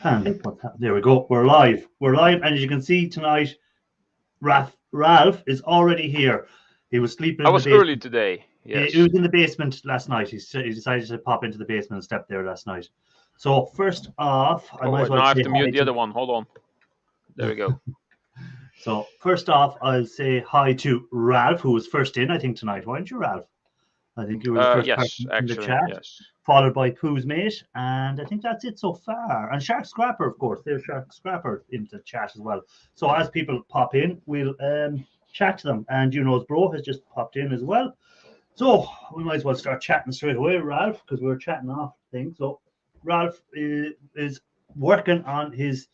And there we go. We're live. We're live, and as you can see tonight, Ralph is already here. He was sleeping I in the was early basement. today. He Yes. was in the basement last night. He decided to pop into the basement and step there last night. So first off, I Oh, might as wait, well now I have say to hi mute the to. other one. Hold on. There we go. So first off, I'll say hi to Ralph, who was first in, I think, tonight. Weren't you, Ralph? I think you were the first Yes, person in the actually, chat, yes. followed by Pooh's mate, and I think that's it so far. And Shark Scrapper, of course, there's Shark Scrapper into the chat as well. So as people pop in, we'll chat to them. And you know, bro has just popped in as well. So we might as well start chatting straight away, Ralph, because we were chatting off things. So Ralph is working on his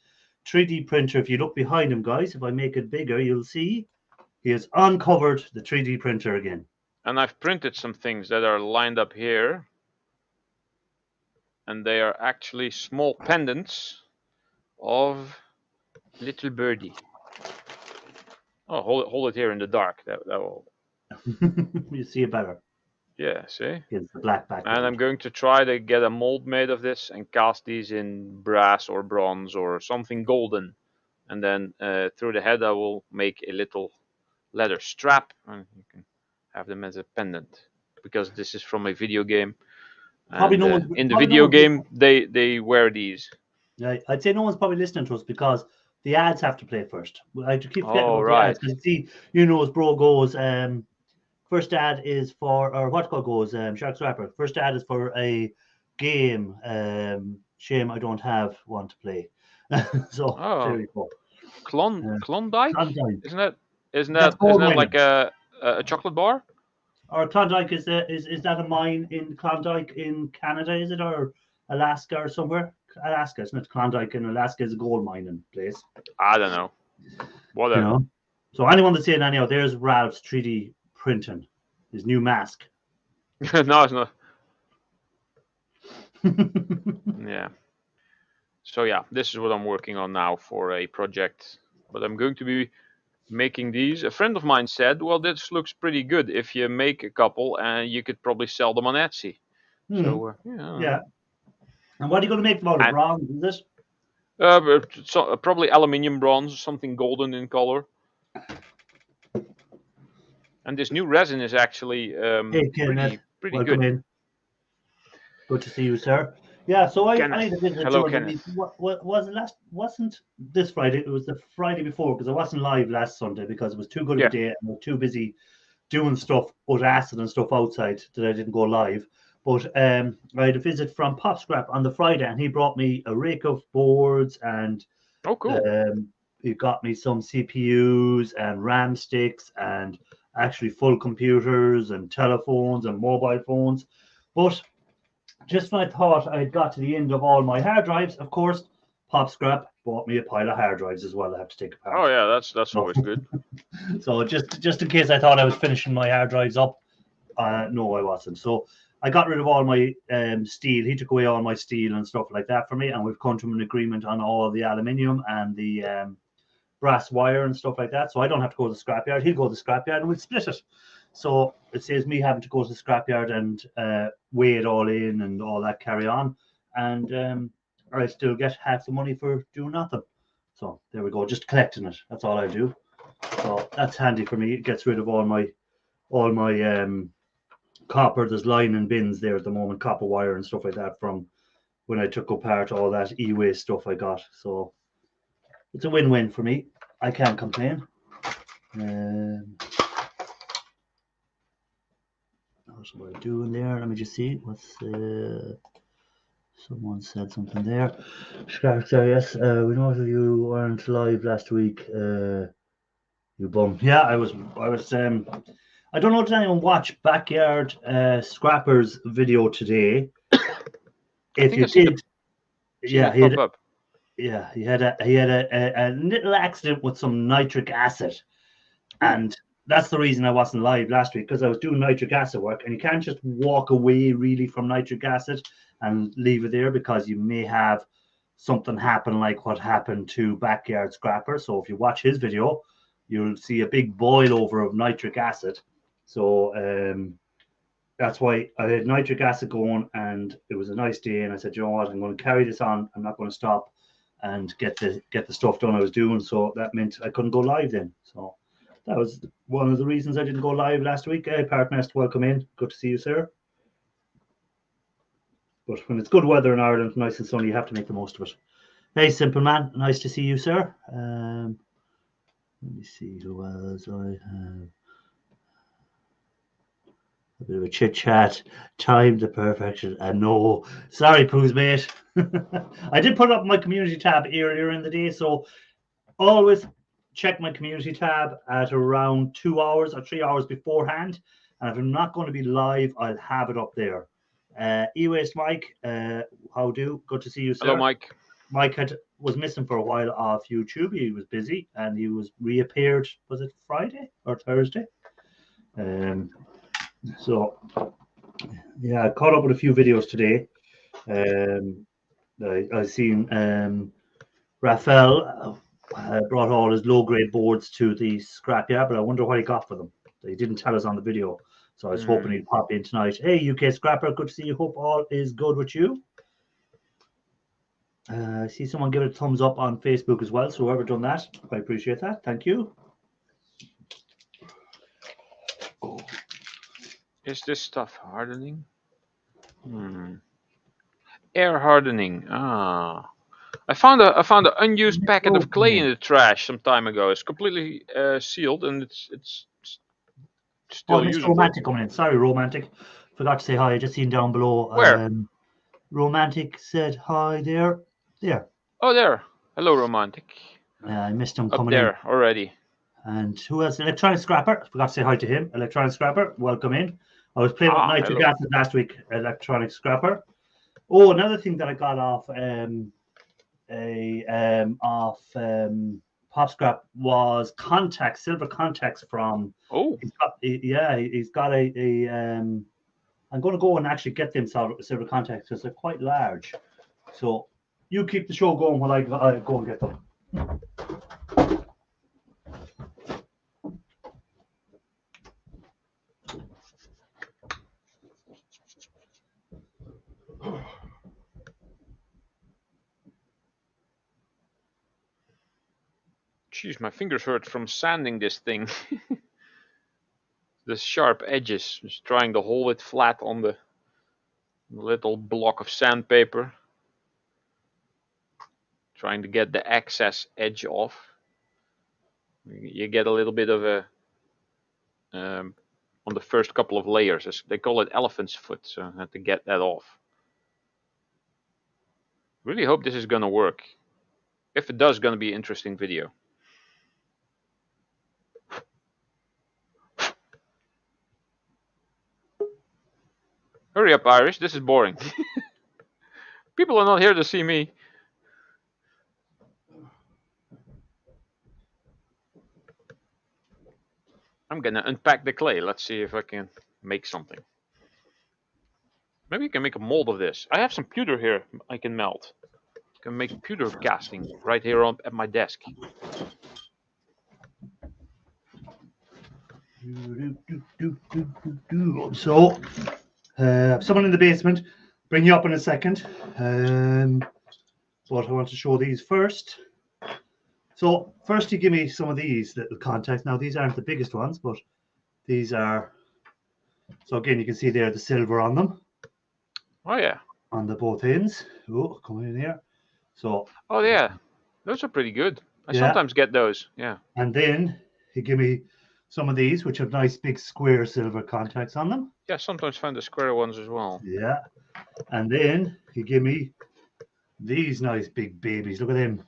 3D printer. If you look behind him, guys, if I make it bigger, you'll see he has uncovered the 3D printer again. And I've printed some things that are lined up here. And they are actually small pendants of little birdie. Oh, hold it here in the dark. That will. You see it better. Yeah, see? Against the black And background. I'm going to try to get a mold made of this and cast these in brass or bronze or something golden. And then through the head I will make a little leather strap, and you can have them as a pendant, because this is from a video game, Probably and no one's in the probably no video one's game they wear these. Yeah, I'd say no one's probably listening to us because the ads have to play first. I keep forgetting Oh about the ads right. because see, you know, as bro goes, first ad is for, or what goes, Sharks Rapper. First ad is for a game. Shame I don't have one to play. So there Oh, you go. Klondike? Klondike. Isn't that isn't That's that gold isn't that mining. like a chocolate bar? Or Klondike is that a mine in Klondike in Canada? Is it, or Alaska or somewhere? Alaska, isn't it? Klondike in Alaska is a gold mining place. I don't know. You Whatever. know. So anyone that's saying anyhow, there's Ralph's 3D printing, his new mask. No, it's not. Yeah. So yeah, this is what I'm working on now for a project. But I'm going to be making these. A friend of mine said, well, this looks pretty good if you make a couple, and you could probably sell them on Etsy. So Yeah. And what are you going to make them out of? and Bronze, is it? probably aluminium bronze, something golden in color. And this new resin is actually Hey, Kenneth. pretty Welcome good. in. Good to see you, sir. Yeah, so I had a visit Hello, during the Kenneth. week. What was it last? Wasn't this Friday? It was the Friday before because I wasn't live last Sunday because it was too good of a Yeah. day and I was too busy doing stuff, but acid and stuff outside that I didn't go live. But I had a visit from Pop Scrap on the Friday, and he brought me a rake of boards, and Oh, cool. he got me some CPUs and RAM sticks, and actually full computers and telephones and mobile phones. But just when I thought I had got to the end of all my hard drives, of course, Pop Scrap bought me a pile of hard drives as well. I have to take apart. Oh yeah, that's always good. So just in case I thought I was finishing my hard drives up, no, I wasn't. So I got rid of all my steel. He took away all my steel and stuff like that for me, and we've come to an agreement on all the aluminium and the brass wire and stuff like that. So I don't have to go to the scrapyard. He'll go to the scrapyard and we'll split it. So it saves me having to go to the scrapyard and weigh it all in and all that carry on. And I still get half the money for doing nothing. So there we go, just collecting it. That's all I do. So that's handy for me. It gets rid of all my copper. There's line and bins there at the moment, copper wire and stuff like that from when I took apart all that e-waste stuff I got. So it's a win-win for me. I can't complain. What's what I doing there? Let me just see. What's someone said something there. Shark there, yes. We know you weren't live last week. You bum. Yeah, I was. I don't know, did anyone watch Backyard Scrapper's video today? If you did, yeah, he had. Yeah, he had a little accident with some nitric acid, and that's the reason I wasn't live last week, because I was doing nitric acid work, and you can't just walk away really from nitric acid and leave it there, because you may have something happen like what happened to Backyard Scrapper. So if you watch his video, you'll see a big boil over of nitric acid. So that's why I had nitric acid going, and it was a nice day, and I said, you know what, I'm going to carry this on. I'm not going to stop and get the stuff done I was doing. So that meant I couldn't go live then. So that was one of the reasons I didn't go live last week. Partners, welcome in. Good to see you, sir. But when it's good weather in Ireland, nice and sunny, you have to make the most of it. Hey, Simple Man, nice to see you, sir. Let me see who else I have. A bit of a chit chat. Time to perfection. And no, sorry, Poos, mate. I did put up my community tab earlier in the day, so always check my community tab at around 2 hours or 3 hours beforehand. And if I'm not going to be live, I'll have it up there. Ewaste Mike, how do? Good to see you, sir. Hello, Mike. Mike was missing for a while off YouTube. He was busy and he was reappeared. Was it Friday or Thursday? So yeah, I caught up with a few videos today. I seen Raphael brought all his low-grade boards to the scrapyard, but I wonder what he got for them. He didn't tell us on the video, so I was hoping he'd pop in tonight. Hey, UK Scrapper, good to see you. Hope all is good with you. I see someone give it a thumbs up on Facebook as well, so whoever done that, I appreciate that. Thank you. Oh. Is this stuff hardening? Air hardening. Ah. I found an unused packet of clay in the trash some time ago. It's completely sealed and it's still usable. Romantic coming in. Sorry, Romantic. Forgot to say hi. I just seen down below. Where? Romantic said hi there. There. Oh, there. Hello, Romantic. I missed him up coming there in. Already. And who else? Electronic Scrapper. Forgot to say hi to him. Electronic Scrapper, welcome in. I was playing with nitric acid last week. Electronic Scrapper. Oh, another thing that I got off Pop Scrap was contacts, silver contacts from. Oh. He's got a I'm going to go and actually get them silver contacts because they're quite large. So you keep the show going while I go and get them. Jeez, my fingers hurt from sanding this thing. The sharp edges, just trying to hold it flat on the little block of sandpaper. Trying to get the excess edge off. You get a little bit of a on the first couple of layers. They call it elephant's foot, so I had to get that off. Really hope this is gonna work. If it does, gonna be an interesting video. Hurry up, Irish, this is boring. People are not here to see me. I'm gonna unpack the clay. Let's see if I can make something. Maybe you can make a mold of this. I have some pewter here I can melt. I can make pewter casting right here at my desk. So, someone in the basement, bring you up in a second. But I want to show these first. So first you give me some of these little contacts. Now these aren't the biggest ones, but these are. So again, you can see there the silver on them. Oh yeah. On the both ends. Oh, come in here. So. Oh yeah, those are pretty good. I sometimes get those. Yeah. And then you give me some of these, which have nice big square silver contacts on them. Yeah, sometimes find the square ones as well. Yeah. And then you give me these nice big babies. Look at them.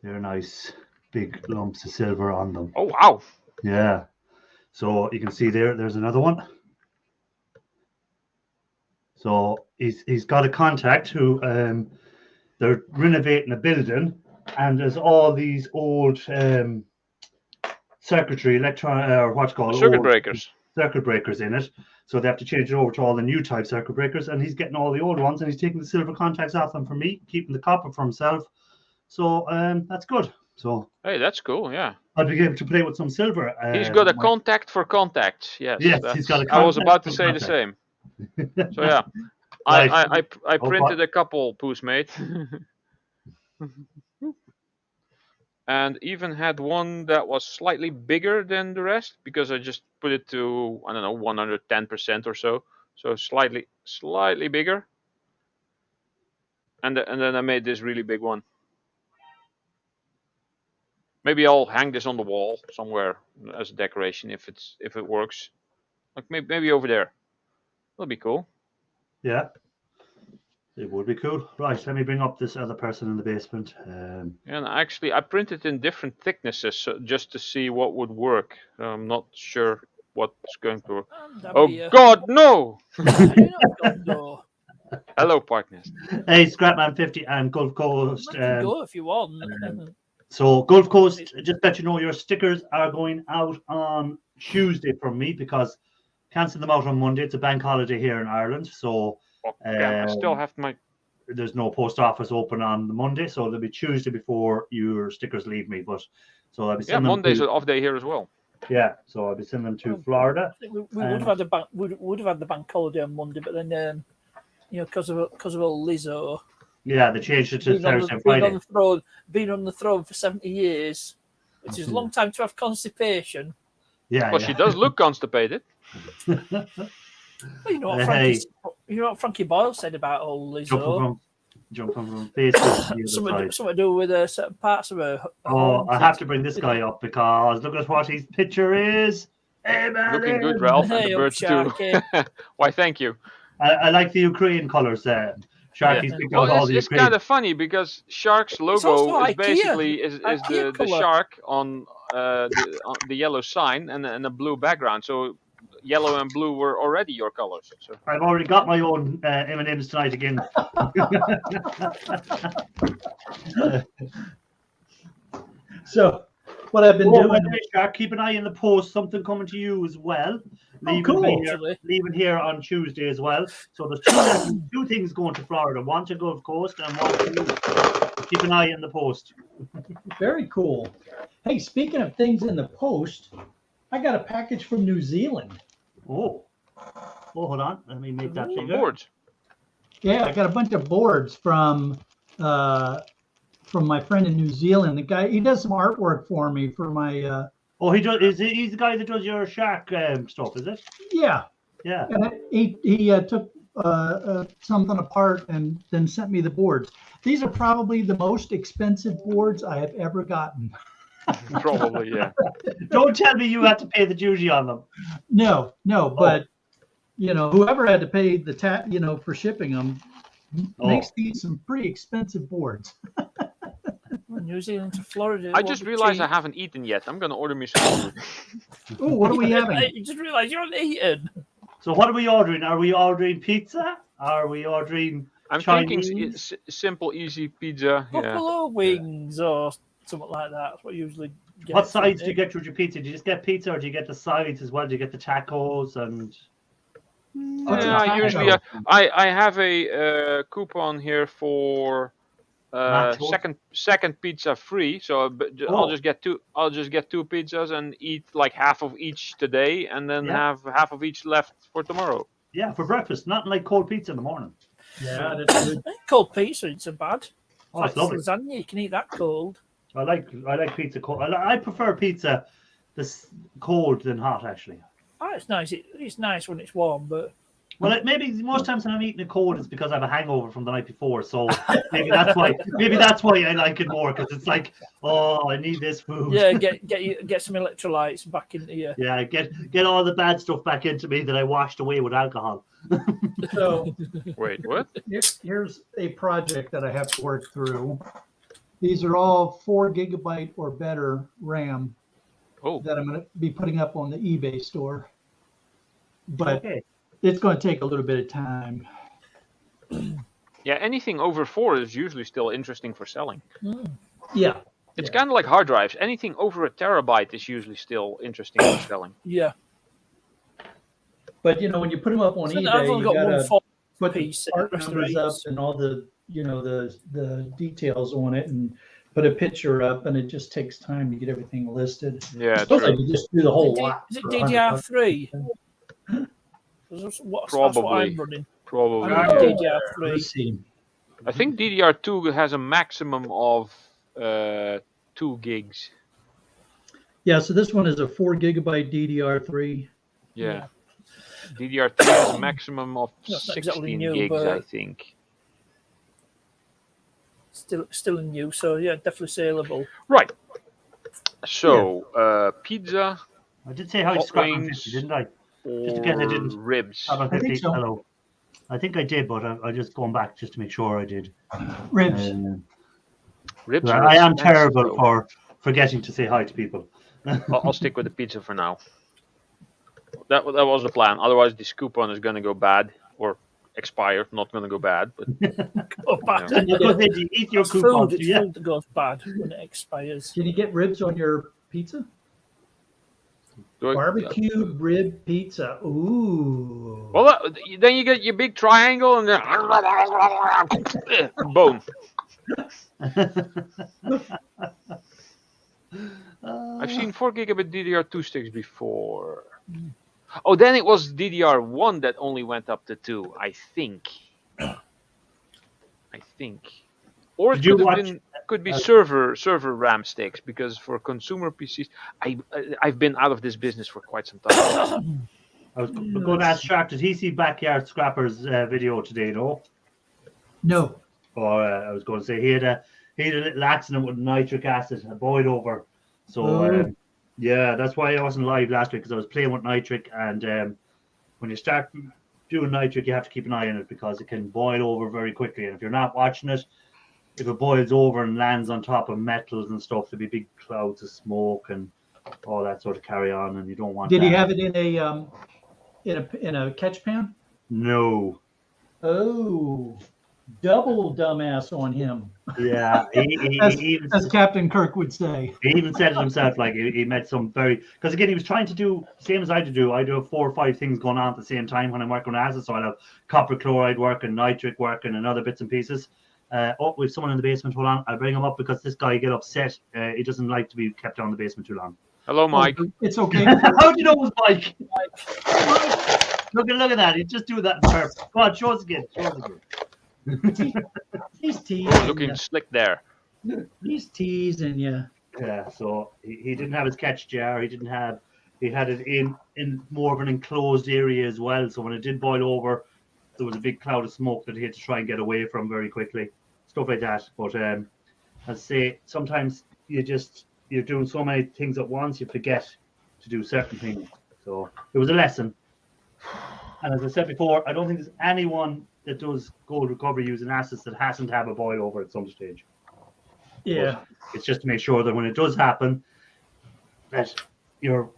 They're nice big lumps of silver on them. Oh wow. Yeah. So you can see there's another one. So he's got a contact who they're renovating a building, and there's all these old circuitry, or what's called circuit breakers. Circuit breakers in it. So they have to change it over to all the new type circuit breakers, and he's getting all the old ones, and he's taking the silver contacts off them for me, keeping the copper for himself. So that's good. So hey, that's cool. Yeah. I'd be able to play with some silver. He's got a contact for contacts. Yes. Yes, he's got a contact. I was about to say the same. So yeah, I printed a couple, Poos mate. And even had one that was slightly bigger than the rest because I just put it to, I don't know, 110% or so. So slightly bigger. And then I made this really big one. Maybe I'll hang this on the wall somewhere as a decoration if it works. Like maybe over there. That'll be cool. Yeah. It would be cool. Right, let me bring up this other person in the basement. And actually, I printed in different thicknesses just to see what would work. I'm not sure what's going to work. Oh, God, no! Hello, Parknest. Hey, Scrapman50 and Gulf Coast. Go if you want. So, Gulf Coast, just let you know your stickers are going out on Tuesday from me because can't send them out on Monday. It's a bank holiday here in Ireland. So, I still have my. There's no post office open on the Monday, so it'll be Tuesday before your stickers leave me. But so I'll be sending them. Monday's an off day here as well. Yeah, so I'll be sending them to Florida. We would have had would have had the bank holiday on Monday, but then because of old Lizzo. Yeah, they changed it to Thursday and Friday. Been on the throne for 70 years, which is a long time to have constipation. Yeah, well, she does look constipated. Well, you know what Frankie Boyle said about old Lizzo? Jumping from Facebook. something to do with certain parts of her. I have to bring this guy up because look at what his picture is. Hey, man, looking good, Ralph, and the birds too. Why, thank you. I like the Ukraine colors. Sharky's picked out all the it's kind of funny because Shark's logo is basically the shark on the yellow sign and a blue background. So yellow and blue were already your colors. So I've already got my own M&Ms tonight again. So what I've been doing. Shark, keep an eye on the post. Something coming to you as well. Leaving here on Tuesday as well. So there's two things going to Florida. One to Gulf Coast and one to you. Keep an eye on the post. Very cool. Hey, speaking of things in the post, I got a package from New Zealand. Oh, hold on. Let me make that some bigger. boards. Yeah, I got a bunch of boards from my friend in New Zealand. The guy, he does some artwork for me for my. He does. He's the guy that does your shark stuff, is it? Yeah. Yeah. And he took something apart and then sent me the boards. These are probably the most expensive boards I have ever gotten. Probably, yeah. Don't tell me you had to pay the duty on them. No, but whoever had to pay the for shipping them makes these some pretty expensive boards. New Zealand to Florida. I just realized I haven't eaten yet. I'm going to order me some food. Oh, what are we having? You just realized you haven't eaten. So what are we ordering? Are we ordering pizza? Are we ordering Chinese? Thinking simple, easy pizza. Buffalo wings or something like that. That's what you usually get. What sides do you get with your pizza? Do you just get pizza or do you get the sides as well? Do you get the tacos and... Usually I have a coupon here for second pizza free. So I'll just get two pizzas and eat like half of each today, and then have half of each left for tomorrow. Yeah, for breakfast, not like cold pizza in the morning. Yeah, that's good. Cold pizza isn't so bad. Oh, it's lovely. Lasagna, you can eat that cold. I like pizza cold. I prefer pizza this cold than hot, actually. Oh, it's nice. It's nice when it's warm, but maybe most times when I'm eating it cold, it's because I have a hangover from the night before. So maybe that's why. Maybe that's why I like it more, because it's like, I need this food. Yeah, get some electrolytes back into you. Yeah, get all the bad stuff back into me that I washed away with alcohol. So wait, what? Here's a project that I have to work through. These are all 4 GB or better RAM that I'm going to be putting up on the eBay store. But it's going to take a little bit of time. Yeah, anything over 4 is usually still interesting for selling. Yeah. It's kind of like hard drives. Anything over 1 terabyte is usually still interesting for selling. Yeah. But when you put them up on eBay, you got to put the part numbers up and all the the details on it and put a picture up, and it just takes time to get everything listed. Yeah, like you just do the whole lot. Is it DDR3? That's what I'm running. Probably. I'm on DDR3. Let's see. I think DDR2 has a maximum of 2 gigs. Yeah, so this one is a 4 gigabyte DDR3. Yeah. DDR2 has a maximum of That's not 16 exactly new, gigs, but- I think. Still in use, so yeah, definitely saleable. Right. So, pizza I did say hi to Hot Scrap on wings 50, didn't I? Just in or case I didn't. ribs? Scrap on I think 50, so. hello. I think I did, but I'm just going back just to make sure I did. Ribs. Ribs I are am expensive, terrible though. for forgetting to say hi to people. I'll stick with the pizza for now. That was the plan. Otherwise, this coupon is going to go bad or expire. Not going to go bad, but Oh, bad. Because they eat your It's coupons. food. It's Yeah. food that goes bad when it expires. Can you get ribs on your pizza? do I- Barbecued rib pizza. Ooh. Well, then you get your big triangle and then bone. I've seen 4 gigabit DDR2 sticks before. Oh, then it was DDR1 that only went up to 2, I think. Or it Did you could have watch- been could be server RAM sticks, because for consumer PCs, I've been out of this business for quite some time. I was going to ask Shark, did he see Backyard Scrappers video today, no? No. Or I was going to say he had a little accident with nitric acid, a boil over. So Oh. yeah, that's why I wasn't live last week, because I was playing with nitric, and when you start doing nitric, you have to keep an eye on it because it can boil over very quickly. And if you're not watching it, if it boils over and lands on top of metals and stuff, there'll be big clouds of smoke and all that sort of carry on, and you don't want Did that. he have it in a catch pan? No. Oh, double dumbass on him. Yeah, As Captain Kirk would say. he even said it himself, like he met some very, because again, he was trying to do same as I do. I do have 4 or 5 things going on at the same time when I'm working on acids. So I'll have copper chloride working, nitric working, and other bits and pieces. We have someone in the basement. Hold on, I'll bring him up because this guy get upset. He doesn't like to be kept down in the basement too long. Hello, Mike. It's okay. How do you know it was Mike? Look at that. He's just doing that in purpose. Go on, show us again. He's teasing. Looking slick there. He's teasing you. Yeah, so he didn't have his catch jar. He had it in more of an enclosed area as well. So when it did boil over, there was a big cloud of smoke that he had to try and get away from very quickly. Stuff like that. But as I say, sometimes you're doing so many things at once, you forget to do certain things. So it was a lesson. And as I said before, I don't think there's anyone that does gold recovery using acids that hasn't had a boil over at some stage. Yeah. But it's just to make sure that when it does happen, that you're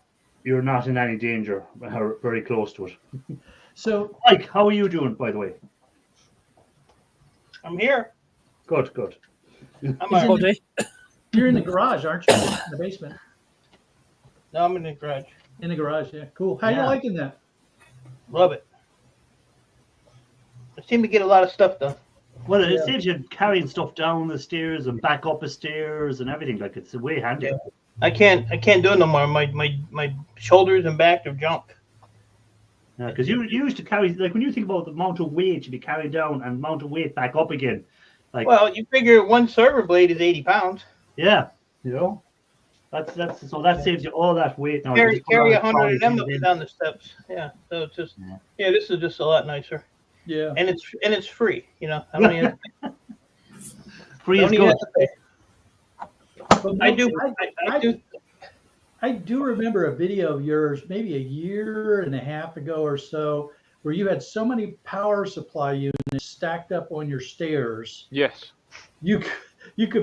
not in any danger or very close to it. So Mike, how are you doing, by the way? I'm here. Good. I'm Is it- Buddy. you're in the garage, aren't you? In the basement. No, I'm in the garage. In the garage, yeah. Cool. How you Yeah. liking that? Love it. I seem to get a lot of stuff done. Well, it Yeah. saves you carrying stuff down the stairs and back up the stairs and everything. Like, it's way handy. Yeah. I can't do it no more. My shoulders and back are junk. Because you used to carry, like, when you think about the amount of weight you'd be carrying down and amount of weight back up again. Like, Well, you figure one server blade is 80 pounds. yeah, you know, that's so that saves you all that weight. Now, Carry you just put on 100 of them trolleys down the steps. Yeah. So it's just Yeah. this is just a lot nicer. Yeah. And it's free, you know. I don't even, free is don't even good. have to pay. But I do I do remember a video of yours maybe a year and a half ago or so where you had so many power supply units stacked up on your stairs. Yes. You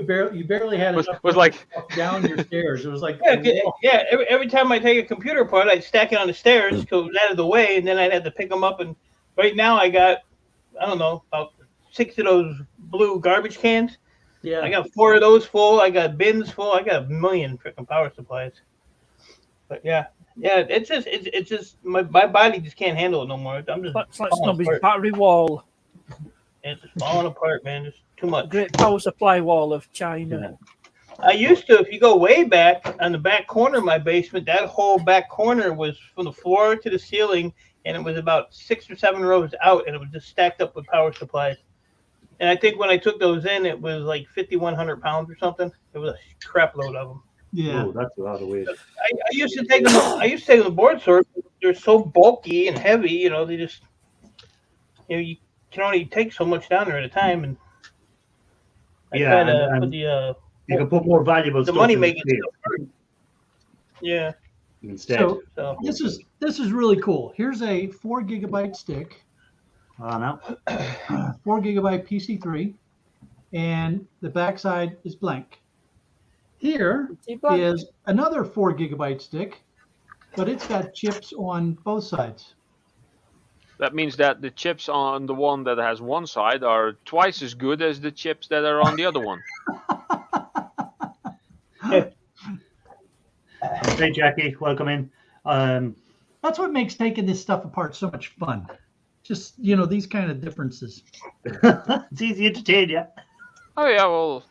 barely had Was enough like to walk down your stairs. It was like Yeah, every time I take a computer apart, I'd stack it on the stairs, go out of the way, and then I'd have to pick them up. And right now I got, I don't know, about 6 of those blue garbage cans. yeah. I got 4 of those full. I got bins full. I got a million freaking power supplies. But yeah, it's just my body just can't handle it no more. I'm just It's like falling Snobby's apart. battery wall. It's just falling apart, man. It's too much. Great power supply wall of China. I used to, if you go way back on the back corner of my basement, that whole back corner was from the floor to the ceiling and it was about 6 or 7 rows out, and it was just stacked up with power supplies. And I think when I took those in, it was like 5,100 pounds or something. It was a crap load of them. Yeah. Oh, that's a lot of weight. I used to take them. I used to take them to board sort. They're so bulky and heavy. You know, they just, you can only take so much down there at a time. And I Yeah, try to and put the you can put more valuable the stuff money in making the stuff first. Yeah. instead. So this is really cool. Here's a 4 gigabyte stick, No. 4 gigabyte PC3, and the backside is blank. Here is another 4 gigabyte stick, but it's got chips on both sides. That means that the chips on the one that has one side are twice as good as the chips that are on the other one. Hey, Jackie, welcome in. That's what makes taking this stuff apart so much fun. Just, these kind of differences. It's easy to entertain you. Oh yeah, well,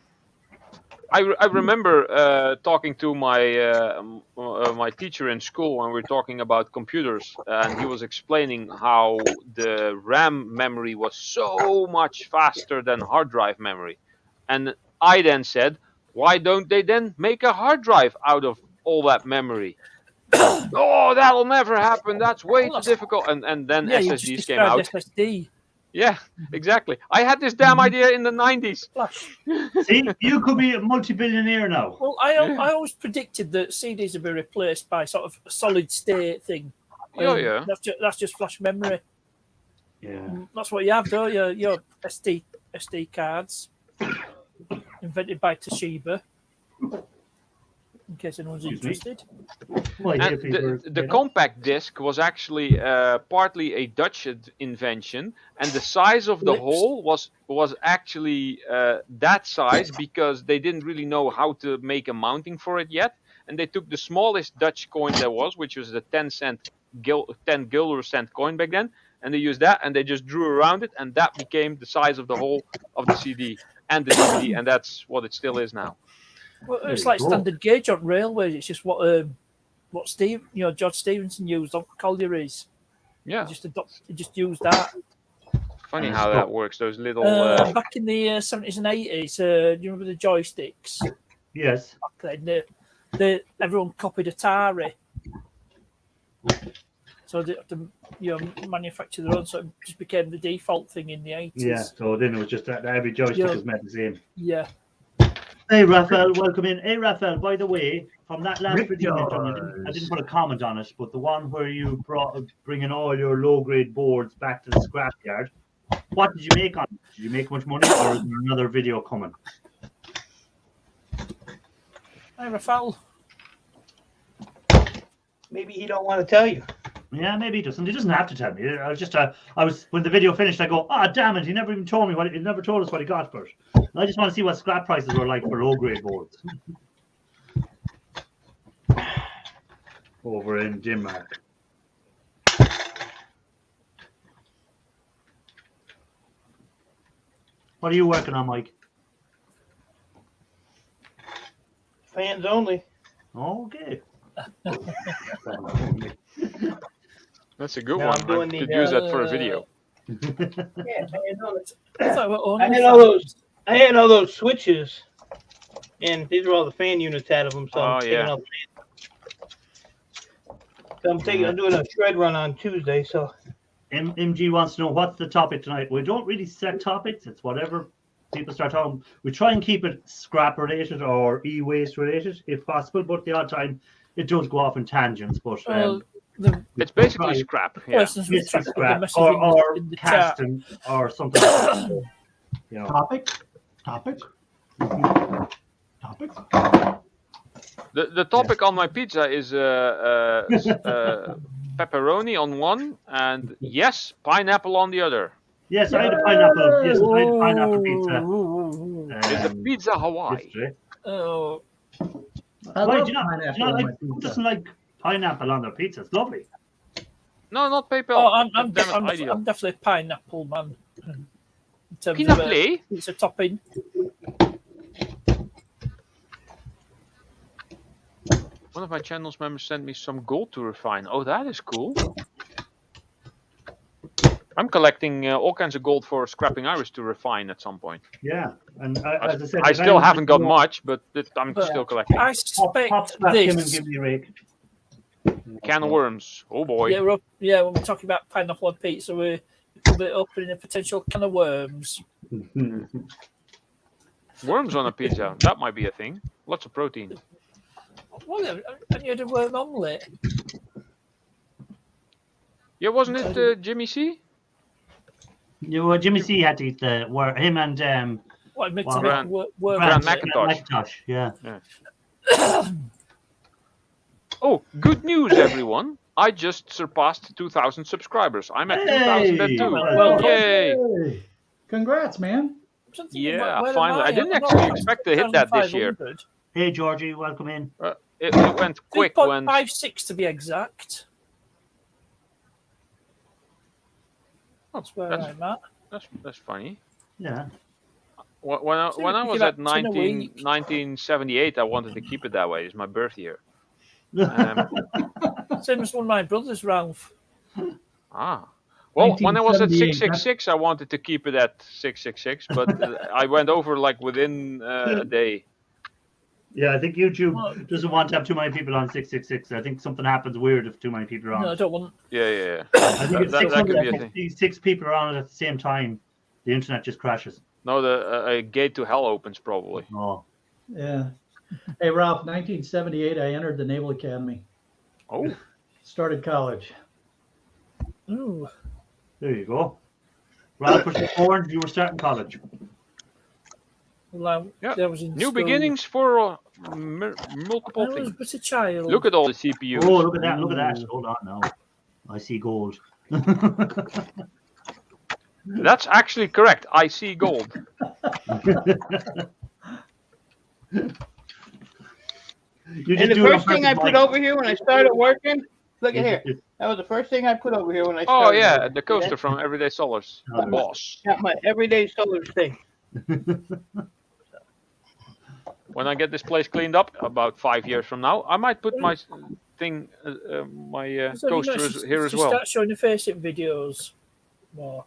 I remember talking to my my teacher in school when we were talking about computers, and he was explaining how the RAM memory was so much faster than hard drive memory, and I then said, why don't they then make a hard drive out of all that memory? Oh, that'll never happen. That's way too difficult. And then SSDs came out. SSD. Yeah, exactly. I had this damn idea in the 90s. Flash. See, you could be a multi-billionaire now. Well, I always predicted that CDs would be replaced by sort of a solid state thing. Yeah. That's just flash memory. Yeah. That's what you have, though. Your SD cards, invented by Toshiba. In case anyone's interested. Well, And the compact disc was actually partly a Dutch invention, and the size of the hole was actually that size because they didn't really know how to make a mounting for it yet, and they took the smallest Dutch coin there was, which was the 10 guilder cent coin back then, and they used that, and they just drew around it, and that became the size of the hole of the CD and the DVD, and that's what it still is now. Well, it's like standard gauge on railways. It's just what George Stephenson used on collieries. Yeah. He just used that. Funny how that works. Those little. Back in the 70s and 80s, do you remember the joysticks? Yes. Back then, everyone copied Atari. So they have to, manufacture their own. So it just became the default thing in the 80s. Yeah. So then it was just that every joystick was meant the same. Yeah. Hey, Raphael, welcome in. Hey, Raphael, by the way, from that last video, I didn't put a comment on it, but the one where you bringing all your low-grade boards back to the scrapyard, what did you make on it? Did you make much money, or is there another video coming? Hey, Raphael. Maybe he don't want to tell you. Yeah, maybe he doesn't. He doesn't have to tell me. I was when the video finished, I go, damn it, he never even told me he never told us what he got for it. And I just want to see what scrap prices were like for low-grade boards. Over in Denmark. What are you working on, Mike? Fans only. Okay. That's a good one. I could use that for a video. Yeah, I had all those switches, and these are all the fan units out of them. So I'm taking all the fans. I'm doing a shred run on Tuesday. So MG wants to know what's the topic tonight. We don't really set topics. It's whatever people start talking. We try and keep it scrap related or e-waste related if possible, but the odd time it does go off in tangents. But it's basically scrap. Yeah. It's scrap or casting or something like that. You know. Topic. The topic on my pizza is pepperoni on one and pineapple on the other. Yes, I had a pineapple. Yes, I had a pineapple pizza. It's a pizza Hawaii. Yesterday. Oh. Why, who doesn't like pineapple on their pizza? It's lovely. No, not paper. Oh, I'm definitely a pineapple man. In terms of pizza topping. One of my channel's members sent me some gold to refine. Oh, that is cool. I'm collecting all kinds of gold for scrapping iris to refine at some point. Yeah, and as I said, I if still anyone haven't got wants much, but I'm But still collecting. I pop suspect scrap him and this. give me a rake. Can of worms. Oh boy. Yeah, when we're talking about pineapple and pizza, we're opening a potential can of worms. Worms on a pizza. That might be a thing. Lots of protein. Well, and you had a worm omelette. Yeah, wasn't it Jimmy C? Jimmy C had to eat him and What makes Well, a Grant worm? McIntosh. Yeah. Oh, good news, everyone. I just surpassed 2,000 subscribers. I'm at 2,002. Well, Yay! Hey, congrats, man. Yeah, where am finally. I didn't I'm actually not expect to hit that this year. 2,500. Hey, Georgie, welcome in. It went quick when... 3.56 to be exact. That's where I'm at. That's funny. Yeah. When I was about at 10 a week. 1978, I wanted to keep it that way. It's my birth year. Same as one of my brothers, Ralph. Well, when I was at 1978, 666, I wanted to keep it at 666, but I went over like within a day. Yeah, I think YouTube doesn't want to have too many people on 666. I think something happens weird if too many people are on. No, I don't want. Yeah. I think if that could be a thing. 666 people are on it at the same time, the internet just crashes. No, a gate to hell opens probably. Oh. Yeah. Hey, Ralph, 1978, I entered the Naval Academy. Oh. Started college. Ooh. There you go. Ralph was born, you were starting college. Well, Yeah. I was in New school. beginnings for multiple I was things. but a child. Look at all the CPUs. Oh, look at that, look at that. Hold on now. I see gold. That's actually correct. I see gold. And the first thing I put over here when I started working, look at here. That was the first thing I put over here when I started. Oh yeah, working. the coaster from Everyday Solars. Oh, Boss. Got my everyday solar thing. When I get this place cleaned up, about 5 years from now, I might put my thing, my So, coaster here as well. Start showing the facing videos more.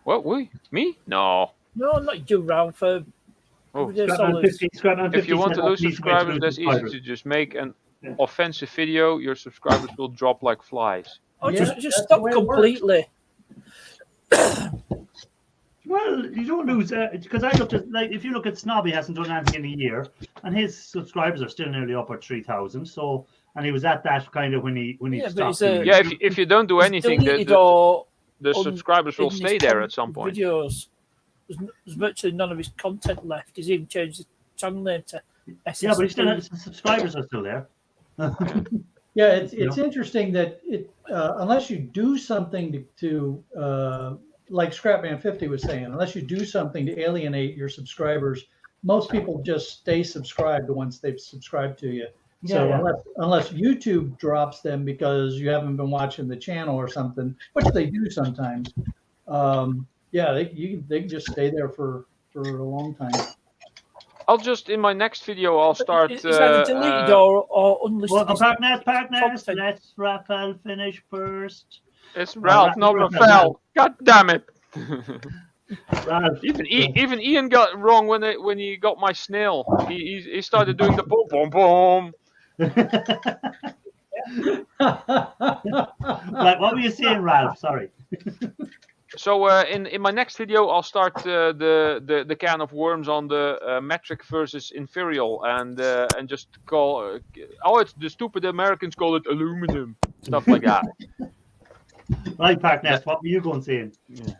What? Me? No. No, not you, Ralph. Oh. Everyday Solars. If you want to lose subscribers, that's easy to just make an offensive video. Your subscribers will drop like flies. Oh, Yeah, just that's stop the way it completely. Well, you don't lose because I looked at if you look at Snobby hasn't done anything in a year, and his subscribers are still nearly up at 3,000. So, and he was at that kind of when he Yeah, but stopped. it's a- Yeah, if you don't do anything, Deleted or the subscribers will hidden stay his there at some point. Videos. There's virtually none of his content left. He's even changed his channel name to SSP. Yeah, but he still his subscribers are still there. Yeah, it's interesting that unless you do something to like Scrapman 50 was saying, unless you do something to alienate your subscribers, most people just stay subscribed once they've subscribed to you. So Yeah. unless YouTube drops them because you haven't been watching the channel or something, which they do sometimes, they can just stay there for a long time. I'll just in my next video I'll start. It's either deleted or unlisted. Well, partners, content. let's Raphael finish first. It's Ralph, not Raphael. God damn it! Ralph. Even Ian got it wrong when he got my snail. He started doing the boom boom boom. Right, what were you saying, Ralph? Sorry. So in my next video I'll start the can of worms on the metric versus inferior and just call it's the stupid Americans call it aluminum, stuff like that. Right, partners, what were you going saying? Yeah.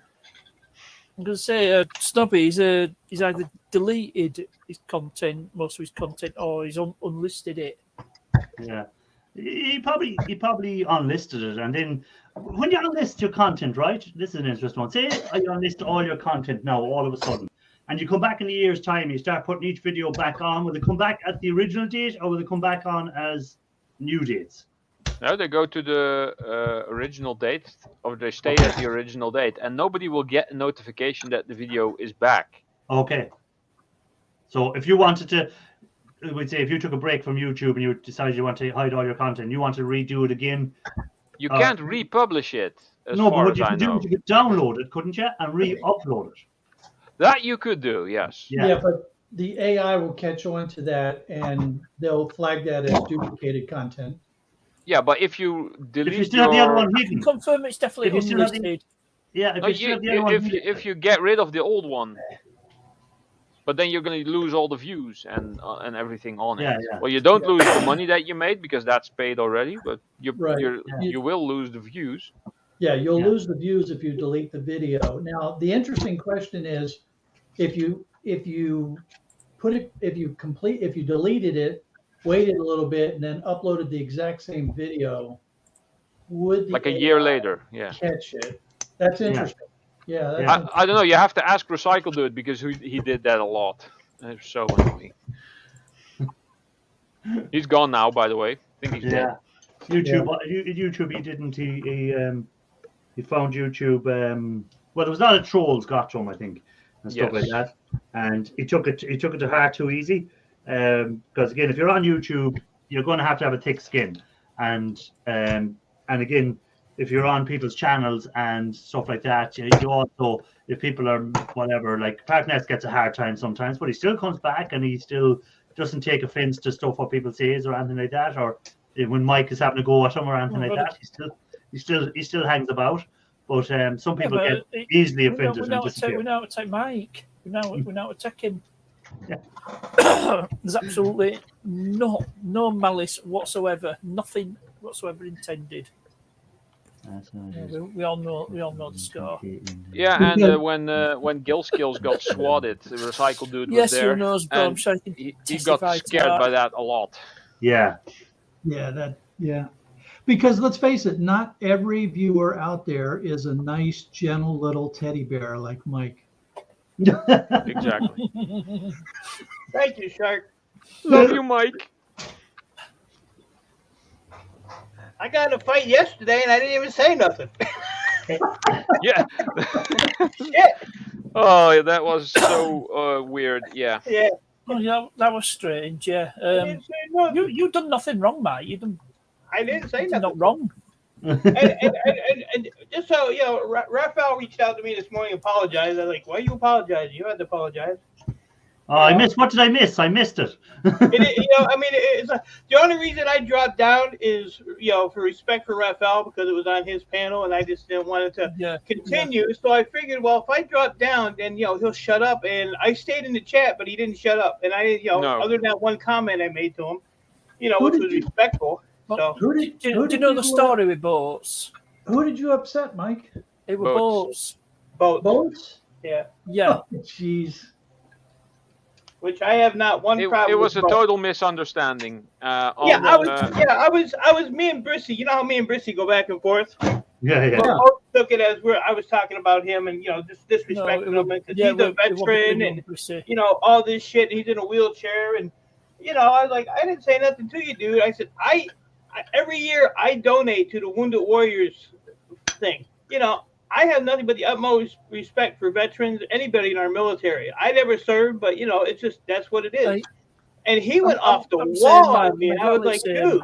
I'm going to say Snobby, he's either deleted his content, most of his content, or he's unlisted it. Yeah. He probably unlisted it, and then when you unlist your content, right? This is an interesting one. Say I unlist all your content now, all of a sudden, and you come back in a year's time, you start putting each video back on. Will they come back at the original date, or will they come back on as new dates? No, they go to the original date, or they stay at the original date, and nobody will get a notification that the video is back. Okay. So if you wanted to, we'd say if you took a break from YouTube and you decided you want to hide all your content, you want to redo it again. You can't republish it. as No, but far what as you I could do know. is you could download it, couldn't you, and re-upload it. That you could do, yes. Yeah, but the AI will catch on to that and they'll flag that as duplicated content. Yeah, but if you delete If you still have the other one I hidden, can confirm it's definitely If you still have the- unlisted. yeah, if No, you still have the other one hidden, if you get rid of the old one, but then you're going to lose all the views and everything on it. Yeah, yeah. Well, you don't lose the money that you made because that's paid already, but Right. you will lose the views. Yeah, you'll Yeah. lose the views if you delete the video. Now, the interesting question is, if you deleted it, waited a little bit, and then uploaded the exact same video, would the Like a year AI later, yeah. catch it? That's interesting. Yeah, that's Yeah. I don't know. You have to ask Recycle do it because he did that a lot. It's so annoying. He's gone now, by the way. I think he's dead. YouTube. YouTube. He didn't. He found YouTube. Well, there was a lot of trolls got to him, I think, and stuff like Yes. that. And he took it to heart too easy. Because again, if you're on YouTube, you're going to have a thick skin, and again, if you're on people's channels and stuff like that, you also, if people are whatever, like Partners gets a hard time sometimes, but he still comes back and he still doesn't take offense to stuff what people say or anything like that, or when Mike is having a go at him or anything like that, he still hangs about. But some people get easily offended. We're now attack Mike. We're now attacking. Yeah. There's absolutely no malice whatsoever. Nothing whatsoever intended. We all know the score. Yeah, and when Gill Skills got swatted, the Recycle dude was Yes, there. who knows, bro? I'm and sure he got scared by that a lot. Yeah. Yeah. Because let's face it, not every viewer out there is a nice, gentle little teddy bear like Mike. Exactly. Thank you, Shark. Love you, Mike. I got in a fight yesterday and I didn't even say nothing. Yeah. Shit. Oh, that was so weird. Yeah. Yeah. Oh, yeah, that was strange. Yeah. I didn't say nothing. You done nothing wrong, mate. You done I didn't say nothing nothing. not wrong. And just so you know, Raphael reached out to me this morning and apologized. I was like, why are you apologizing? You had to apologize. Oh, I missed. What did I miss? I missed it. It's the only reason I dropped down is, for respect for Raphael, because it was on his panel and I just didn't want it to continue. Yeah. So I figured, well, if I drop down, then, he'll shut up. And I stayed in the chat, but he didn't shut up. And I, other than that one comment I made to him, which was respectful. So do you know the story with boats? Who did you upset, Mike? It were boats. Boats? Yeah. Yeah. Jeez. Which I have not one problem. It was with a total misunderstanding. I was me and Brissy. You know how me and Brissy go back and forth. Yeah. Both took it as I was talking about him and just disrespecting him because he's a veteran and all this shit. He's in a wheelchair and I was like, I didn't say nothing to you, dude. I said I every year I donate to the Wounded Warriors thing. I have nothing but the utmost respect for veterans, anybody in our military. I never served, but it's just that's what it is. And he went off the wall on me. I was like, dude.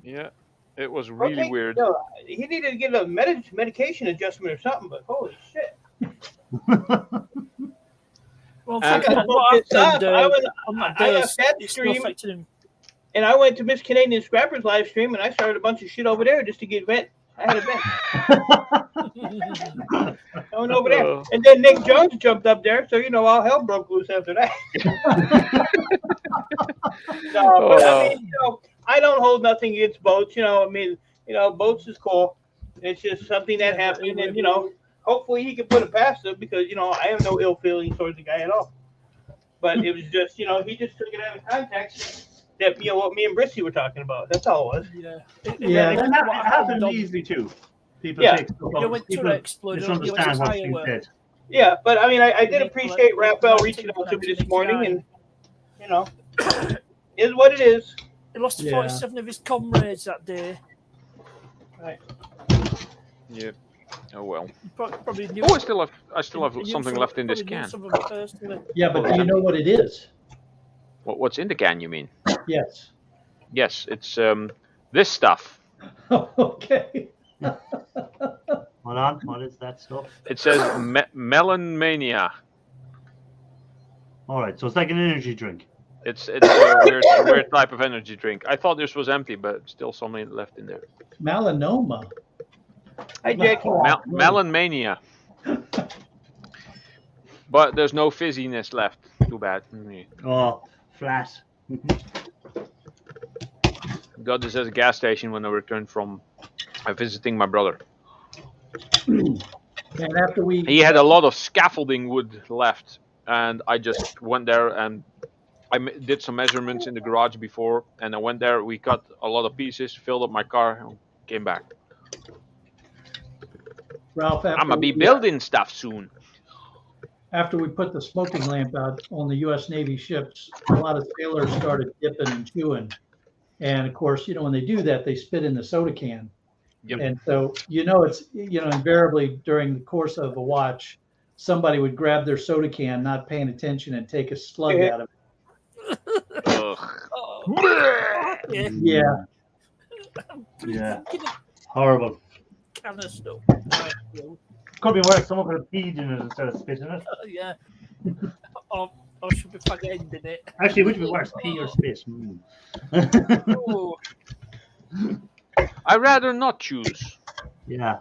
Yeah, it was really weird. He needed to get a medication adjustment or something. But holy shit. Well, I left that stream, and I went to Miss Canadian Scrapper's live stream, and I started a bunch of shit over there just to get vent. I had a vent. I went over there, and then Nick Jones jumped up there, so all hell broke loose after that. I don't hold nothing against boats. Boats is cool. It's just something that happened, and hopefully he can put it past him because I have no ill feelings towards the guy at all. But it was just he just took it out of context. That what me and Brissy were talking about. That's all it was. That happened easily too. People take misunderstand what's being said. Yeah, but I did appreciate Raphael reaching out to me this morning, and is what it is. He lost 47 of his comrades that day. Right. Yeah. Oh well. Probably knew I still have something left in this can. Yeah, but do you know what it is? What's in the can, you mean? Yes. Yes, it's this stuff. Okay. Hold on. What is that stuff? It says Melon Mania. All right, so it's like an energy drink. It's a weird type of energy drink. I thought this was empty, but still something left in there. Melanoma. Hi, Jackie. Melon Mania. But there's no fizziness left. Too bad. Oh, flat. Got this at a gas station when I returned from visiting my brother. And after he had a lot of scaffolding wood left, and I just went there and I did some measurements in the garage before, and I went there. We cut a lot of pieces, filled up my car, and came back. Ralph, I'm gonna be building stuff soon. After we put the smoking lamp out on the U.S. Navy ships, a lot of sailors started dipping and chewing. And of course, when they do that, they spit in the soda can. Yep. And so, it's, invariably during the course of a watch, somebody would grab their soda can, not paying attention, and take a slug out of it. Yeah. Yeah. Horrible. Can of stuff. Could be worse. Someone could have peed in it instead of spit in it. Yeah. or should be fucking in it. Actually, which would be worse, pee or spit? Oh. I rather not choose. Yeah.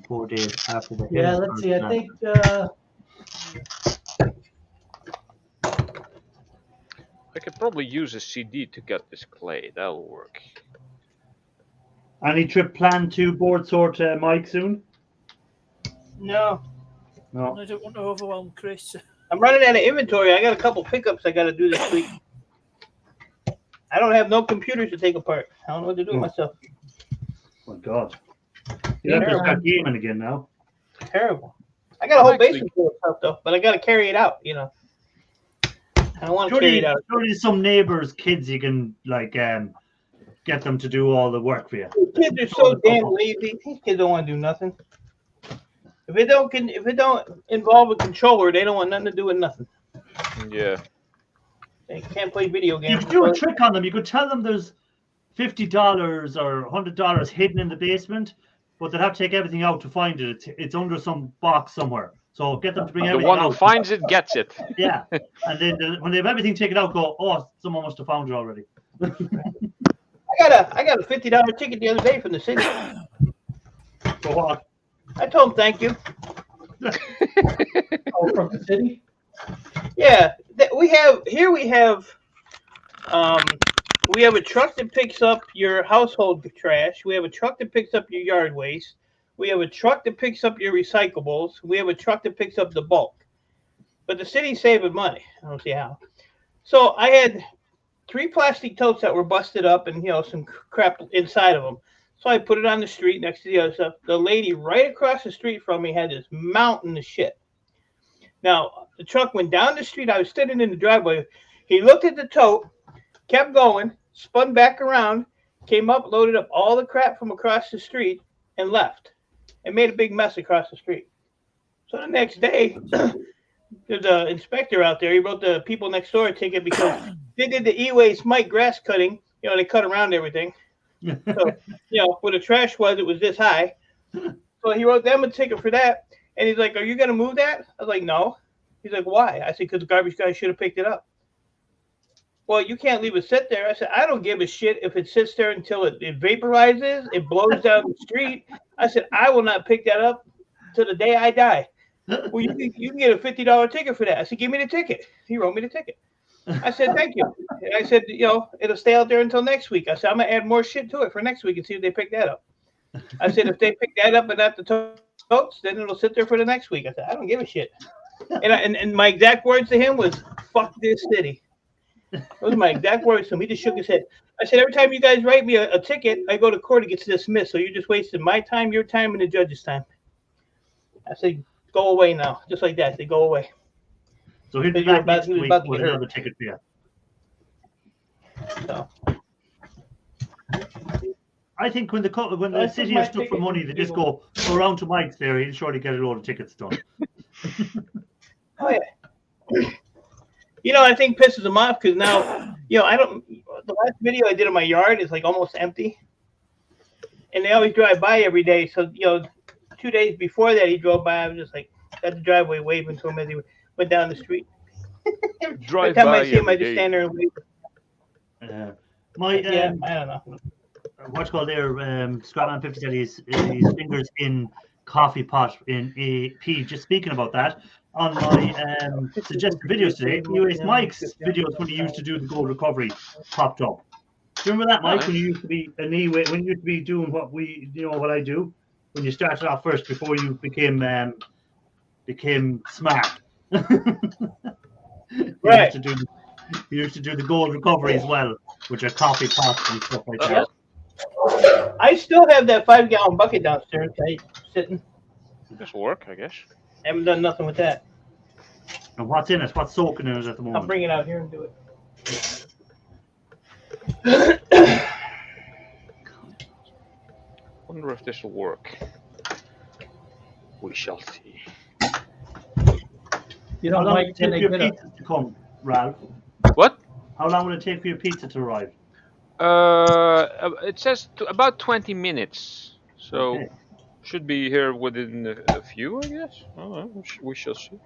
4 days after the. Yeah, let's see. I think. I could probably use a CD to get this clay. That'll work. Any trip planned to board sort Mike soon? No. No. I don't want to overwhelm Chris. I'm running out of inventory. I got a couple pickups I got to do this week. I don't have no computers to take apart. I don't know what to do with myself. Oh, my God. You have to start gaming again now. Terrible. I got a whole basement full of stuff, though, but I got to carry it out, I don't want to carry it out. Surely some neighbors' kids you can, get them to do all the work for you. These kids are so damn lazy. These kids don't want to do nothing. If it don't involve a controller, they don't want nothing to do with nothing. Yeah. They can't play video games. You could do a trick on them. You could tell them there's $50 or $100 hidden in the basement, but they'll have to take everything out to find it. It's under some box somewhere. So get them to bring everything out. The one who finds it gets it. Yeah. And then when they have everything taken out, go, oh, someone must have found it already. I got a $50 ticket the other day from the city. For what? I told them thank you. Oh, from the city? Yeah, we have a truck that picks up your household trash. We have a truck that picks up your yard waste. We have a truck that picks up your recyclables. We have a truck that picks up the bulk. But the city's saving money. I don't see how. So I had 3 plastic totes that were busted up and, some crap inside of them. So I put it on the street next to the other stuff. The lady right across the street from me had this mountain of shit. Now, the truck went down the street. I was sitting in the driveway. He looked at the tote, kept going, spun back around, came up, loaded up all the crap from across the street, and left. And made a big mess across the street. So the next day, there's an inspector out there. He wrote the people next door a ticket because they did the e-waste Mike grass cutting. They cut around everything. So, where the trash was, it was this high. So he wrote them a ticket for that. And he's like, are you going to move that? I was like, no. He's like, why? I said, because the garbage guy should have picked it up. Well, you can't leave it sit there. I said, I don't give a shit if it sits there until it vaporizes, it blows down the street. I said, I will not pick that up till the day I die. Well, you can get a $50 ticket for that. I said, give me the ticket. He wrote me the ticket. I said, thank you. And I said, it'll stay out there until next week. I said, I'm going to add more shit to it for next week and see if they pick that up. I said, if they pick that up and not the totes, then it'll sit there for the next week. I said, I don't give a shit. And my exact words to him was, fuck this city. Those are my exact words to him. He just shook his head. I said, every time you guys write me a ticket, I go to court, it gets dismissed. So you're just wasting my time, your time, and the judge's time. I said, go away now. Just like that. They go away. So he'll be back next week with another ticket for you. So. I think when the city is stuck for money, they just go around to Mike's there. He'll surely get a load of tickets done. Oh yeah. I think pisses them off because now, I don't. The last video I did in my yard is like almost empty. and they always drive by every day. So 2 days before that, he drove by. I was just like at the driveway waving to him as he went down the street. Every time I see him, I just stand there and wave. I don't know. What's called there? Scrapman 50 said his fingers in coffee pot in AP. Just speaking about that, on my suggested videos today, ewaste Mike's videos when he used to do the gold recovery popped up. Do you remember that, Mike? When you used to be when you used to be doing what what I do when you started off first before you became smart. Right. You used to do the gold recovery as well, which are coffee pots and stuff like that. I still have that 5-gallon bucket downstairs, sitting. This will work, I guess. I haven't done nothing with that. And what's in it? What's soaking in it at the moment? I'll bring it out here and do it. Wonder if this will work. We shall see. How long will it take for your pizza to come, Ralph? What? How long will it take for your pizza to arrive? It says about 20 minutes, so should be here within a few, I guess. We shall see.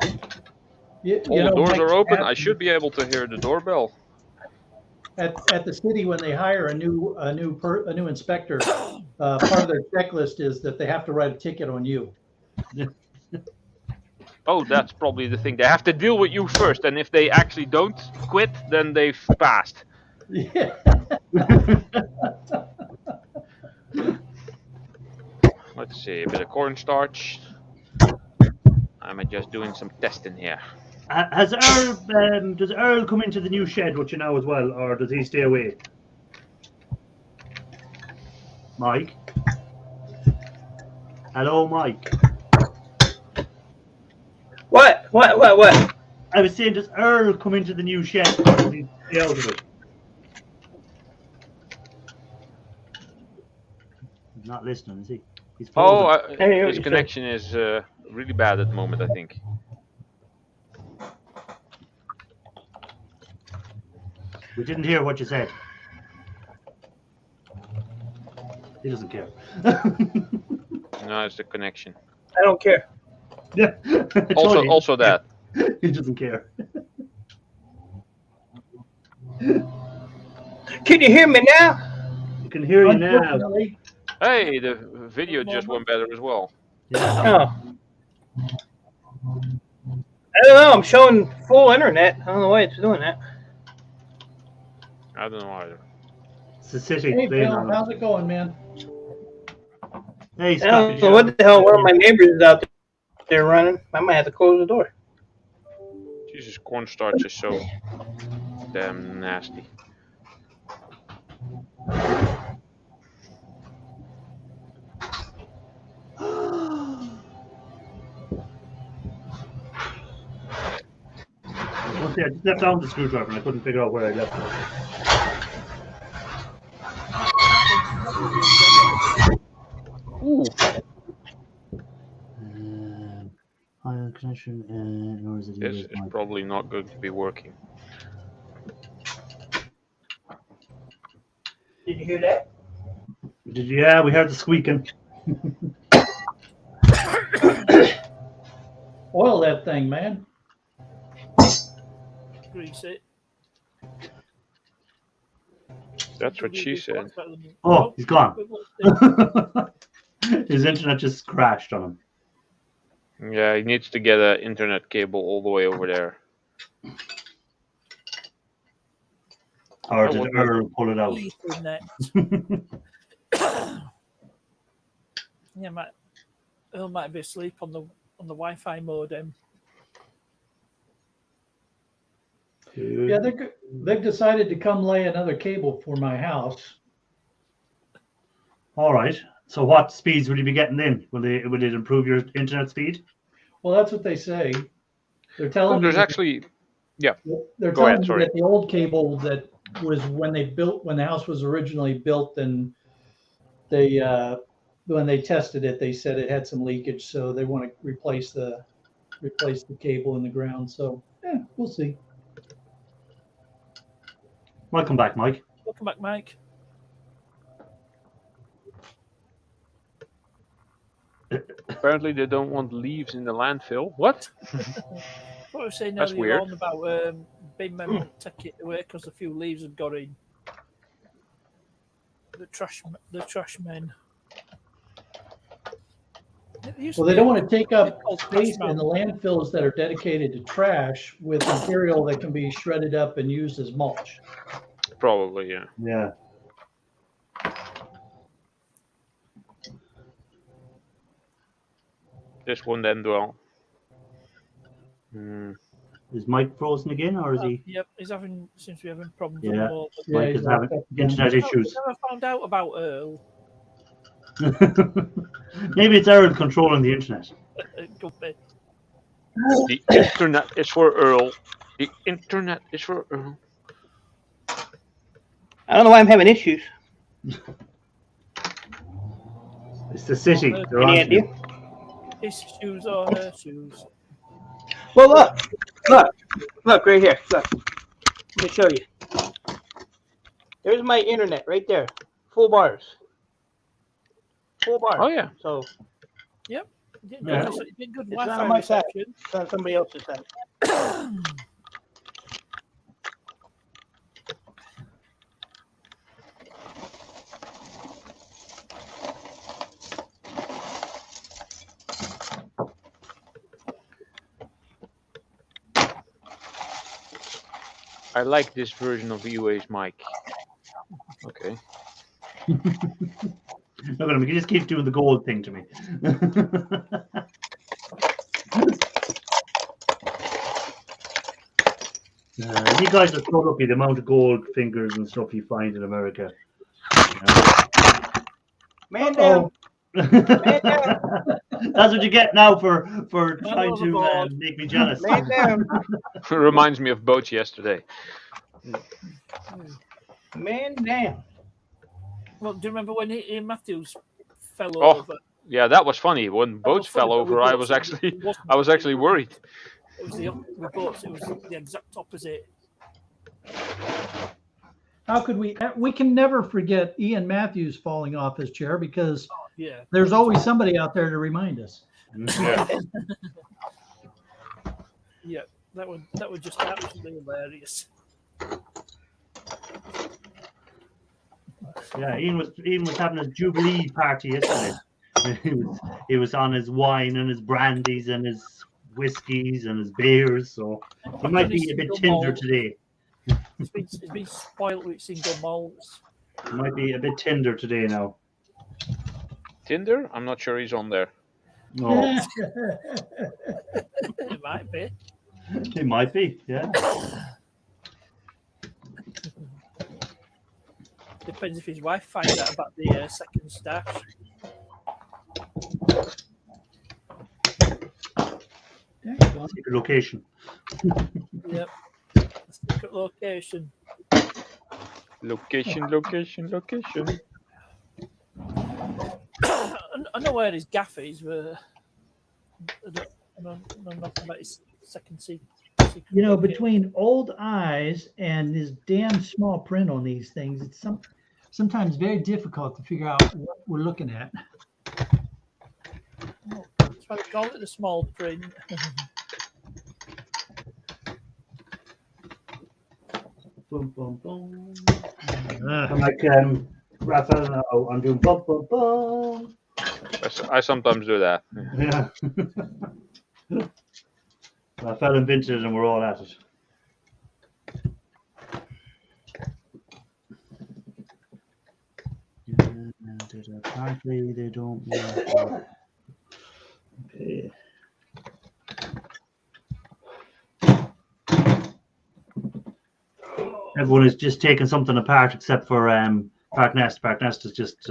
All the doors are open. I should be able to hear the doorbell. At the city, when they hire a new inspector, part of their checklist is that they have to write a ticket on you. Oh, that's probably the thing. They have to deal with you first, and if they actually don't quit, then they've passed. Yeah. Let's see, a bit of cornstarch. I'm just doing some testing here. Has Earl, does Earl come into the new shed with you now as well, or does he stay away? Mike? Hello, Mike. What? I was saying, does Earl come into the new shed, or does he stay out of it? He's not listening, is he? He's his connection is really bad at the moment, I think. We didn't hear what you said. He doesn't care. No, it's the connection. I don't care. Yeah. Also that. He doesn't care. Can you hear me now? You can hear you now. Hey, the video just went better as well. Yeah. Oh. I don't know. I'm showing full internet. I don't know why it's doing that. I don't know either. It's the city. Hey, Bill, how's it going, man? Hey, I don't know what the hell one of my neighbors is out there running. I might have to close the door. Jesus, cornstarch is so damn nasty. I just left down the screwdriver and I couldn't figure out where I left it. Ooh. Connection, or is it? This is probably not going to be working. Did you hear that? Yeah, we heard the squeaking. Oil that thing, man. Grease it. That's what she said. Oh, he's gone. His internet just crashed on him. Yeah, he needs to get an internet cable all the way over there. Or did Earl pull it out? Yeah, Earl might be asleep on the Wi-Fi modem. Yeah, they've decided to come lay another cable for my house. All right. So what speeds will you be getting in? Will it improve your internet speed? Well, that's what they say. They're telling there's me actually, yeah. They're telling me that the old cable that was when the house was originally built, and they when they tested it, they said it had some leakage, so they want to replace the cable in the ground. So we'll see. Welcome back, Mike. Welcome back, Mike. Apparently, they don't want leaves in the landfill. What? What I was saying That's earlier weird. on about bin men won't take it away because a few leaves have got in. The trash men. Well, they don't want to take up space in the landfills that are dedicated to trash with material that can be shredded up and used as mulch. Probably, yeah. Yeah. This one then, well. Is Mike frozen again, or is he? Yep, seems to be having problems. Yeah, Mike is having internet issues. I never found out about Earl. Maybe it's Earl controlling the internet. The internet is for Earl. The internet is for Earl. I don't know why I'm having issues. It's the city. Any idea? His shoes or her shoes. Well, look right here. Look, let me show you. There's my internet right there, full bars. Oh yeah. So. Yep. Yeah. Good It's not Wi-Fi on my side. reception. It's on somebody else's side. I like this version of ewaste mic. Okay. No, but you just keep doing the gold thing to me. You guys are so lucky, the amount of gold fingers and stuff you find in America. Man down. That's what you get now for trying to make me jealous. Man down. Reminds me of boats yesterday. Man down. Well, do you remember when Ian Matthews fell Oh, over? yeah, that was funny. When boats fell over, I was actually worried. It was with boats. It was the exact opposite. How could we can never forget Ian Matthews falling off his chair because there's always somebody out there to remind us. Yeah. Yeah, that would just absolutely hilarious. Yeah, Ian was having his Jubilee party yesterday. he was on his wine and his brandies and his whiskies and his beers, so he might be a bit tinder today. It's been spoiled with single malts. He might be a bit tinder today now. Tinder? I'm not sure he's on there. No. It might be. It might be, yeah. Depends if his wife finds out about the second stash. Secret location. Yep. Secret location. Location. I know where his gaffies were. I know nothing about his second secret. You know, between old eyes and this damn small print on these things, it's sometimes very difficult to figure out what we're looking at. That's why we call it the small print. Boom, boom, boom. I'm like Raphael. I'm doing boom, boom, boom. I sometimes do that. Yeah. Raphael invented it, and we're all at it. Apparently, they don't. Okay. Everyone is just taking something apart except for Park Nest. Park Nest is just.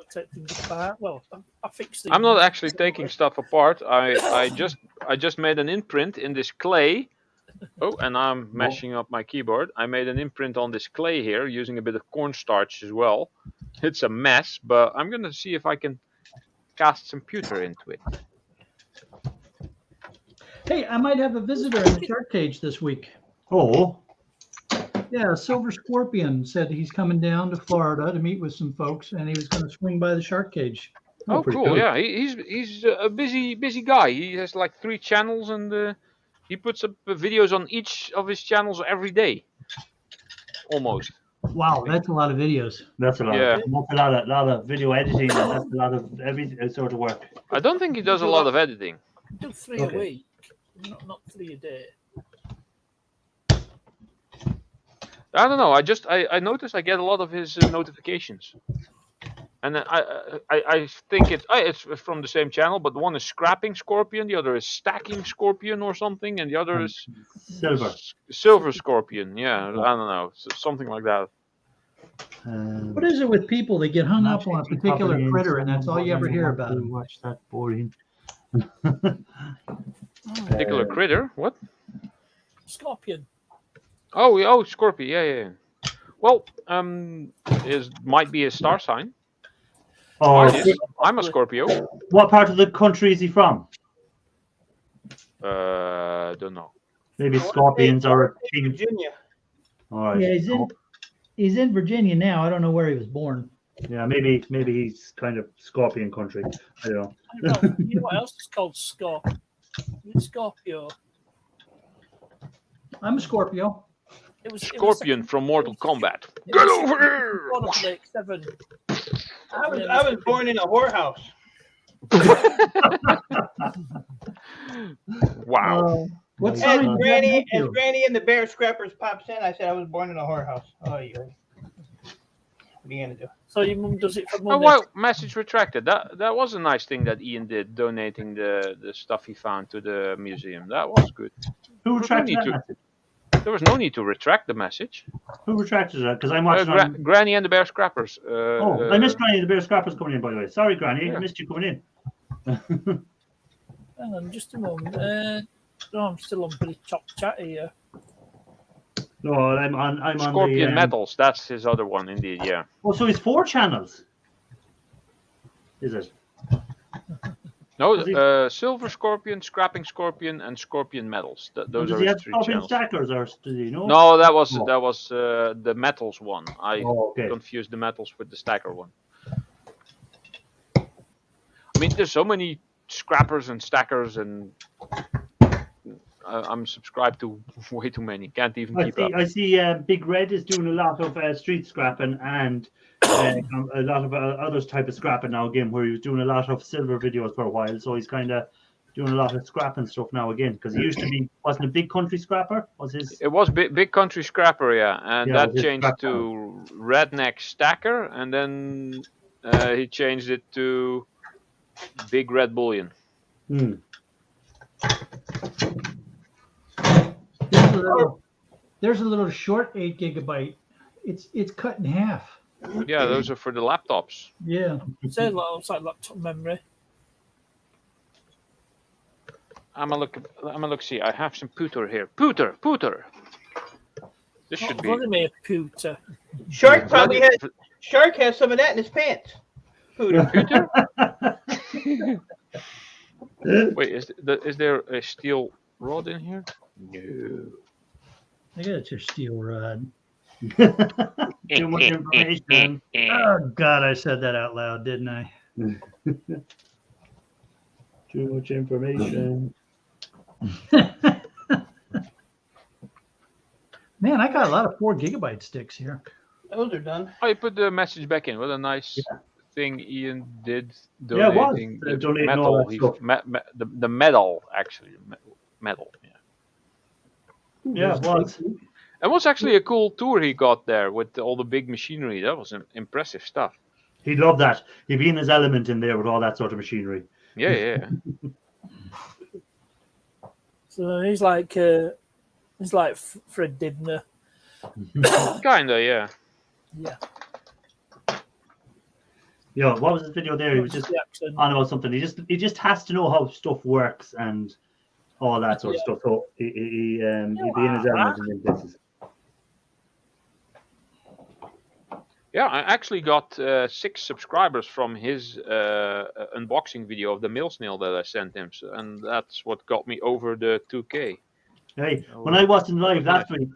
Take things apart. Well, I fixed it. I'm not actually taking stuff apart. I just made an imprint in this clay. Oh, and I'm mashing up my keyboard. I made an imprint on this clay here using a bit of cornstarch as well. It's a mess, but I'm gonna see if I can cast some pewter into it. Hey, I might have a visitor in the shark cage this week. Oh. Yeah, Silver Scorpion said he's coming down to Florida to meet with some folks, and he was going to swing by the shark cage. Oh, pretty cool! cool. Yeah, he's a busy guy. He has like 3 channels, and he puts up videos on each of his channels every day, almost. Wow, that's a lot of videos. That's a lot. Yeah. That's a lot of video editing, and that's a lot of every sort of work. I don't think he does a lot of editing. Do 3 a week, not 3 a day. I don't know. I noticed I get a lot of his notifications, and I think it's from the same channel, but one is Scrapping Scorpion, the other is Stacking Scorpion or something, and the other is Silver Scorpion. Yeah, I don't know, something like that. What is it with people that get hung up on a particular critter, and that's all you ever hear about them? Watch that boring. Particular critter? What? Scorpion. Oh, Scorpion. Yeah. Well, might be a star sign. Oh, I'm a Scorpio. what part of the country is he from? Don't know. Maybe scorpions or king. Virginia. All right. Yeah, he's in Virginia now. I don't know where he was born. Yeah, maybe he's kind of scorpion country. I don't know. I don't know. You know what else is called Scorpio? Scorpio. I'm a Scorpio. Scorpion from Mortal Kombat. Get over here! Like 7. I was born in a whorehouse. Wow. What As sign? does that Granny make you? and the Bear Scrappers pops in, I said I was born in a whorehouse. Oh, yeah. What are you gonna do? So your mum does it for Oh, Monday. well, message retracted. That was a nice thing that Ian did, donating the stuff he found to the museum. That was good. Who retracted that to- message? There was no need to retract the message. Who retracted that? Because I'm watching. Granny and the Bear Scrappers. I missed Granny the Bear Scrappers coming in, by the way. Sorry, Granny, Yeah. I missed you coming in. Hang on, just a moment. I'm still on pretty top chat here. No, I'm on Scorpion the Metals. That's his other one, indeed. Yeah. Oh, so it's 4 channels. Is it? No, Silver Scorpion, Scrapping Scorpion, and Scorpion Metals. Those Does are he his have 3 Scorpion channels. stackers, or do you know? No, that was Oh. the Metals one. I okay. confused the Metals with the Stacker one. I mean, there's so many scrappers and stackers, and I'm subscribed to way too many. Can't even keep up. I see. Big Red is doing a lot of street scrapping and a lot of other type of scrapping now again, where he was doing a lot of silver videos for a while. So he's kind of doing a lot of scrapping stuff now again, because he used to be, wasn't a big country scrapper, was his? It was big country scrapper, yeah, and Yeah, that his changed scrapper. to redneck stacker, and then he changed it to big red bullion. There's a little short 8 gigabyte. It's cut in half. Yeah, those are for the laptops. Yeah. It's like laptop memory. I'm gonna look. See, I have some Pooter here. Pooter. This should be. Vladimir Putin. Shark probably has. Shark has some of that in his pants. Pooter. Wait, is there a steel rod in here? No. I got your steel rod. Too much information. Oh God, I said that out loud, didn't I? Too much information. Man, I got a lot of 4 gigabyte sticks here. Those are done. Oh, you put the message back in. What a nice thing Ian did. Yeah, it was. Donating Donating metal. all that stuff. The metal, actually. Metal, yeah. Yeah, it was. It was actually a cool tour he got there with all the big machinery. That was impressive stuff. He'd love that. He'd be in his element in there with all that sort of machinery. Yeah. So he's like Fred Dibner. Kinda, yeah. Yeah. Yeah, what was his video there? He was just on about something. He just has to know how stuff works and all that sort of stuff. So he'd be in his element in them places. Yeah, I actually got 6 subscribers from his unboxing video of the mail snail that I sent him, and that's what got me over the 2K. Hey, when I wasn't live last week,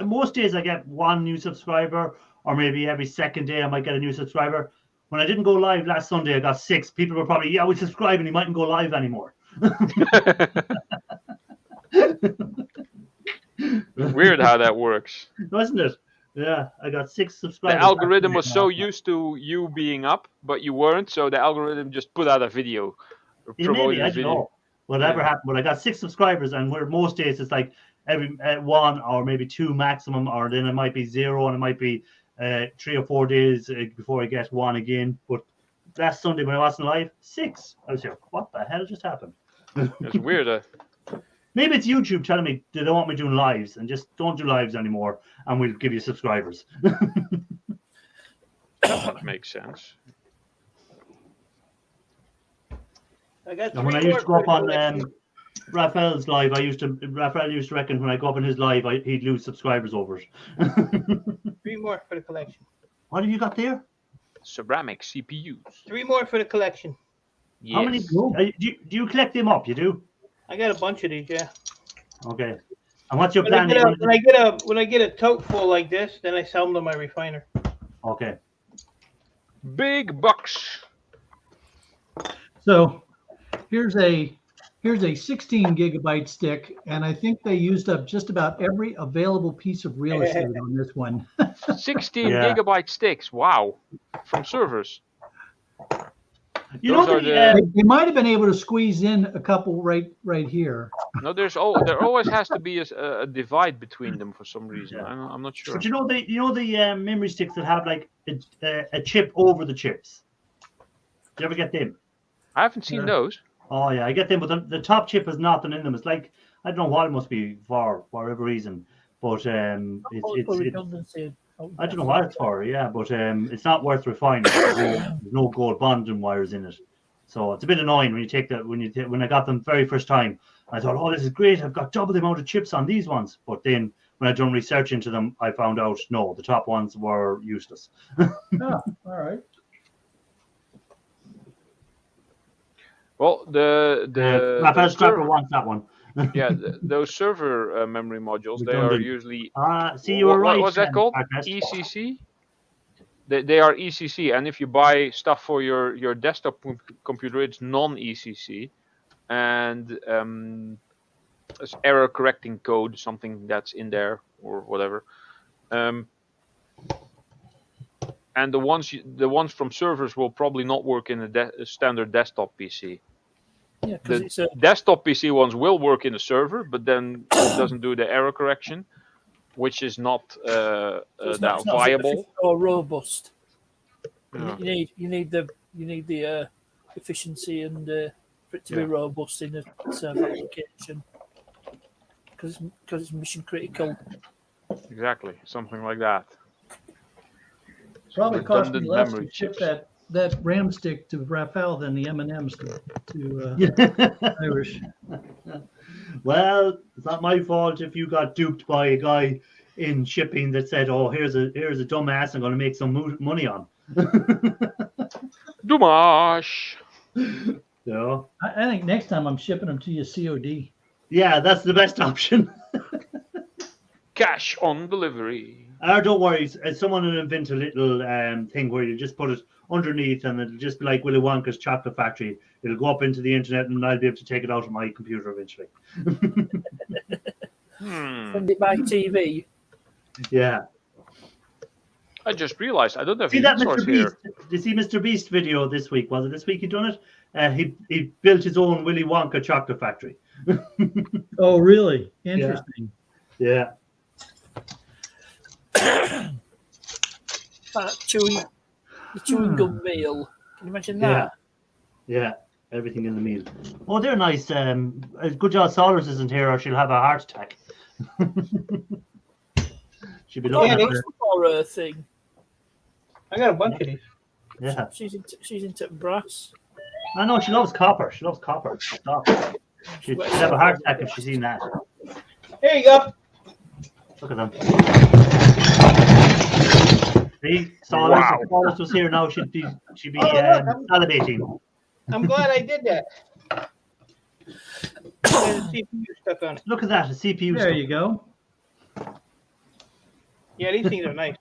most days I get 1 new subscriber, or maybe every second day I might get a new subscriber. when I didn't go live last Sunday, I got 6. People were probably, we subscribe and he mightn't go live anymore. Weird how that works. Wasn't it? Yeah, I got 6 subscribers. The algorithm was so used to you being up, but you weren't, so the algorithm just put out a video. Maybe, I don't know. Whatever happened, but I got 6 subscribers, and where most days it's like every 1 or maybe 2 maximum, or then it might be 0, and it might be 3 or 4 days before I get 1 again. But last Sunday when I wasn't live, 6. I was here. What the hell just happened? It's weird. Maybe it's YouTube telling me they don't want me doing lives, and just don't do lives anymore, and we'll give you subscribers. That makes sense. And when I used to go up on Raphael's live, Raphael used to reckon when I go up on his live, he'd lose subscribers over it. 3 more for the collection. What have you got there? Ceramic CPUs. 3 more for the collection. Yes. How many? Do you collect them up? You do? I got a bunch of these, yeah. Okay. And what's your When plan? I get a tote full like this, then I sell them to my refiner. Okay. Big bucks. So here's a 16 gigabyte stick, and I think they used up just about every available piece of real estate on this one. 16 gigabyte sticks. Wow. From servers. They might have been able to squeeze in a couple right here. No, there always has to be a divide between them for some reason. Yeah. I'm not sure. But you know the memory sticks that have like a chip over the chips. Do you ever get them? I haven't seen those. Oh yeah, I get them, but the top chip has nothing in them. It's like, I don't know what it must be for whatever reason, but it's I don't know what it's for, but it's not worth refining. There's no gold bonding wires in it, so it's a bit annoying when you take that. When I got them very first time, I thought, oh, this is great. I've got double the amount of chips on these ones. But then when I done research into them, I found out no, the top ones were useless. Oh, all right. Well, the Raphael Scrapper wants that one. those server memory modules, they are usually. See, you were right. What's that called? ECC. They are ECC, and if you buy stuff for your desktop computer, it's non-ECC, and it's error correcting code, something that's in there or whatever. And the ones from servers will probably not work in a standard desktop PC. Yeah, the desktop PC ones will work in the server, but then it doesn't do the error correction, which is not that viable or robust. Yeah. You need the efficiency and for it to be robust in a server application because it's mission critical. Exactly, something like that. Probably cost me less to ship that RAM stick to Raphael than the M&Ms to Irish. Well, it's not my fault if you got duped by a guy in shipping that said, "Oh, here's a dumbass I'm going to make some money on." Dumash. Yeah. I think next time I'm shipping them to you COD. Yeah, that's the best option. Cash on delivery. Don't worry, someone will invent a little thing where you just put it underneath and it'll just be like Willy Wonka's chocolate factory. It'll go up into the internet and I'll be able to take it out of my computer eventually. Send it by TV. Yeah. I just realized I don't have see that Mr. Beast. Did you see Mr. Beast video this week? Was it this week he done it? He built his own Willy Wonka chocolate factory. Oh, really? Interesting. Yeah. The chewing gum meal. Can you imagine that? Yeah, everything in the meal. Oh, they're nice. Good job Saunders isn't here or she'll have a heart attack. She'll be looking at her thing. I got a bunch of these. Yeah. She's into brass. I know, she loves copper. Stop. She'd have a heart attack if she's seen that. Here you go. Look at them. See, Saunders, if Saunders was here now, she'd be salivating. I'm glad I did that. There's a CPU stuck on it. Look at that, a CPU. There you go. Yeah, these things are nice.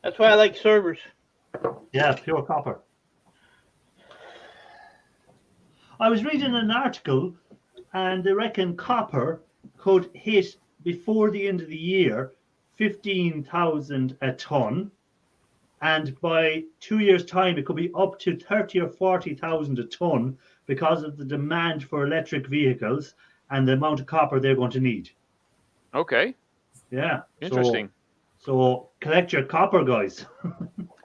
That's why I like servers. Yeah, pure copper. I was reading an article, and they reckon copper could hit before the end of the year 15,000 a ton, and by 2 years' time it could be up to 30 or 40,000 a ton because of the demand for electric vehicles and the amount of copper they're going to need. Okay. Yeah. Interesting. So collect your copper, guys.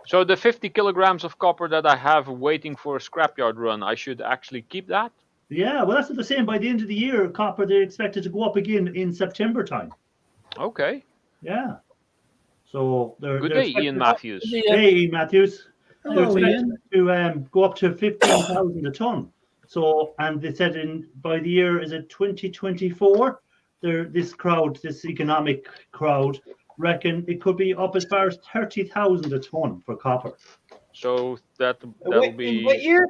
So the 50 kilograms of copper that I have waiting for a scrapyard run, I should actually keep that? Yeah, well, that's what they're saying. By the end of the year, copper, they're expected to go up again in September time. Okay. Yeah. So they're Good they're day, Ian Matthews. Hey, Ian Matthews. Hello, They're Ian. expected to go up to 15,000 a ton. So, and they said by the year, is it 2024? This economic crowd, reckon it could be up as far as 30,000 a ton for copper. So that'll be In what year?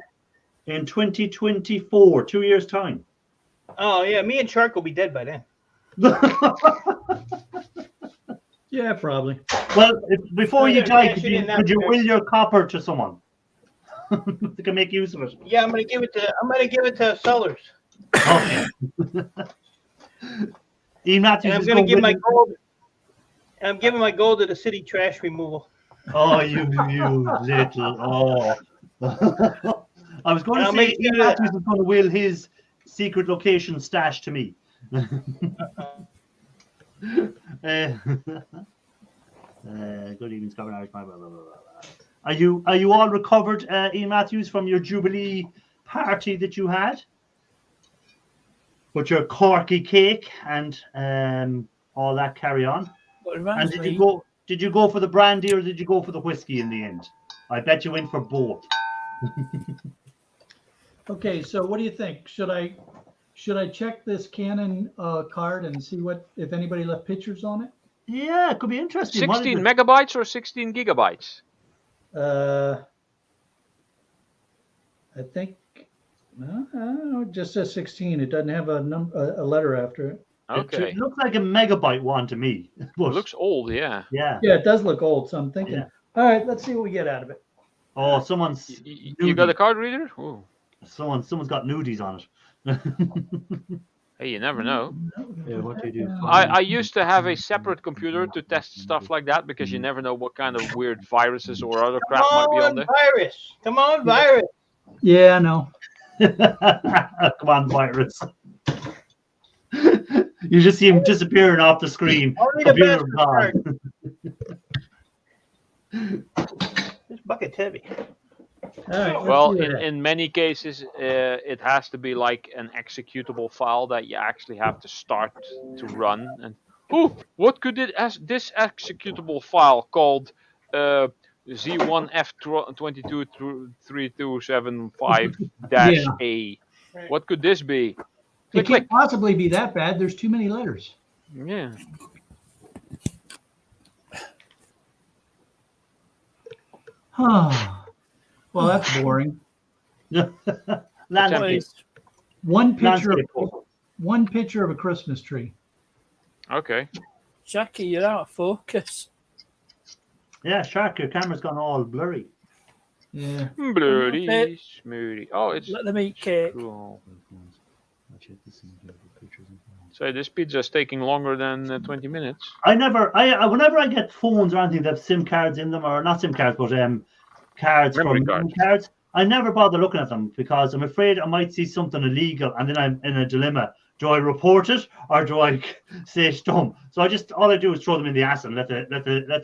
In 2024, 2 years' time. Oh yeah, me and Shark will be dead by then. Yeah, probably. Well, before you die, could you there. will your copper to someone? They can make use of it. Yeah, I'm gonna give it to Sellers. Okay. Ian Matthews And I'm is gonna going give with my it. gold. I'm giving my gold to the city trash removal. Oh, you little. Oh. I was going to I'll say make Ian sure that- Matthews is going to will his secret location stash to me. Good evening, Scott. Blah, blah, blah, blah, blah. Are you all recovered, Ian Matthews, from your Jubilee party that you had? With your corky cake and all that carry on? And did you go for the brandy or did you go for the whiskey in the end? I bet you went for both. Okay, so what do you think? Should I check this Canon card and see if anybody left pictures on it? Yeah, it could be interesting. 16 megabytes or 16 gigabytes? I think no, it just says 16. It doesn't have a letter after it. Okay. It looks like a megabyte one to me. It looks old, yeah. Yeah. Yeah, it does look old, so I'm thinking, Yeah. all right, let's see what we get out of it. Oh, someone's You got a card reader? Ooh. someone's got nudies on it. Hey, you never know. Yeah, what do you do? I used to have a separate computer to test stuff like that because you never know what kind of weird viruses or other crap might be on there. Virus. Come on, virus. Yeah, I know. Come on, virus. You just see him disappearing off the screen. Only the Computer best gone. This bucket's heavy. All right, let's Well, see what in many cases, it has to be like an executable file that you actually have to start to run. And what could this executable file called Z1F223275-A? What could this be? it Click, can't click. possibly be that bad. There's too many letters. Yeah. Well, that's boring. Landscape. One picture Landscape. of a Christmas tree. Okay. Jackie, you're out of focus. Yeah, Shark, your camera's gone all blurry. Yeah. Bloody Okay. smoothie. Oh, it's Let them eat cake. cool. So this pizza's taking longer than 20 minutes. Whenever I get phones or anything that have SIM cards in them, or not SIM cards, but cards Memory from cards. cards, I never bother looking at them because I'm afraid I might see something illegal, and then I'm in a dilemma. Do I report it or do I say it's dumb? So all I do is throw them in the acid and let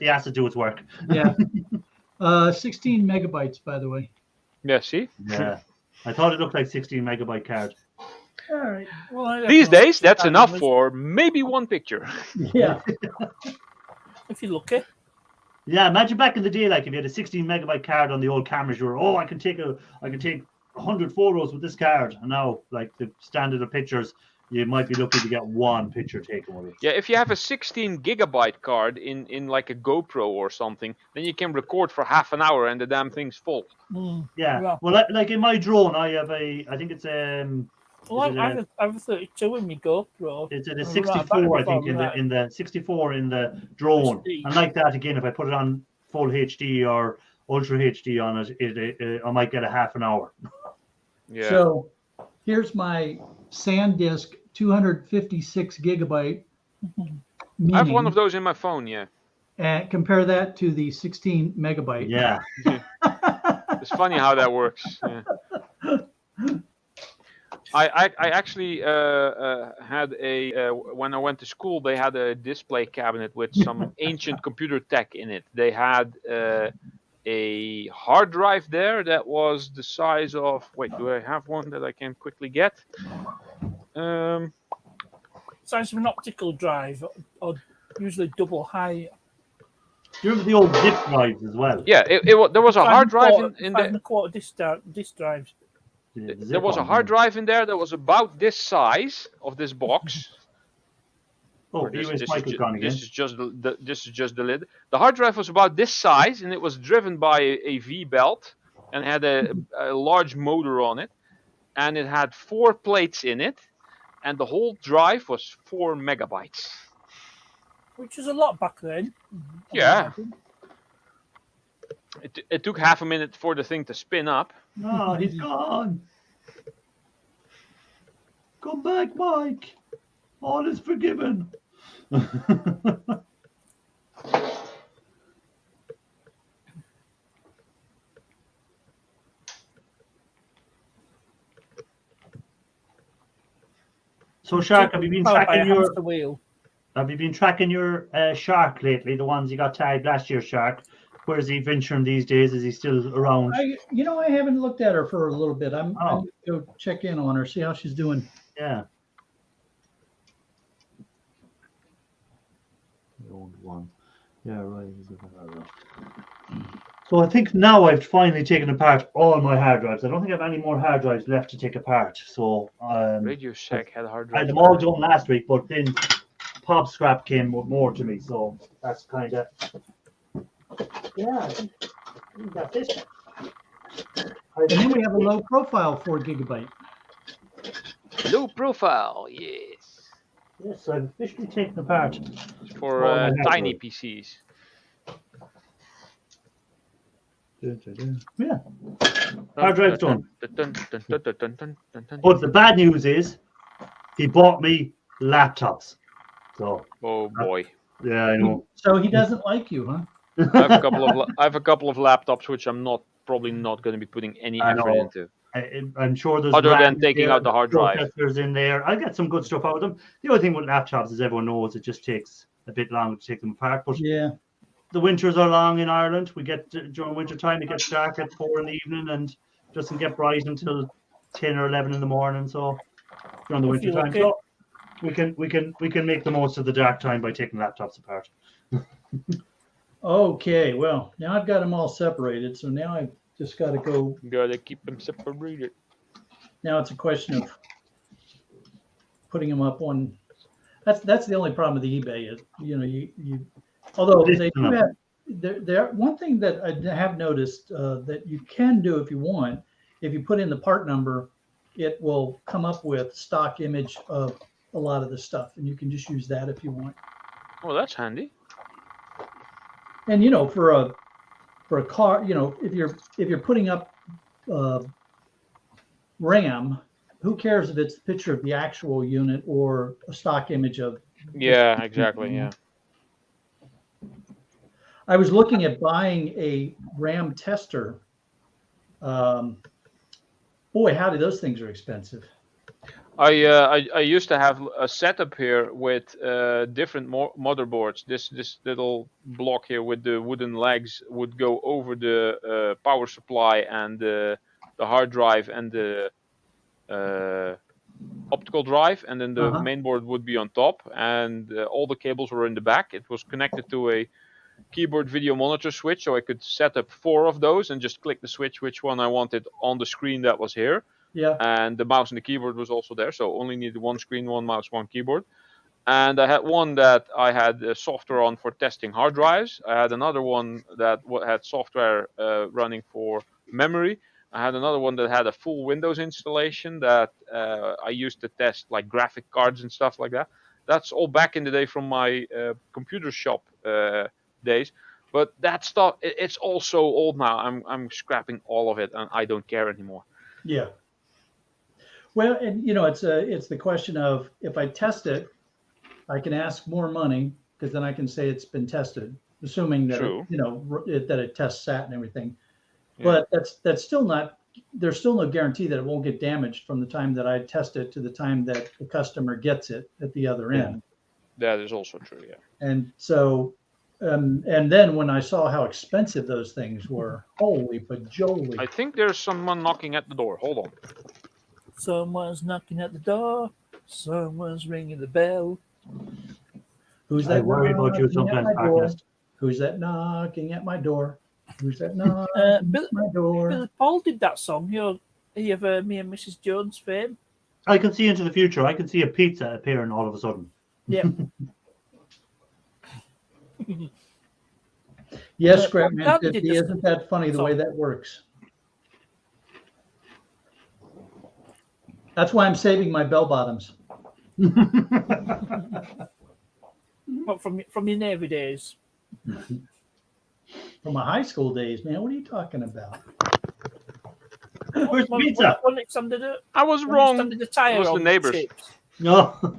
the acid do its work. Yeah. 16 megabytes, by the way. Yeah, see? Yeah, I thought it looked like 16 megabyte card. All right. Well, These days, that's enough for maybe one picture. Yeah. If you're lucky. Yeah, imagine back in the day, like if you had a 16 megabyte card on the old cameras, you were, I can take 100 photos with this card. And now, like the standard of pictures, you might be lucky to get one picture taken with it. Yeah, if you have a 16 gigabyte card in like a GoPro or something, then you can record for half an hour and the damn thing's full. Yeah. Yeah. Well, like in my drone, I have I think it's Well, I have a 32 in my GoPro. It's a I'll run 64, I out think, of in the 64 in the drone. Prestige. And like that again, if I put it on full HD or Ultra HD on it, I might get a half an hour. Yeah. So here's my SanDisk 256 gigabyte. I have one of those in my phone. Yeah. And compare that to the 16 megabyte. Yeah. It's funny how that works. Yeah. I actually had when I went to school, they had a display cabinet with some ancient computer tech in it. They had a hard drive there that was the size of, wait, do I have one that I can quickly get? Size of an optical drive, or usually double high. Do you remember the old zip drives as well? Yeah, there was a hard drive in there. 5.25 disk drives. There was a hard drive in there that was about this size of this box. Oh, this is just the lid. The hard drive was about this size, and it was driven by a V belt, and had a large motor on it, and it had 4 plates in it, and the whole drive was 4 megabytes. Which was a lot back then. Yeah. It took half a minute for the thing to spin up. No, he's gone. Come back, Mike. All is forgiven. So, Shark, have you been tracking your shark lately? The ones you got tagged last year, Shark. Where's he venturing these days? Is he still around? I haven't looked at her for a little bit. I'm going to go check in on her, see how she's doing. Yeah. The old one. Yeah, right. So I think now I've finally taken apart all my hard drives. I don't think I have any more hard drives left to take apart. So Radio Shack had a hard drive. I had them all done last week, but then Pop Scrap came with more to me. So that's kind of, yeah, I think that's it. And then we have a low profile 4 gigabyte. Low profile, yes. Yes, I've officially taken apart. For tiny PCs. Yeah. Hard drive's done. But the bad news is he bought me laptops. So oh boy. Yeah, I know. So he doesn't like you, huh? I have a couple of laptops which I'm probably not going to be putting any effort into. I'm sure there's other than taking out the hard drive. In there. I'll get some good stuff out of them. The only thing with laptops, as everyone knows, it just takes a bit longer to take them apart. But yeah, the winters are long in Ireland. We get during winter time, it gets dark at 4 in the evening and doesn't get bright until 10 or 11 in the morning. So during the winter time, so we can make the most of the dark time by taking laptops apart. Okay, well, now I've got them all separated, so now I've just got to go. Gotta keep them separated. Now it's a question of putting them up on. That's the only problem with the eBay is you although they do have there one thing that I have noticed that you can do if you want, if you put in the part number, it will come up with stock image of a lot of the stuff, and you can just use that if you want. Well, that's handy. And for a car, if you're putting up RAM, who cares if it's a picture of the actual unit or a stock image of? Yeah, exactly. Yeah. I was looking at buying a RAM tester. Boy, howdy, those things are expensive. I used to have a setup here with different motherboards. This little block here with the wooden legs would go over the power supply and the hard drive and the optical drive, and then the main board would be on top, and all the cables were in the back. It was connected to a keyboard video monitor switch, so I could set up 4 of those and just click the switch which one I wanted on the screen that was here. Yeah. And the mouse and the keyboard was also there, so only needed 1 screen, 1 mouse, 1 keyboard. And I had one that I had software on for testing hard drives. I had another one that had software running for memory. I had another one that had a full Windows installation that I used to test like graphic cards and stuff like that. That's all back in the day from my computer shop days. But that stuff, it's all so old now. I'm scrapping all of it, and I don't care anymore. Yeah. Well, and it's the question of, if I test it, I can ask more money, because then I can say it's been tested, assuming that that it tests sat and everything. Yeah. But that's still not. There's still no guarantee that it won't get damaged from the time that I test it to the time that the customer gets it at the other end. That is also true. Yeah. And so, and then when I saw how expensive those things were, holy bajoli! I think there's someone knocking at the door. Hold on. Someone's knocking at the door. Someone's ringing the bell. Who's that? I worry about you sometimes, podcast. Who's that knocking at my door? Who's that knocking at my door? Billy Paul did that song. He of Me and Mrs. Jones fame. I can see into the future. I can see a pizza appearing all of a sudden. Yeah. Yes, Scrapman 50, isn't that funny the way that works? That's why I'm saving my bell bottoms. What, from your Navy days? From my high school days, man. What are you talking about? Where's the pizza? I was wrong. It was the neighbors. No.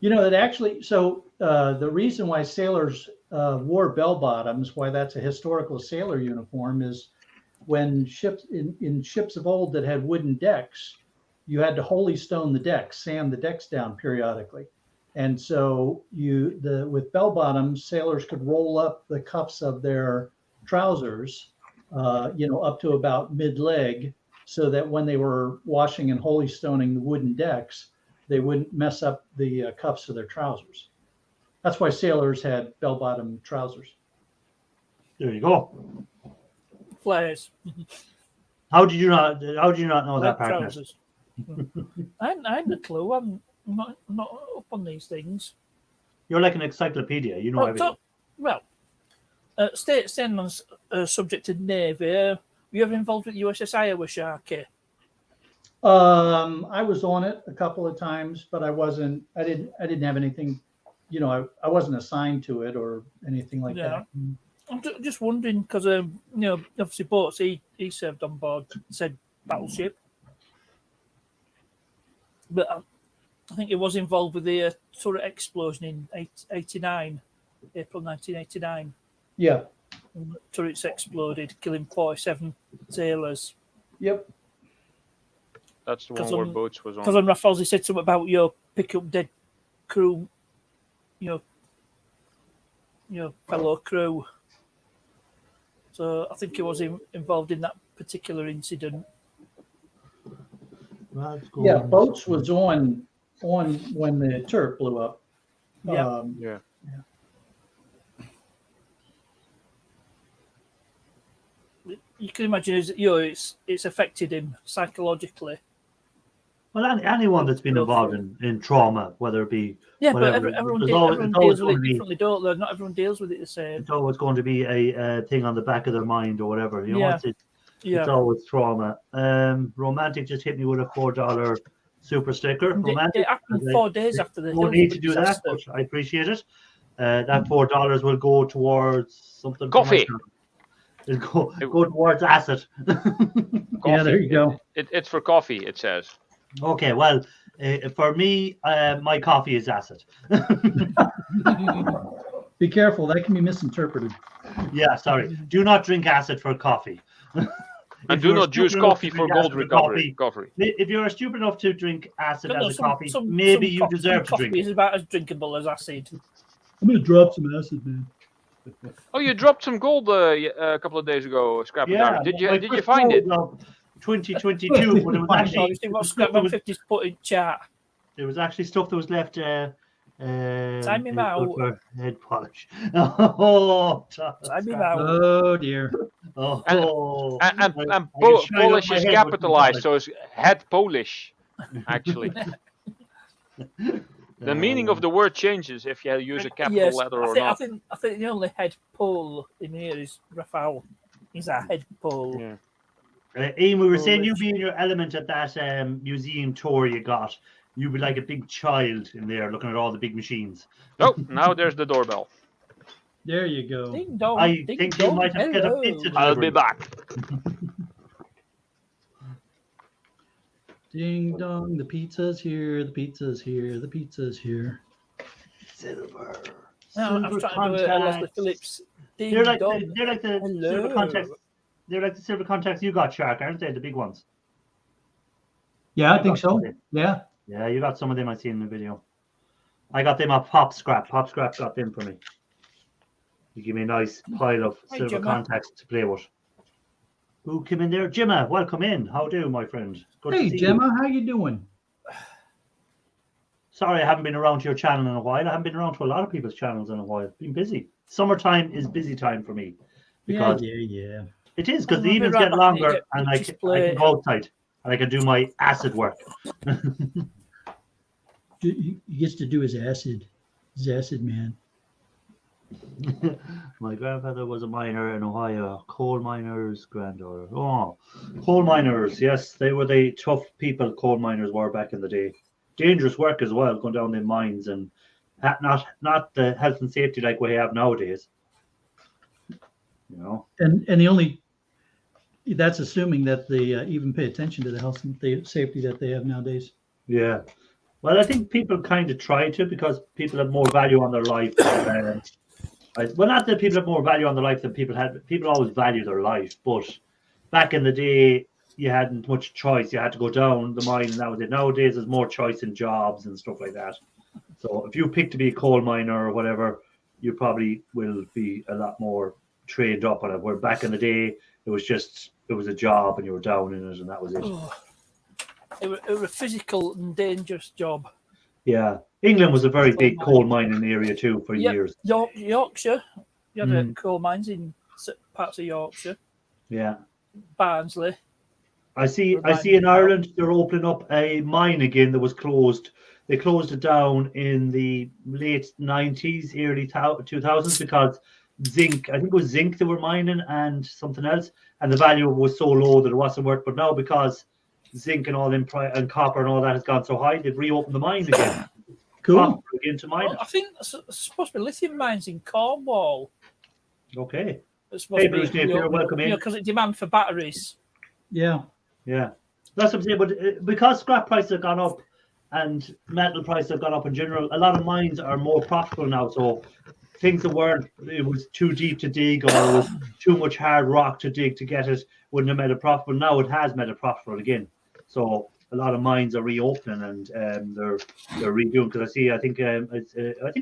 That actually, so the reason why sailors wore bell bottoms, why that's a historical sailor uniform, is when ships in ships of old that had wooden decks, you had to holy stone the decks, sand the decks down periodically. And so with bell bottoms, sailors could roll up the cuffs of their trousers, up to about mid-leg, so that when they were washing and holy stoning the wooden decks, they wouldn't mess up the cuffs of their trousers. That's why sailors had bell-bottom trousers. There you go. Flares. How did you not know that, partner? I had no clue. I'm not up on these things. You're like an encyclopedia. You know everything. Staying on subject of Navy, were you ever involved with USS Iowa, Sharky? I was on it a couple of times, but I didn't have anything, I wasn't assigned to it or anything like that. I'm just wondering, because obviously boats he served on board said battleship, but I think he was involved with the turret explosion in April 1989. Yeah. And the turrets exploded, killing 47 sailors. Yep. That's the one where boats was on. Because on Raffles he said something about pick up dead crew, fellow crew. So I think he was involved in that particular incident. Yeah, boats was on when the turret blew up. Yeah. Yeah. You can imagine, it's affected him psychologically. Well, anyone that's been involved in trauma, whether it be whatever, but everyone deals with it differently, don't they? Not everyone deals with it the same. It's always going to be a thing on the back of their mind or whatever. It's always trauma. Romantic just hit me with a $4 super sticker. It happened 4 days after the Don't need to do that, but I appreciate it. That $4 will go towards something. Coffee. It'll go towards acid. Yeah, there you go. It's for coffee, it says. Okay, well, for me, my coffee is acid. Be careful, that can be misinterpreted. Yeah, sorry. Do not drink acid for coffee. And do not use coffee for gold recovery. If you're stupid enough to drink acid as a coffee, maybe you deserve to drink it. Coffee is about as drinkable as acid. I'm going to drop some acid, man. Oh, you dropped some gold a couple of days ago, Scrapper. Yeah, did you find it? 2022, but it was actually what Scrapper 50's put in chat. It was actually stuff that was left. Time him out. Head polish. Oh, time him out. Oh dear. Oh, and Polish is capitalized, so it's head Polish, actually. The meaning of the word changes if you use a capital letter or not. I think the only head pole in here is Raphael. He's a head pole. Yeah. Ian, we were saying you be in your element at that museum tour you got. You'd be like a big child in there looking at all the big machines. Oh, now there's the doorbell. There you go. Ding dong. I ding think dong, you might have get a hello. pizza I'll be delivery. back. Ding dong, the pizza's here, the pizza's here, the pizza's here. Silver. No, I was trying to do a Leslie Phillips. Ding They're like dong. the Hello. silver contacts. They're like the silver contacts you got, Shark, aren't they? The big ones. Yeah, I You think got some so. of them. Yeah. Yeah, you got some of them I see in the video. I got them off Pop Scrap. Pop Scrap got them for me. You give me a nice pile of Hi, silver Gemma. contacts to play with. Who came in there? Gemma, welcome in. How do, my friend? Good Hey, to see Gemma, you. how you doing? Sorry, I haven't been around to your channel in a while. I haven't been around to a lot of people's channels in a while. Been busy. Summertime is busy time for me. Because Yeah. it is, because the I'll be evenings right get back longer and and just I can go outside and I can do my acid work. He gets to do his acid. His acid man. My grandfather was a miner in Ohio, coal miners' granddaughter. Oh, coal miners, yes, they were the tough people coal miners were back in the day. Dangerous work as well, going down the mines and not the health and safety like we have nowadays. You know. And the only that's assuming that they even pay attention to the health and safety that they have nowadays. Yeah. Well, I think people kind of try to because people have more value on their life. Well, not that people have more value on their life than people had. People always value their life, but back in the day, you hadn't much choice. You had to go down the mine, and that was it. Nowadays, there's more choice in jobs and stuff like that. So if you pick to be a coal miner or whatever, you probably will be a lot more trained up on it. Where back in the day, it was a job, and you were down in it, and that was it. Oh, it was a physical and dangerous job. Yeah, England was a very big coal mining area too for years. Yorkshire, you had coal mines in parts of Yorkshire. Yeah, Barnsley. I see in Ireland they're opening up a mine again that was closed. They closed it down in the late 90s, early 2000s because zinc, I think it was zinc they were mining and something else, and the value was so low that it wasn't worth. But now because zinc and all them and copper and all that has gone so high, they've reopened the mine again. Cool. Again to mine. Well, I think it's supposed to be lithium mines in Cornwall. Okay. It's supposed to be, you're welcome in. because it's demand for batteries. Yeah. Yeah. That's what I'm saying. But because scrap prices have gone up and metal prices have gone up in general, a lot of mines are more profitable now. So things that weren't, it was too deep to dig or it was too much hard rock to dig to get it, wouldn't have made it profitable. Now it has made it profitable again. So a lot of mines are reopening and they're redoing because I think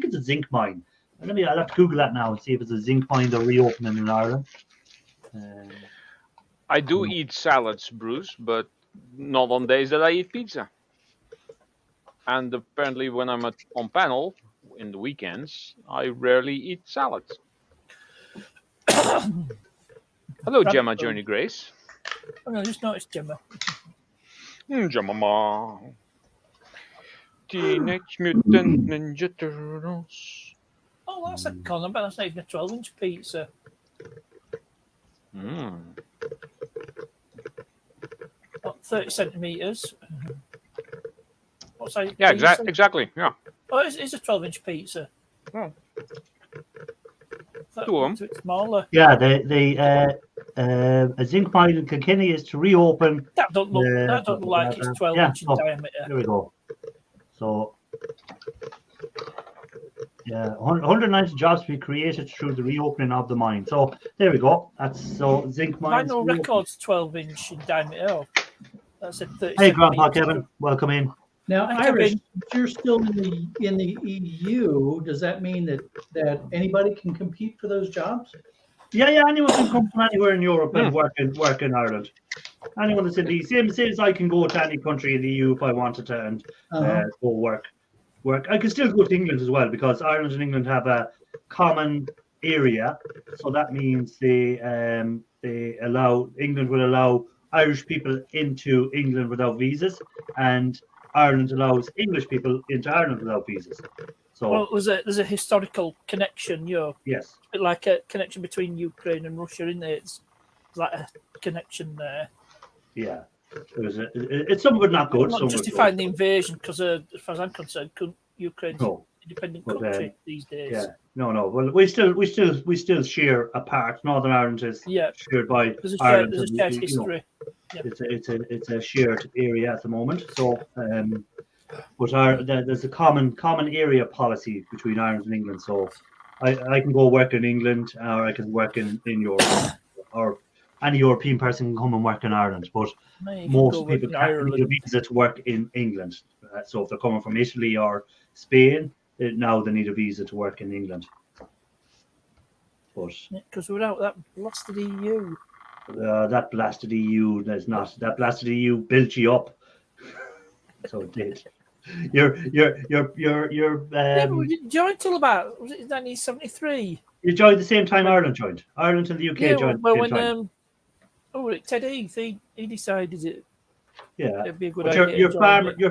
it's a zinc mine. I'll have to Google that now and see if it's a zinc mine they're reopening in Ireland. I do eat salads, Bruce, but not on days that I eat pizza. And apparently, when I'm on panel in the weekends, I rarely eat salads. Hello, Gemma Journey Grace. Oh, no, I just noticed Gemma. Gemma. Teenage Mutant Ninja Turtles. Oh, that's a con. I bet that's not even a 12-inch pizza. Mm. 30 centimetres. What size? Yeah, exactly. Yeah. Oh, it's a 12-inch pizza. Oh. That, Two of them. it's smaller. Yeah, a zinc mine in Kilkenny is to reopen. That don't look like it's 12 inch in diameter. There we go. So, yeah, 190 jobs to be created through the reopening of the mine. So there we go. That's so zinc mine. Vinyl Records 12 inch in diameter. Oh, that's a 30. Hey, Grandpa Kevin, welcome in. Now, Irish, if you're still in the EU, does that mean that anybody can compete for those jobs? Yeah, anyone can come from anywhere in Europe and work in Ireland. Anyone that's in the same as I can go to any country in the EU if I wanted to and go work. I can still go to England as well because Ireland and England have a common area, so that means England will allow Irish people into England without visas, and Ireland allows English people into Ireland without visas. So, well, there's a historical connection, Yes. A bit like a connection between Ukraine and Russia, isn't it? It's like a connection there. Yeah. It's some of it not good. I'm not justifying the invasion because, as far as I'm concerned, Ukraine's an independent country these days. Yeah, no. Well, we still share a part. Northern Ireland is shared by Ireland. There's a shared history. It's a shared area at the moment. So, but there's a common area policy between Ireland and England. So, I can go work in England, or I can work in Europe, or any European person can come and work in Ireland. But most people can't need a visa to work in England. So if they're coming from Italy or Spain, now they need a visa to work in England. But because without that blasted EU, that blasted EU, that blasted EU built you up. So it did. You're we didn't join till about 1973. You joined the same time Ireland joined. Ireland and the UK joined. Well, when Ted Heath, he decided it. Yeah, it'd be a good idea. Your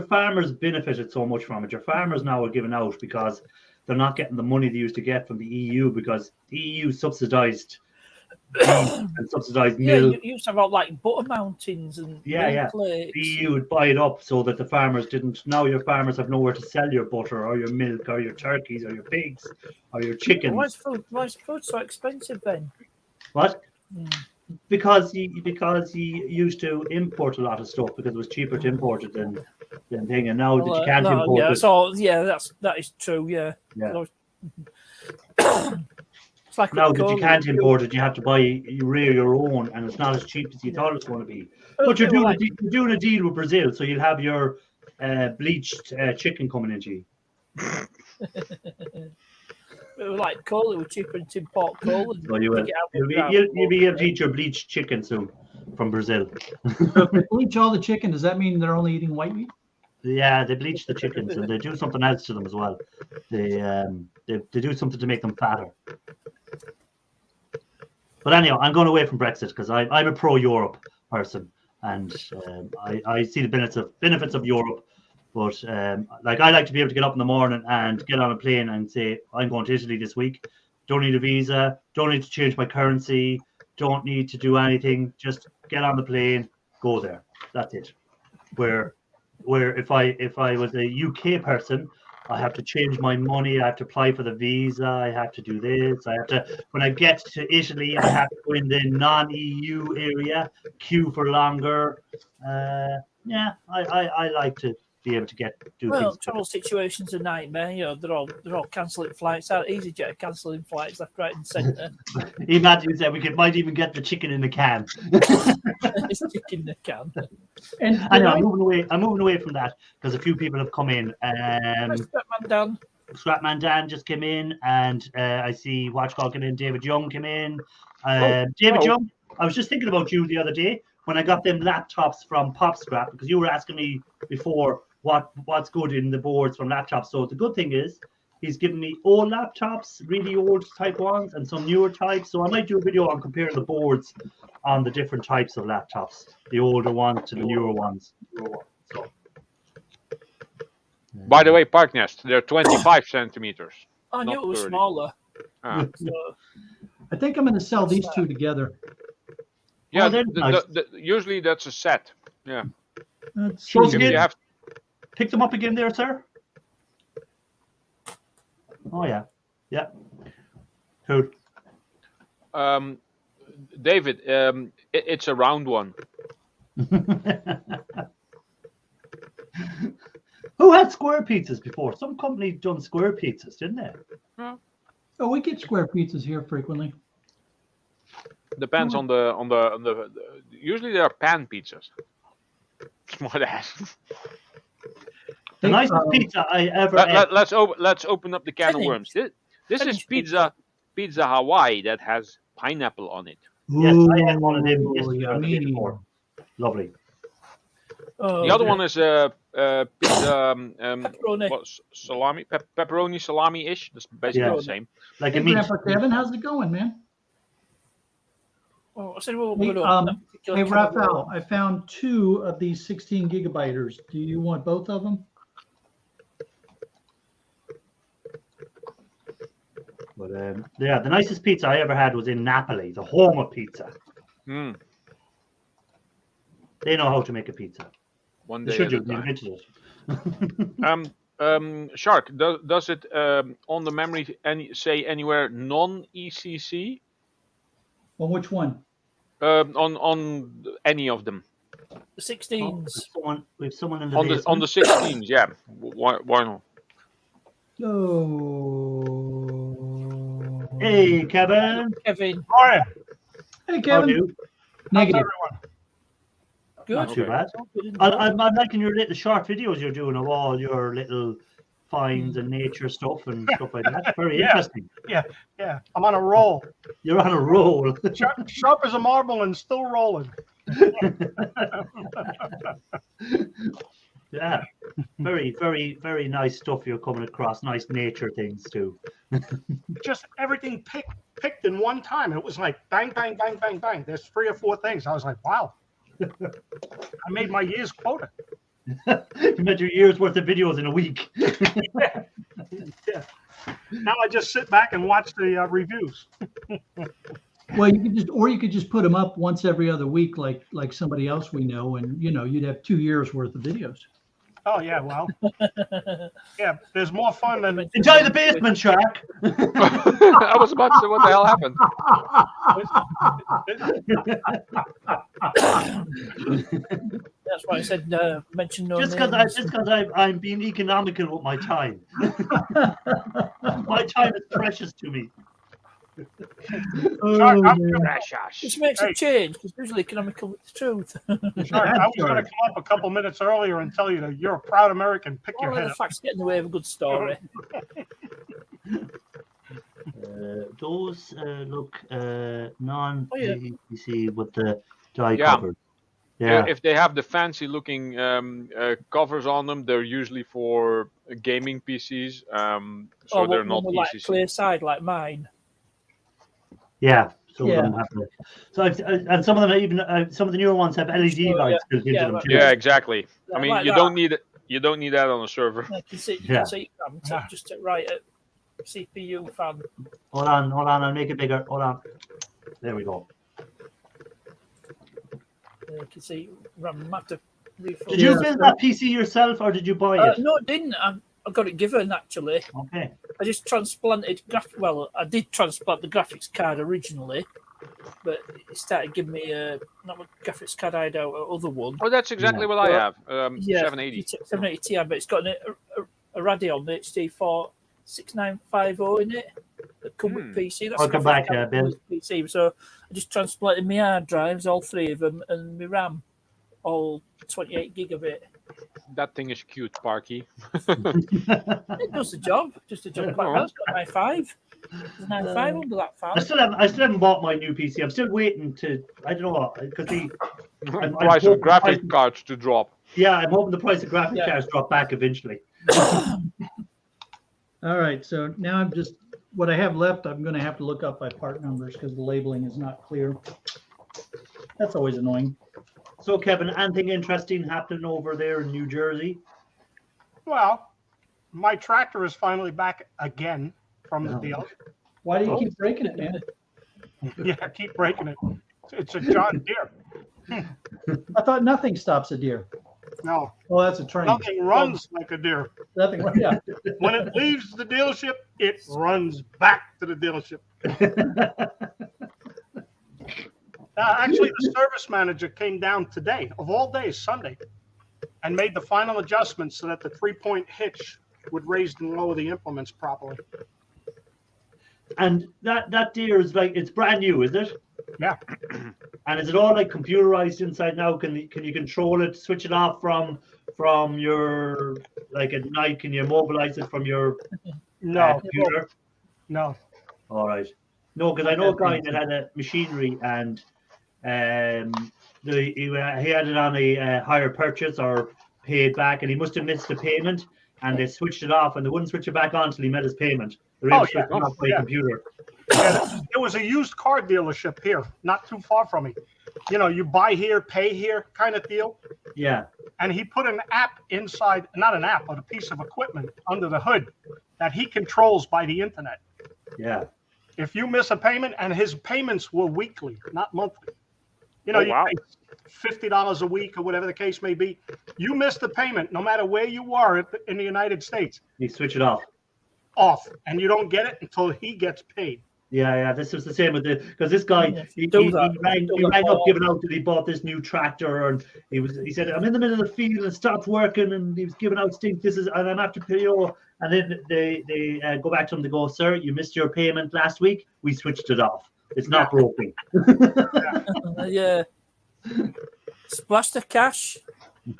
farmers benefited so much from it. Your farmers now are giving out because they're not getting the money they used to get from the EU because the EU subsidised and subsidised milk. You used to have like butter mountains and flakes. The EU would buy it up so that the farmers didn't. Now your farmers have nowhere to sell your butter or your milk or your turkeys or your pigs or your chickens. Why is food so expensive then? What? Because you used to import a lot of stuff because it was cheaper to import it than thing, and now that you can't import it. So that is true. Yeah. It's like now that you can't import it, you have to rear your own, and it's not as cheap as you thought it was going to be. But you're doing a deal with Brazil, so you'll have your bleached chicken coming into you. It was like coal. It was cheaper than import coal. So you'll be able to eat your bleached chicken soon from Brazil. So if they bleach all the chicken, does that mean they're only eating white meat? Yeah, they bleach the chickens and they do something else to them as well. They do something to make them fatter. But anyhow, I'm going away from Brexit because I'm a pro-Europe person, and I see the benefits of Europe. But I like to be able to get up in the morning and get on a plane and say, I'm going to Italy this week. Don't need a visa. Don't need to change my currency. Don't need to do anything. Just get on the plane, go there. That's it. Where if I was a UK person, I have to change my money. I have to apply for the visa. I have to do this. I have to. When I get to Italy, I have to go in the non-EU area, queue for longer. I like to be able to do things. Travel situations are a nightmare. You know, they're all cancelling flights. Out EasyJet cancelling flights left, right, and centre. Imagine that we might even get the chicken in the can. It's chicken in the can. And I know I'm moving away from that because a few people have come in. Scrapman Dan just came in, and I see Watchcall come in. David Young came in. David Young, I was just thinking about you the other day when I got them laptops from PopScrap because you were asking me before what's good in the boards from laptops. So the good thing is he's given me old laptops, really old type ones, and some newer types. So I might do a video on comparing the boards on the different types of laptops, the older ones to the newer ones. So. By the way, Park Nest, they're 25 centimeters. I knew it was smaller. So, I think I'm going to sell these two together. Yeah, nice. Usually that's a set. Yeah. So you have pick them up again there, sir. Oh yeah, yeah. Who? David, it's a round one. Who had square pizzas before? Some company done square pizzas, didn't they? Oh, we get square pizzas here frequently. Depends on the. Usually they are pan pizzas. Smart ass. The nicest pizza I ever ate. Let's open up the can of worms. This is pizza Hawaii that has pineapple on it. Yes, I had one of them yesterday before. Lovely. The other one is pizza pepperoni. Salami, pepperoni salami-ish. That's basically the same. Like a meat. Kevin, how's it going, man? Oh, I said, hey, Raphael, I found 2 of these 16 gigabyters. Do you want both of them? But the nicest pizza I ever had was in Napoli, the home of pizza. They know how to make a pizza. One They day should at a do. They time. invented it. Shark, does it on the memory say anywhere non-ECC? On which one? On any of them? The 16s. We have someone in the On the 16s, yeah. Why not? Oh. Hey, Kevin. Kevin. Morning. Hey, How Kevin. do you? How's Negative. everyone? Good. Not too Okay. bad. I'm liking your little short videos you're doing of all your little finds and nature stuff and stuff like that. Very interesting. Yeah, I'm on a roll. You're on a roll. Sharp as a marble and still rolling. Yeah. Very, very, very nice stuff you're coming across. Nice nature things too. Just everything picked in one time. It was like bang, bang, bang, bang, bang. There's 3 or 4 things. I was like, wow. I made my year's quota. You made your year's worth of videos in a week. Yeah. Now I just sit back and watch the reviews. Well, you could just put them up once every other week, like somebody else we know, and you'd have 2 years worth of videos. Oh yeah, well, yeah. There's more fun than Enjoy the basement, Shark. I was about to say, what the hell happened? That's why I said mention no Just names. because I'm being economical with my time. My time is precious to me. This makes a change because usually economical with the truth. Shark, I was going to come up a couple minutes earlier and tell you that you're a proud American. Pick your All head the up. facts get in the way of a good story. Those look non-PVC with the dye Yeah. covered. Yeah. If they have the fancy looking covers on them, they're usually for gaming PCs. So they're not like ECC. clear side like mine. Yeah. Some Yeah. of them have the, and some of them even some of the newer ones have LED lights built into them too. Yeah, exactly. I mean, Like you that. don't need it. You don't need that on a server. You can see Yeah. just to right at CPU fan. Hold on, I'll make it bigger. Hold on. There we go. You can see RAM matter. Did you build that PC yourself or did you buy it? No, I didn't. I got it given actually. Okay. I just transplanted I did transplant the graphics card originally, but it started giving me not a graphics card I had out, other one. Oh, that's exactly what I have. 780. 780 Ti, but it's got a Radeon HD4 6950 in it. That come with PC. That's I'll come back there, Ben. PC. So I just transplanted my hard drives, all 3 of them, and my RAM, all 28 gig of it. That thing is cute, Parky. It does the job. Just a job quite well. It's got an i5. There's an i5 under that fan. I still haven't bought my new PC. I'm still waiting to. I don't know because the price of graphic cards to drop. Yeah, I'm hoping the price of graphic cards drop back eventually. All right, so now I'm just what I have left. I'm going to have to look up by part numbers because the labeling is not clear. That's always annoying. So, Kevin, anything interesting happening over there in New Jersey? Well, my tractor is finally back again from the deal. Why do you keep breaking it, man? Yeah, I keep breaking it. It's a John Deere. I thought nothing stops a deer. No. Oh, that's a train. Nothing runs like a deer. Nothing. Yeah. When it leaves the dealership, it runs back to the dealership. Actually, the service manager came down today, of all days, Sunday, and made the final adjustments so that the 3-point hitch would raise and lower the implements properly. And that deer is it's brand new, is it? Yeah. And is it all computerized inside now? Can you control it, switch it off from your at night? Can you mobilize it from your computer? No. All right. No, because I know a guy that had a machinery and he had it on a hire purchase or paid back, and he must have missed a payment, and they switched it off, and they wouldn't switch it back on until he met his payment. They were able to switch it off by computer. Yeah, there was a used car dealership here, not too far from me. You buy here, pay here kind of deal. Yeah. And he put an app inside, not an app, but a piece of equipment under the hood that he controls by the internet. Yeah. If you miss a payment, and his payments were weekly, not monthly. You know, Oh, you wow. pay $50 a week or whatever the case may be. You miss the payment, no matter where you are in the United States, You switch it off. and you don't get it until he gets paid. Yeah. This was the same with because this guy Yeah, he do rang that up more. giving out that he bought this new tractor, and he said, I'm in the middle of the field and stopped working, and he was giving out stink. And I'm after PO, and then they go back to him to go, sir, you missed your payment last week. We switched it off. It's not broken. Yeah. Splash the cash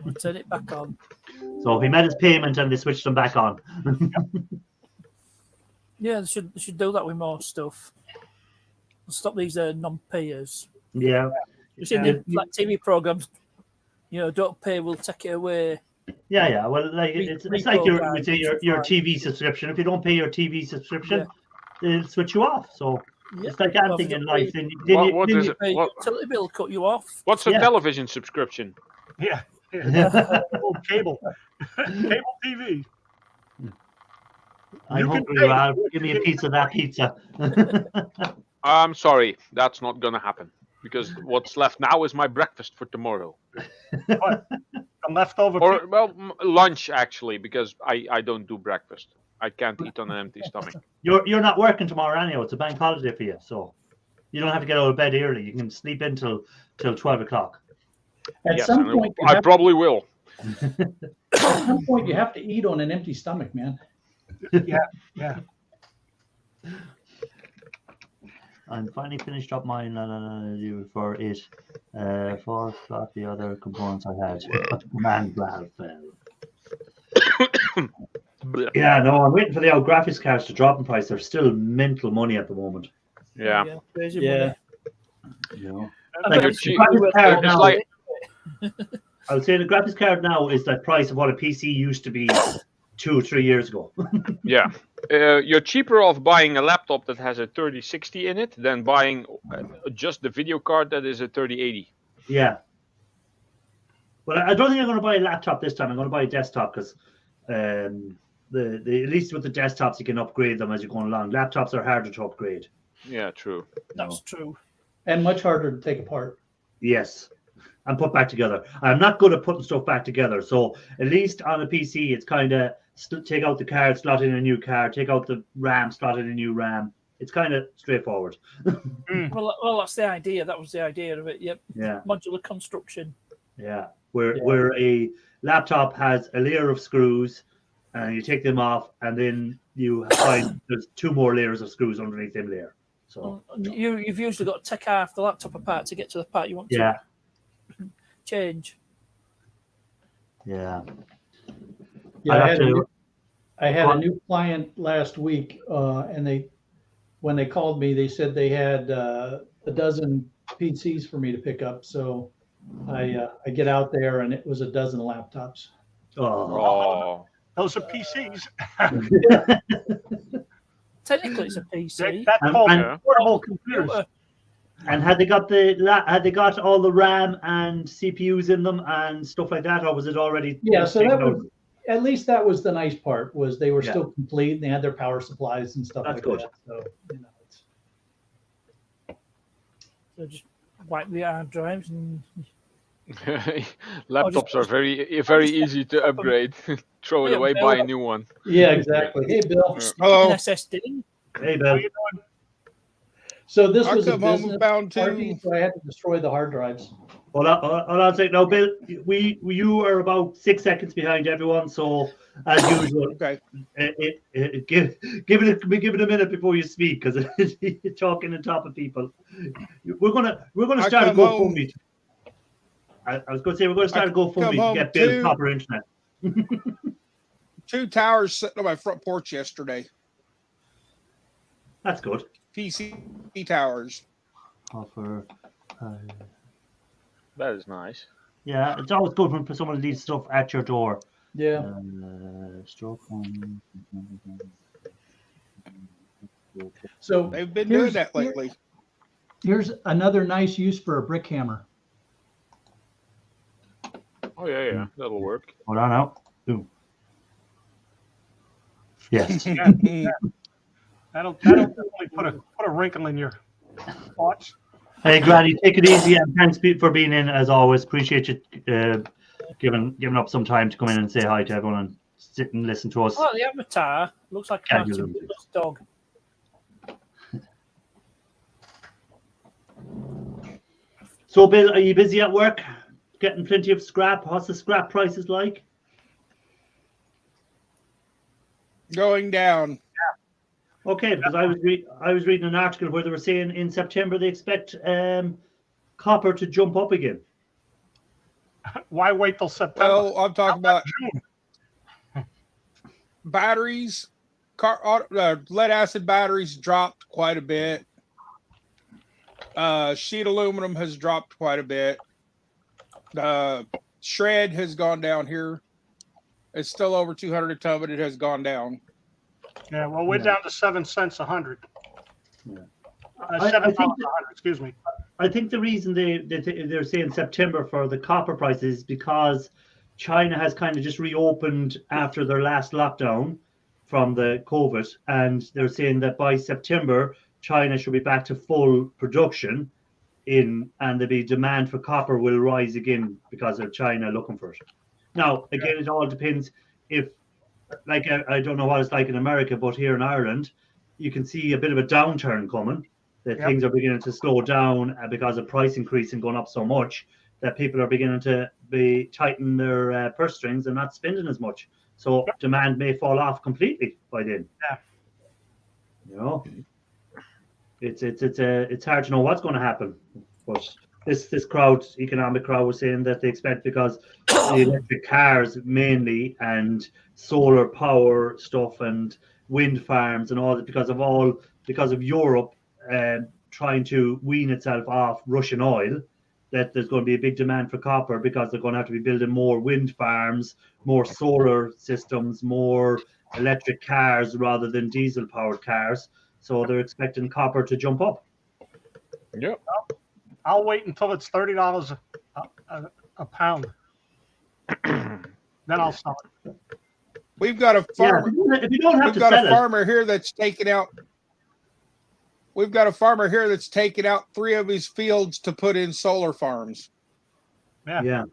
and turn it back on. So he made his payment and they switched him back on. Yeah, they should do that with more stuff. Stop these non-payers. Yeah. You've seen the like TV programs. Don't pay, we'll take it away. Yeah. Well, like it's like your TV subscription. If you don't pay your TV subscription, they'll switch you off. So it's like anything in life. What is it? Utility bill cut you off. What's a television subscription? Yeah. Cable TV. I'm hungry, Ralph. Give me a piece of that pizza. I'm sorry, that's not gonna happen because what's left now is my breakfast for tomorrow. What? A leftover. Or lunch actually, because I don't do breakfast. I can't eat on an empty stomach. You're not working tomorrow anyhow. It's a bank holiday for you, so you don't have to get out of bed early. You can sleep in till 12 o'clock. At some point, I probably will. At some point, you have to eat on an empty stomach, man. Yeah. I'm finally finished up mine for it. Forgot the other components I had. Command Valve fell. Yeah, no, I'm waiting for the graphics cards to drop in price. They're still mental money at the moment. Yeah. Crazy money. Like It's the graphics card now, like- I would say the graphics card now is the price of what a PC used to be 2 or 3 years ago. Yeah. You're cheaper off buying a laptop that has a 3060 in it than buying just the video card that is a 3080. Yeah. Well, I don't think I'm going to buy a laptop this time. I'm going to buy a desktop because at least with the desktops you can upgrade them as you're going along. Laptops are harder to upgrade. Yeah, true. That's true. And much harder to take apart. Yes. And put back together. I'm not good at putting stuff back together. So at least on a PC, it's kind of take out the card, slot in a new card, take out the RAM, slot in a new RAM. It's kind of straightforward. Well, that's the idea. That was the idea of it. Yep. Yeah. Modular construction. Yeah. Where a laptop has a layer of screws, and you take them off, and then you find there's 2 more layers of screws underneath them layer. So you've usually got to take half the laptop apart to get to the part you want to change. Yeah. Yeah, I had a new client last week, and when they called me, they said they had a dozen PCs for me to pick up. So I get out there, and it was a dozen laptops. Oh. Those are PCs. Technically, it's a PC. That's called portable computers. And had they got all the RAM and CPUs in them and stuff like that, or was it already? Yeah, so at least that was the nice part, was they were still complete and they had their power supplies and stuff like that. So So just wipe the hard drives and. Laptops are very easy to upgrade. Throw it away, buy a new one. Yeah, exactly. Hey, Bill. Hello. SSD. Hey, Bill. So this was a business party, so I had to destroy the hard drives. Hold on a second. Now, Bill, you are about 6 seconds behind everyone. So as usual, give it a minute before you speak because you're talking on top of people. We're gonna start a GoFundMe. I was going to say we're going to start a GoFundMe to get Bill proper internet. 2 towers sitting on my front porch yesterday. That's good. PC towers. Offer. That is nice. Yeah, it's always good when someone leaves stuff at your door. Yeah. Stroke one. So they've been doing that lately. Here's another nice use for a brick hammer. Oh yeah, that'll work. Hold on now. Ooh. Yes. That'll definitely put a wrinkle in your thoughts. Hey, Granny, take it easy, and thanks for being in as always. Appreciate you giving up some time to come in and say hi to everyone and sit and listen to us. Oh, the avatar looks like Martin Miller's dog. So, Bill, are you busy at work? Getting plenty of scrap? What's the scrap prices like? Going down. Okay, because I was reading an article where they were saying in September they expect copper to jump up again. Why wait till September? Well, I'm talking about batteries. Lead acid batteries dropped quite a bit. Sheet aluminum has dropped quite a bit. Shred has gone down here. It's still over 200 a ton, but it has gone down. Yeah, well, we're down to 7 cents a hundred. Yeah. $7 a hundred, excuse me. I think the reason they're saying September for the copper prices is because China has kind of just reopened after their last lockdown from the COVID, and they're saying that by September China should be back to full production and the demand for copper will rise again because of China looking for it. Now, again, it all depends if, like, I don't know what it's like in America, but here in Ireland, you can see a bit of a downturn coming, that things are beginning to slow down because of price increase and going up so much that people are beginning to be tighten their purse strings and not spending as much. So demand may fall off completely by then. Yeah. You know, it's hard to know what's going to happen, but this economic crowd was saying that they expect because the electric cars mainly and solar power stuff and wind farms and all that because of Europe trying to wean itself off Russian oil, that there's going to be a big demand for copper because they're going to have to be building more wind farms, more solar systems, more electric cars rather than diesel powered cars. So they're expecting copper to jump up. Yep. I'll wait until it's $30 a pound. Then I'll sell it. We've got a farmer. If you don't have to sell it. Farmer here that's taken out. We've got a farmer here that's taken out 3 of his fields to put in solar farms. Yeah.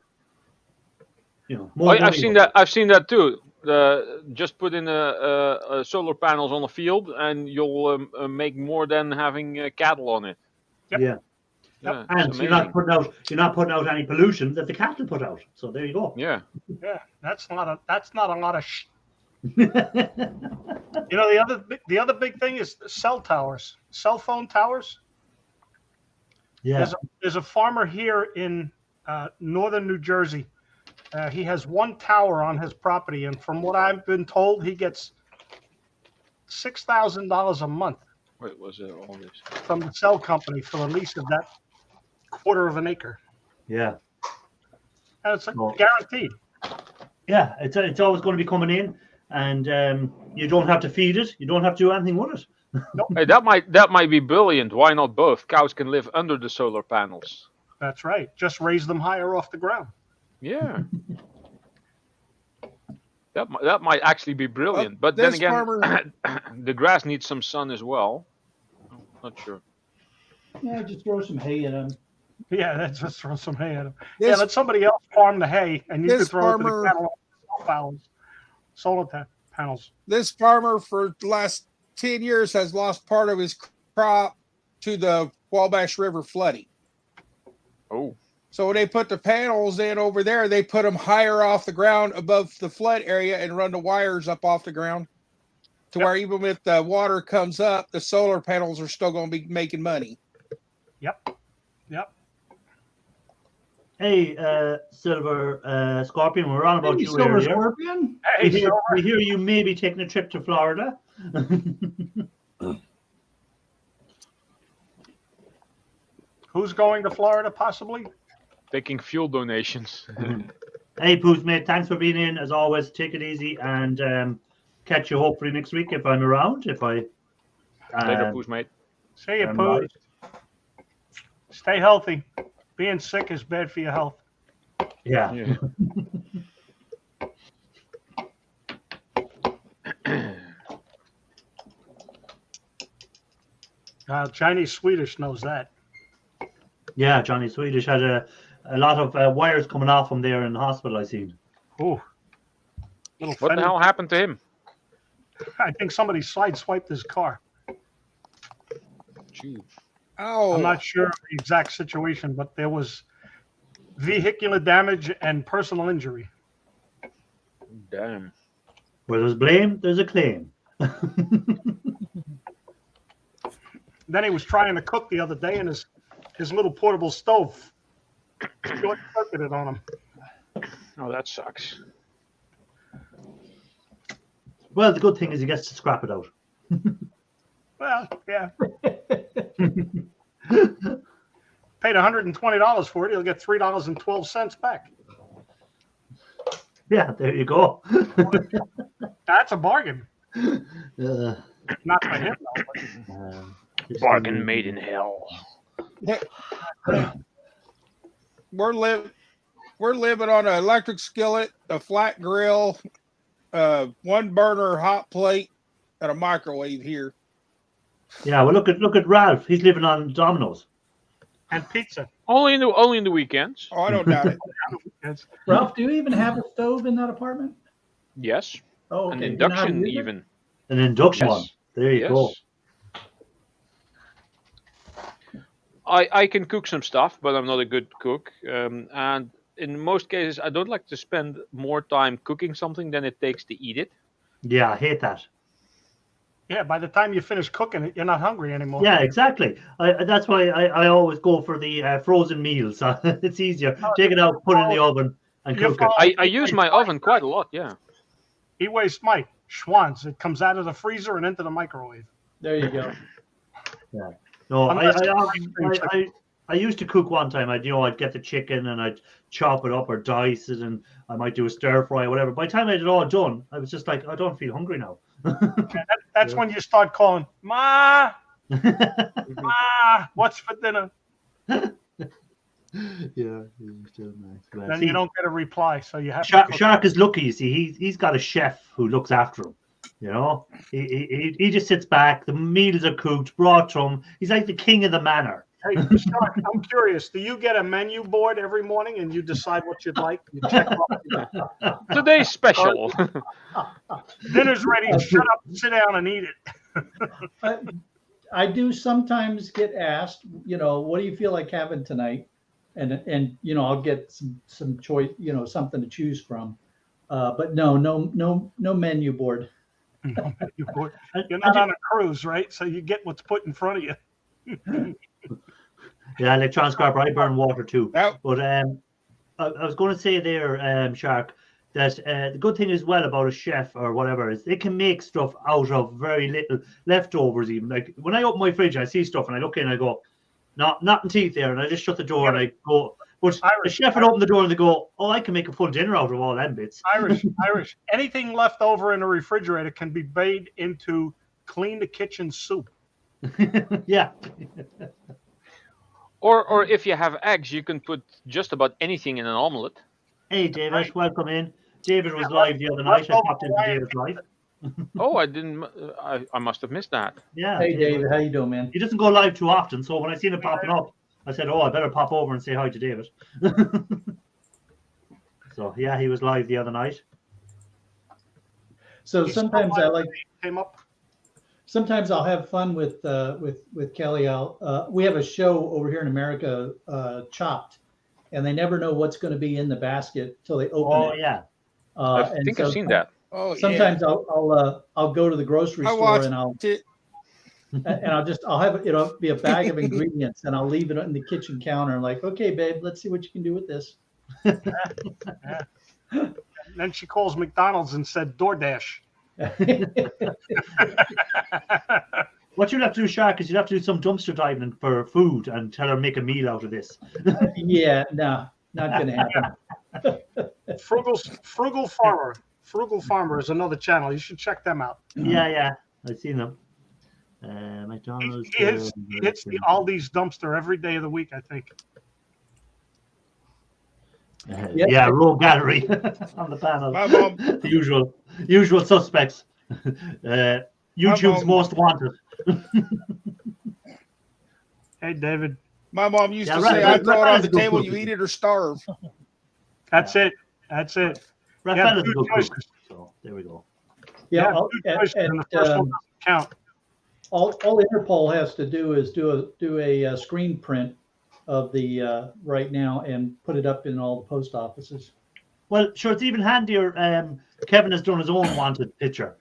You know, I've seen that. I've seen that too. Just put in solar panels on a field, and you'll make more than having cattle on it. Yep. Yeah. Yeah, and you're not putting out any pollution that the cattle put out. So there you go. Yeah. Yeah, that's not a lot of You know, the other big thing is cell towers, cell phone towers. Yeah. There's a farmer here in northern New Jersey. He has 1 tower on his property, and from what I've been told, he gets $6,000 a month. Wait, was it all this? From the cell company for the lease of that 1/4 of an acre. Yeah. And it's guaranteed. Yeah, it's always going to be coming in, and you don't have to feed it. You don't have to do anything with it. Nope. Hey, that might be brilliant. Why not both? Cows can live under the solar panels. That's right. Just raise them higher off the ground. Yeah. That might actually be brilliant. But then again, the grass needs some sun as well. Not sure. Yeah, just throw some hay at them. Yeah, that's just throw some hay at them. Let somebody else farm the hay, and you can throw it to the solar panels. This farmer for the last 10 years has lost part of his crop to the Wabash River flooding. Oh. So when they put the panels in over there, they put them higher off the ground above the flood area and run the wires up off the ground to where even if the water comes up, the solar panels are still going to be making money. Yep. Hey, Silver Scorpion, we're on about you Silver earlier. Scorpion. Hey, we hear you may be taking a trip to Florida. Who's going to Florida, possibly? Taking fuel donations. Hey, Poos, mate, thanks for being in. As always, take it easy and catch you hopefully next week if I'm around. Later, Poos, mate. See you, Poos. Stay healthy. Being sick is bad for your health. Yeah. Chinese Swedish knows that. Yeah, Johnny Swedish had a lot of wires coming off him there in the hospital, I seen. Oh. What the hell happened to him? I think somebody sideswiped his car. Jeez. Oh, I'm not sure of the exact situation, but there was vehicular damage and personal injury. Damn. Where there's blame, there's a claim. Then he was trying to cook the other day, and his little portable stove short-circuited on him. Oh, that sucks. Well, the good thing is he gets to scrap it out. Well, yeah. Paid $120 for it. He'll get $3.12 back. Yeah, there you go. That's a bargain. Not for him, though. Bargain made in hell. we're living on an electric skillet, a flat grill, one burner hot plate, and a microwave here. Yeah, well, look at Ralph. He's living on Domino's and pizza. Only in the weekends. Oh, I don't doubt it. Ralph, do you even have a stove in that apartment? Yes. Oh, okay. An induction even. An induction Yes. one. There you go. I can cook some stuff, but I'm not a good cook. And in most cases, I don't like to spend more time cooking something than it takes to eat it. Yeah, I hate that. Yeah, by the time you finish cooking it, you're not hungry anymore. Yeah, exactly. That's why I always go for the frozen meals. It's easier. Take it out, put it in the oven, and cook it. I use my oven quite a lot, yeah. E-waste Mike, Schwann's. It comes out of the freezer and into the microwave. There you go. Yeah. No, I used to cook one time. I'd get the chicken and I'd chop it up or dice it, and I might do a stir fry or whatever. By the time I had it all done, I was just like, I don't feel hungry now. That's when you start calling, Ma, Ma, what's for dinner? Yeah, still nice. Well, Then you don't get a reply, so you have Shark is lucky. You see, he's got a chef who looks after him. You know, he just sits back. The meals are cooked, brought to him. He's like the king of the manor. Hey, Shark, I'm curious. Do you get a menu board every morning and you decide what you'd like? You check off. Today's special. Dinner's ready. Shut up, sit down, and eat it. I do sometimes get asked, what do you feel like having tonight? And I'll get some choice, something to choose from. But no menu board. No menu board. You're not on a cruise, right? So you get what's put in front of you. Yeah, electron scrapper. I burn water too. Yep. But I was going to say there, Shark, that the good thing as well about a chef or whatever is they can make stuff out of very little leftovers. Even like when I open my fridge, I see stuff and I look in and I go, nothing teeth there, and I just shut the door and I go. But the chef would open the door and they go, oh, I can make a full dinner out of all them bits. Irish. Anything left over in the refrigerator can be made into clean the kitchen soup. Yeah. Or if you have eggs, you can put just about anything in an omelet. Hey, David, welcome in. David was live the other night. I popped into David's live. Oh, I didn't. I must have missed that. Yeah. Hey, David, how you doing, man? He doesn't go live too often, so when I seen it popping up, I said, "Oh, I better pop over and say hi to David." So yeah, he was live the other night. So sometimes I like. Came up. Sometimes I'll have fun with Kelly. We have a show over here in America, Chopped, and they never know what's going to be in the basket till they open it. Oh yeah. I think I've seen that. Oh, sometimes yeah. I'll go to the grocery store and I'll have it'll be a bag of ingredients and I'll leave it on the kitchen counter and like, okay, babe, let's see what you can do with this. Yeah. Then she calls McDonald's and said DoorDash. What you'll have to do, Shark, is you'll have to do some dumpster diving for food and tell her make a meal out of this. Yeah, no, not going to happen. Frugal Farmer. Frugal Farmer is another channel. You should check them out. Yeah, I've seen them. McDonald's. He hits the Aldi's dumpster every day of the week, I think. Yeah, Row Gallery on the panel. The usual suspects. YouTube's most wanted. Hey, David. My mom used to right, say, right, I throw it right, on the that's a good table, cook. you eat it or starve. That's it. That's it. Raphael is a two good choices. cook. So there we go. Yeah, Two choices, and the first one doesn't count. all Interpol has to do is do a screen print of the right now and put it up in all the post offices. Well, sure, it's even handier. Kevin has done his own wanted picture.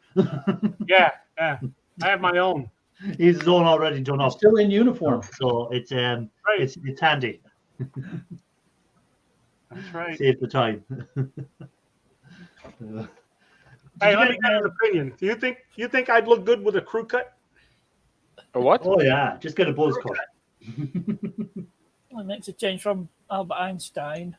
Yeah. I have my own. He's his own already done It's up. still in uniform. So it's Right. it's handy. That's right. Save the time. Hey, let me get an opinion. Do you think I'd look good with a crew cut? A what? Oh yeah, just get a buzz cut. Well, it makes a change from Albert Einstein.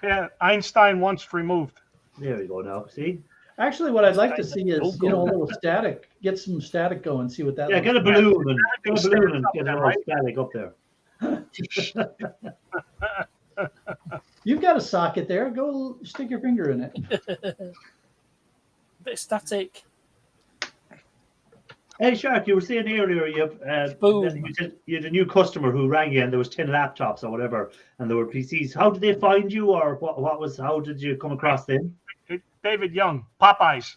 Yeah, Einstein once removed. There we go now. See? Actually, what I'd like to see is, a little static. Get some static going. See what that. Yeah, looks get a like. balloon and get a balloon and Up get a there, little right? static up there. You've got a socket there. Go stick your finger in it. Bit static. Hey Shark, you were saying earlier you had a new customer who rang you and there was 10 laptops or whatever and there were PCs. How did they find you, or how did you come across them? David Young, Popeyes.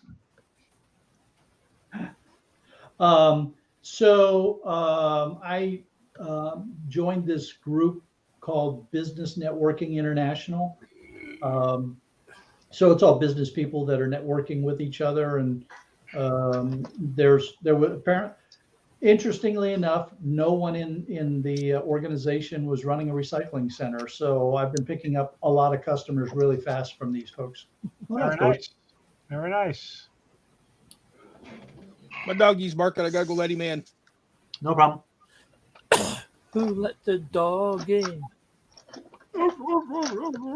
I joined this group called Business Networking International. So it's all business people that are networking with each other, and there was apparently, interestingly enough, no one in the organization was running a recycling center. So I've been picking up a lot of customers really fast from these folks. Very nice. Very nice. My doggy's barking. I gotta go let him in. No problem. Who let the dog in?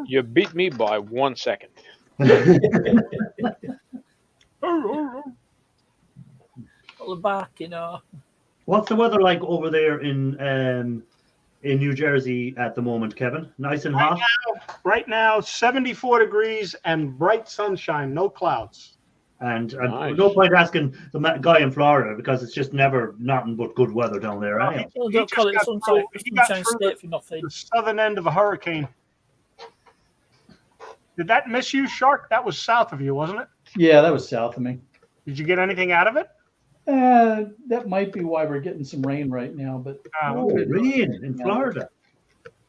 You beat me by 1 second. All the back, What's the weather like over there in New Jersey at the moment, Kevin? Nice and hot? Right now, 74 degrees and bright sunshine, no clouds. And Nice. no point asking the guy in Florida because it's just never nothing but good weather down there. Right? Well, don't call it sunshine state for nothing. The southern end of a hurricane. Did that miss you, Shark? That was south of you, wasn't it? Yeah, that was south of me. Did you get anything out of it? That might be why we're getting some rain right now. But rain in Florida.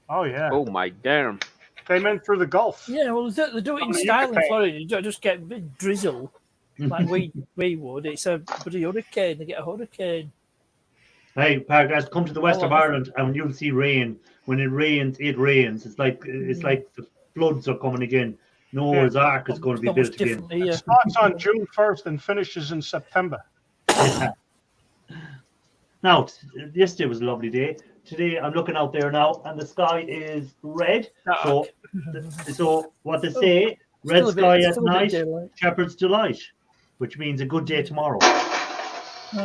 Oh yeah. Oh my damn. Came in through the Gulf. Yeah, well, they do it in style in Florida. You don't just get a big drizzle like we would. It's a bloody hurricane. They get a hurricane. Hey, Pargas, come to the west of Ireland and you'll see rain. When it rains, it rains. It's like the floods are coming again. Noah's Ark is going to be built again. It starts on June 1st and finishes in September. Yeah. Now, yesterday was a lovely day. Today, I'm looking out there now, and the sky is red. So what they say, red sky at night, shepherd's delight, which means a good day tomorrow.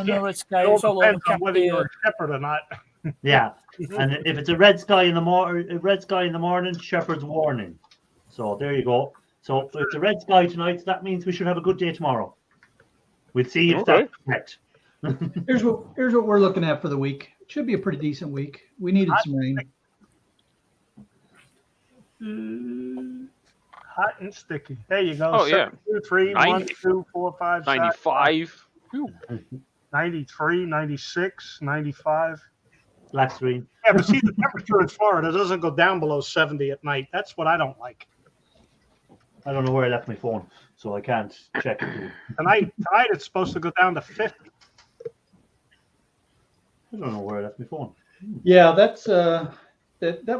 No, red sky. It all It's all depends over on whether you're a shepherd or not. Yeah, and if it's a red sky in the morning, shepherd's warning. So there you go. So if it's a red sky tonight, that means we should have a good day tomorrow. We'll see if that's correct. Here's what we're looking at for the week. It should be a pretty decent week. We needed some rain. Hot and sticky. There you go. Oh, 7, 2, 3, 1, 90. 2, 4, 5, 95. 93, 96, 95. Black screen. Yeah, but see, the temperature in Florida doesn't go down below 70 at night. That's what I don't like. I don't know where I left my phone, so I can't check it. Tonight it's supposed to go down to 50. I don't know where I left my phone. Yeah, that's that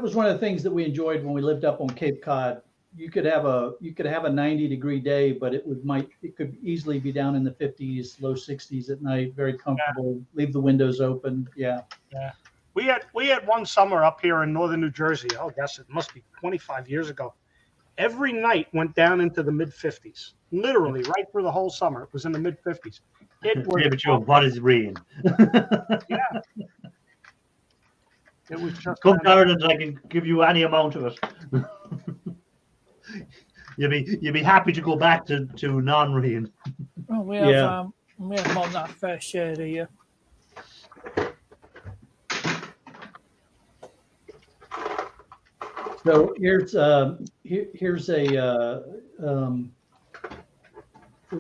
was one of the things that we enjoyed when we lived up on Cape Cod. You could have a 90-degree day, but it could easily be down in the 50s, low 60s at night. Very comfortable. Yeah. Leave the windows open. Yeah. Yeah. We had one summer up here in northern New Jersey. Oh, gosh, it must be 25 years ago. Every night went down into the mid 50s. Literally, right through the whole summer, it was in the mid 50s. David Joe, what is rain? Yeah. It was just come to Ireland, I can give you any amount of it. You'd be happy to go back to non-rain. Oh, we have more than that fair share here. So here's a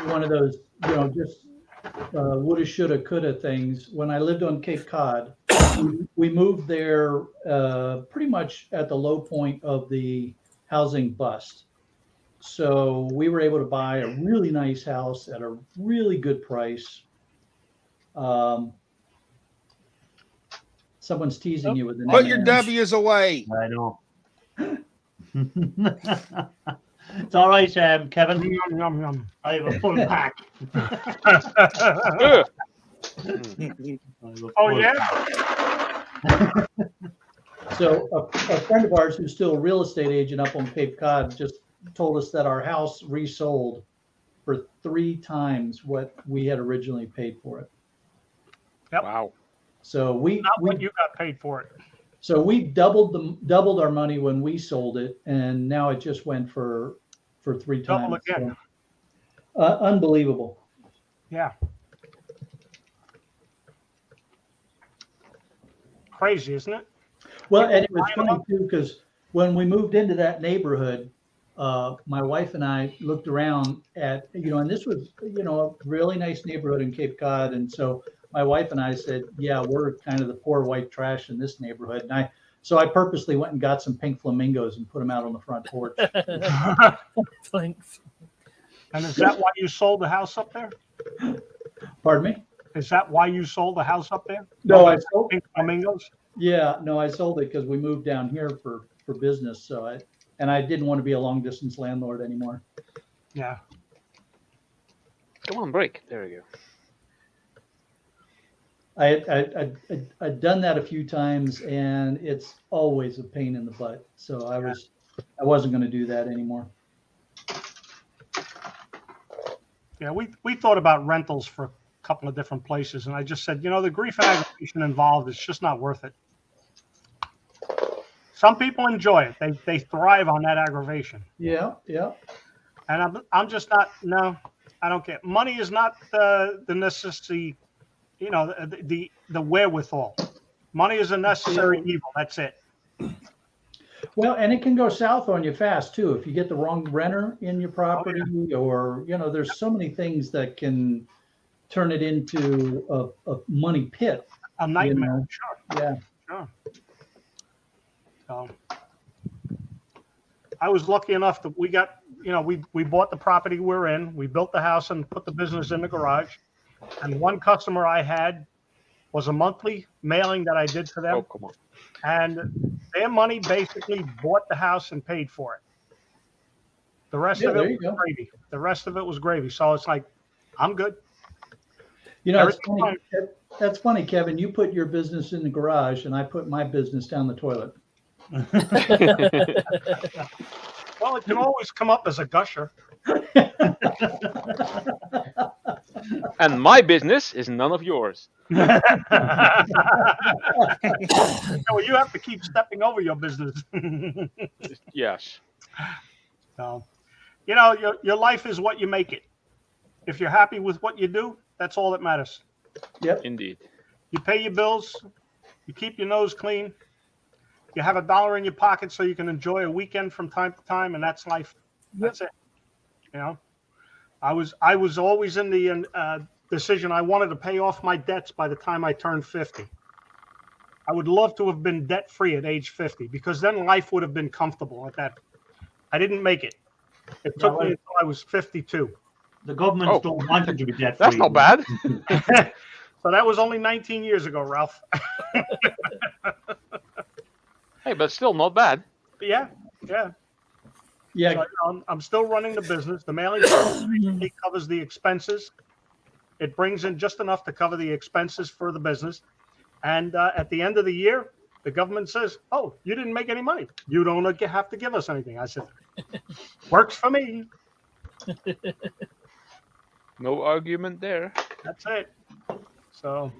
one of those, just woulda, shoulda, coulda things. When I lived on Cape Cod, we moved there pretty much at the low point of the housing bust. So we were able to buy a really nice house at a really good price. Someone's teasing you with the name. Put your W's away. I know. It's all right, Kevin. Yum, yum, yum. I have a full pack. Oh, yeah? So a friend of ours who's still a real estate agent up on Cape Cod just told us that our house resold for 3 times what we had originally paid for it. Yep. Wow. So Not what you got paid for it. So we doubled our money when we sold it, and now it just went for 3 times. Double again. So, unbelievable. Yeah. Crazy, isn't it? Well, and it was funny too, because when we moved into that neighborhood, my wife and I looked around at, and this was, a really nice neighborhood in Cape Cod. And so my wife and I said, yeah, we're kind of the poor white trash in this neighborhood. And so I purposely went and got some pink flamingos and put them out on the front porch. Thanks. And is that why you sold the house up there? Pardon me? Is that why you sold the house up there? No, I sold pink flamingos. Yeah, no, I sold it because we moved down here for business. So I didn't want to be a long distance landlord anymore. Yeah. Come on, break. There we go. I'd done that a few times, and it's always a pain in the butt. So I wasn't going to do that anymore. Yeah, we thought about rentals for a couple of different places, and I just said, the grief and aggravation involved is just not worth it. Some people enjoy it; they thrive on that aggravation. Yeah, yeah. And I'm just not. No, I don't care. Money is not the necessity. The wherewithal. Money is a necessary evil. That's it. Well, and it can go south on you fast too if you get the wrong renter in your property, or there's so many things that can turn it into a money pit. A nightmare. Sure. Yeah. Sure. So I was lucky enough that we got, we bought the property we're in. We built the house and put the business in the garage. And one customer I had was a monthly mailing that I did for them. Oh, come on. And their money basically bought the house and paid for it. The rest of it was gravy. The rest of it was gravy. So it's like, I'm good. It's funny. That's funny, Kevin. You put your business in the garage, and I put my business down the toilet. Well, it can always come up as a gusher. And my business is none of yours. Well, you have to keep stepping over your business. Yes. So, your life is what you make it. If you're happy with what you do, that's all that matters. Yep. Indeed. You pay your bills. You keep your nose clean. You have $1 in your pocket so you can enjoy a weekend from time to time, and that's life. That's it. I was always in the decision. I wanted to pay off my debts by the time I turned 50. I would love to have been debt free at age 50 because then life would have been comfortable at that. I didn't make it. It took me until I was 52. The government don't want you to be debt free. That's not bad. So that was only 19 years ago, Ralph. Hey, but still not bad. Yeah. Yeah. So, I'm still running the business. The mailing service covers the expenses. It brings in just enough to cover the expenses for the business. And at the end of the year, the government says, "Oh, you didn't make any money. You don't have to give us anything." I said, "Works for me." No argument there. That's it. So,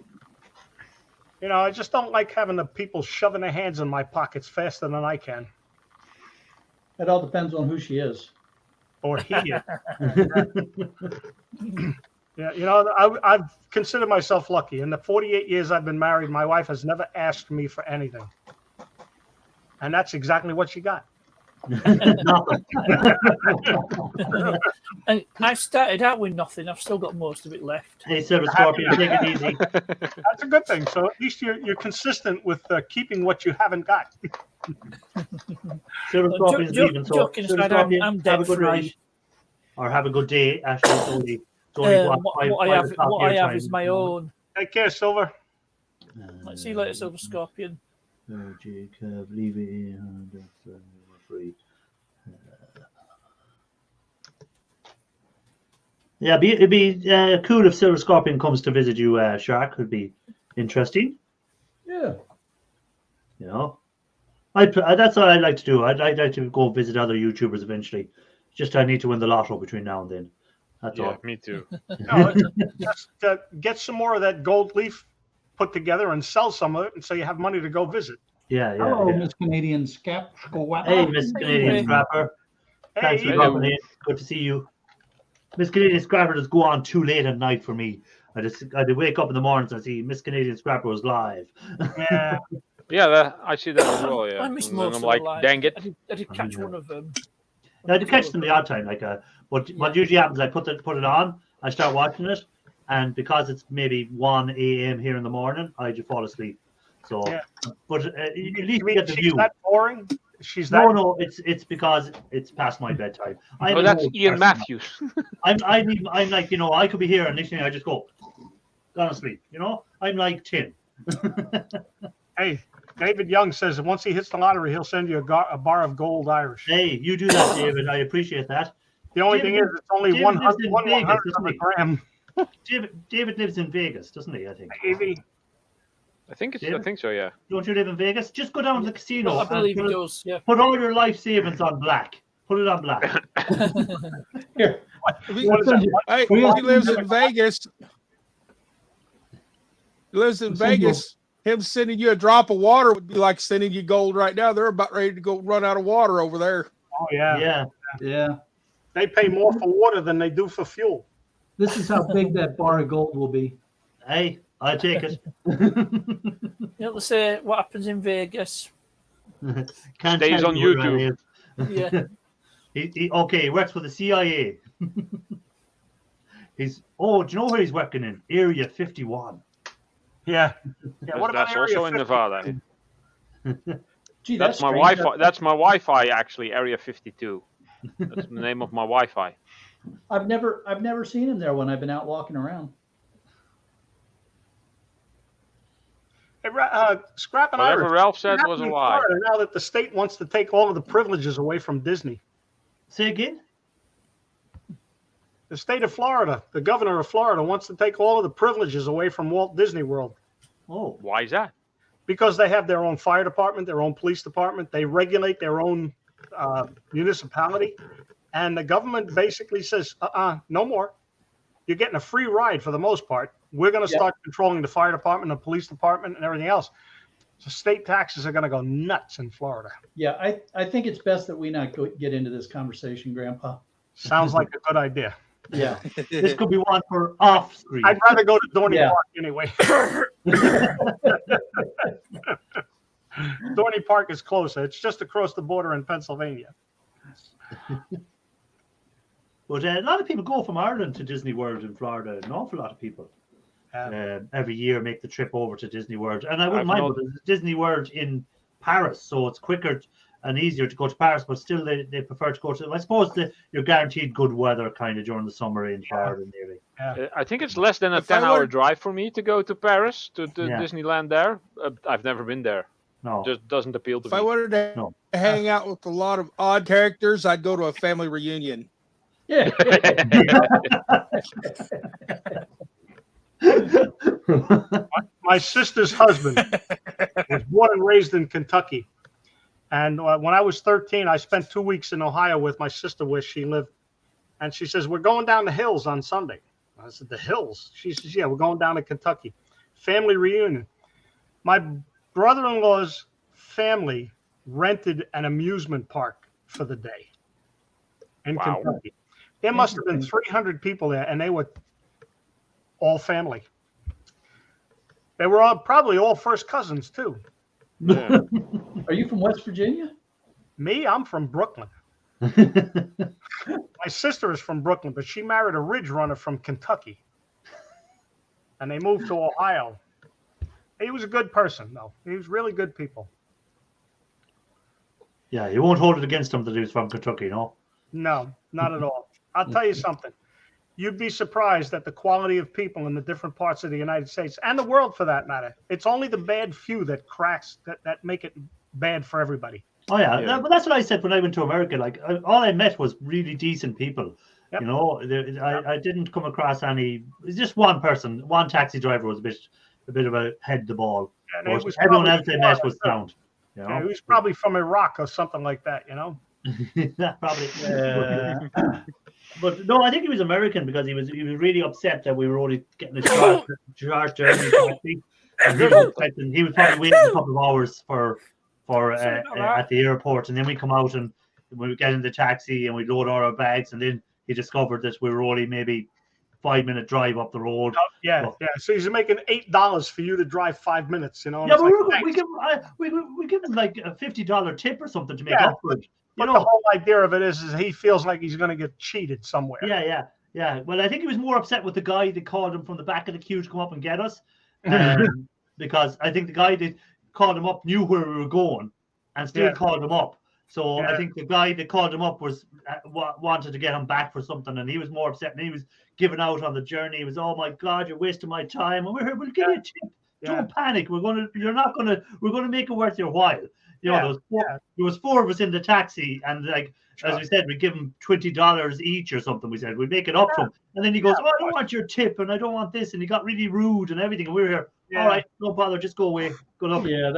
I just don't like having the people shoving their hands in my pockets faster than I can. It all depends on who she is. Or he is. Yeah, I've considered myself lucky. In the 48 years I've been married, my wife has never asked me for anything. And that's exactly what she got. Nothing. And I started out with nothing. I've still got most of it left. Hey, Silver Scorpion, take it easy. That's a good thing. So at least you're consistent with keeping what you haven't got. Silver Scorpion's leaving, so joking Silver aside, Scorpion, I'm have a debt good free. night. Or have a good day. Actually, it's only What I have is my own. Take care, Silver. Let's see you later, Silver Scorpion. Jacob, leave it in. Free. Yeah, it'd be cool if Silver Scorpion comes to visit you, Shark. It'd be interesting. Yeah. You know, that's what I'd like to do. I'd like to go visit other YouTubers eventually. Just I need to win the lotto between now and then. That's all. Me too. No, just get some more of that gold leaf put together and sell some of it, and so you have money to go visit. Yeah. Hello, Miss Canadian Scap. Hey, Miss Canadian Scrapper. Thanks for dropping in. Good to see you. Miss Canadian Scrapper does go on too late at night for me. I wake up in the mornings and I see Miss Canadian Scrapper was live. Yeah. Yeah, I see that as well. Yeah. I miss And most I'm of like, live. dang it. I did catch one of them. I had to catch them the odd time. What usually happens, I put it on, I start watching it, and because it's maybe 1 a.m. here in the morning, I just fall asleep. So, but at least you get the view. That boring? No, it's because it's past my bedtime. Oh, that's Ian Matthews. I'm like, I could be here and next thing I just go to sleep. I'm like 10. Hey, David Young says that once he hits the lottery, he'll send you a bar of gold Irish. Hey, you do that, David. I appreciate that. The only thing is, it's only 100th of a gram. David lives in Vegas, doesn't he? I think. Maybe. I think so. Yeah. Don't you live in Vegas? Just go down to the casino. I believe he does. Yeah. Put all your life savings on black. Put it on black. Here. He lives in Vegas. He lives in Vegas. Him sending you a drop of water would be like sending you gold right now. They're about ready to go run out of water over there. Oh, yeah. Yeah. They pay more for water than they do for fuel. This is how big that bar of gold will be. Hey, I take it. Let's say what happens in Vegas. Can't Stays on YouTube. Yeah. He works for the CIA. Do you know where he's working in? Area 51. Yeah. What about that's also in Nevada? Gee, that's my Wi-Fi. That's my Wi-Fi actually. Area 52. That's the name of my Wi-Fi. I've never seen him there when I've been out walking around. Hey, Scrap and Whatever Irish, Ralph said was a lie. Now that the state wants to take all of the privileges away from Disney. Say again? The state of Florida, the governor of Florida, wants to take all of the privileges away from Walt Disney World. Oh, why is that? Because they have their own fire department, their own police department. They regulate their own municipality. And the government basically says, no more. You're getting a free ride for the most part. We're going to start controlling the fire department, the police department, and everything else. So state taxes are going to go nuts in Florida. Yeah, I think it's best that we not get into this conversation, Grandpa. Sounds like a good idea. Yeah. This could be one for off screen. I'd rather go to Dorney Park anyway. Dorney Park is closer. It's just across the border in Pennsylvania. But a lot of people go from Ireland to Disney World in Florida. An awful lot of people every year make the trip over to Disney World. And I wouldn't mind, but there's Disney World in Paris, so it's quicker and easier to go to Paris, but still they prefer to go to, I suppose, you're guaranteed good weather kind of during the summer in Florida nearly. Yeah. I think it's less than a 10-hour drive for me to go to Paris, to Disneyland there. I've never been there. No. Just doesn't appeal to me. If I wanted to hang out with a lot of odd characters, I'd go to a family reunion. Yeah. My sister's husband was born and raised in Kentucky. And when I was 13, I spent 2 weeks in Ohio with my sister where she lived. And she says, we're going down the hills on Sunday. I said, the hills? She says, yeah, we're going down to Kentucky. Family reunion. My brother-in-law's family rented an amusement park for the day in Kentucky. There must have been 300 people there, and they were all family. They were probably all first cousins, too. Yeah. Are you from West Virginia? Me, I'm from Brooklyn. My sister is from Brooklyn, but she married a Ridge Runner from Kentucky. And they moved to Ohio. He was a good person, though. He was really good people. Yeah, you won't hold it against him that he was from Kentucky, no? No, not at all. I'll tell you something. You'd be surprised at the quality of people in the different parts of the United States and the world, for that matter. It's only the bad few that that make it bad for everybody. Oh yeah. But that's what I said when I went to America. Like all I met was really decent people. Yep. You know, I didn't come across any. It's just one person, one taxi driver was a bit of a head the ball. Yeah, everyone else I met was sound. You know? Yeah, he was probably from Iraq or something like that. You know. Probably. But no, I think he was American because he was really upset that we were only getting a short journey taxi. And he was probably waiting a couple of hours for at the airport, and then we come out and we get in the taxi and we load all our bags, and then he discovered that we were only maybe 5-minute drive up the road. Oh, yeah. So he's making $8 for you to drive 5 minutes. You know. Yeah, but we give him like a $50 tip or something to make up for it. But the whole idea of it is he feels like he's going to get cheated somewhere. Yeah. Well, I think he was more upset with the guy that called him from the back of the queue to come up and get us, because I think the guy that called him up knew where we were going and still called him up. So I think the guy that called him up was wanted to get him back for something, and he was more upset, and he was giving out on the journey. He was, oh my God, you're wasting my time, and we're here. We'll give you a tip. Don't panic. We're gonna make it worth your while. You know, there was 4 of us in the taxi, and like as we said, we give him $20 each or something. We said we'd make it up to him, and then he goes, "Oh, I don't want your tip, and I don't want this," and he got really rude and everything. And we were here. All right, no bother, just go away. Good luck. Yeah,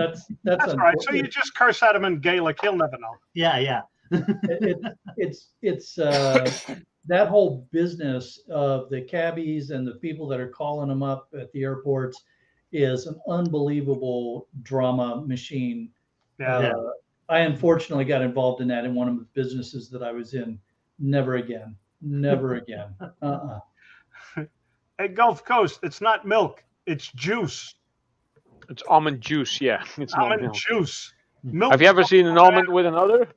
that's right. So you just curse at him in Gaelic, he'll never know. Yeah. It's that whole business of the cabbies and the people that are calling them up at the airports is an unbelievable drama machine. Yeah. I unfortunately got involved in that in one of the businesses that I was in. Never again. Hey, Gulf Coast, it's not milk, it's juice. It's almond juice, yeah. It's almond juice. Milk. Have you ever seen an almond with another?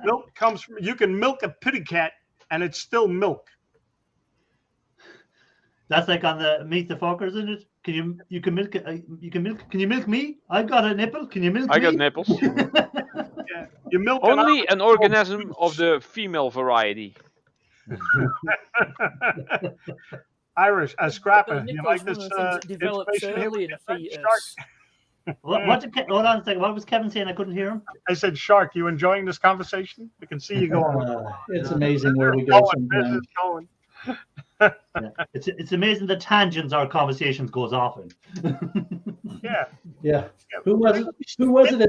Milk comes from, you can milk a pitty cat and it's still milk. That's like on the Meet the Fockers, isn't it? Can you milk me? I've got a nipple. Can you milk me? I got nipples. Yeah. You milk only an organism of the female variety. Irish, Scrapper, you like this develops early in a fetus. Hold on a second. What was Kevin saying? I couldn't hear him. I said, Shark, you enjoying this conversation? I can see you going. It's amazing where we go sometimes. It's amazing the tangents our conversations goes off in. Yeah. Who was it?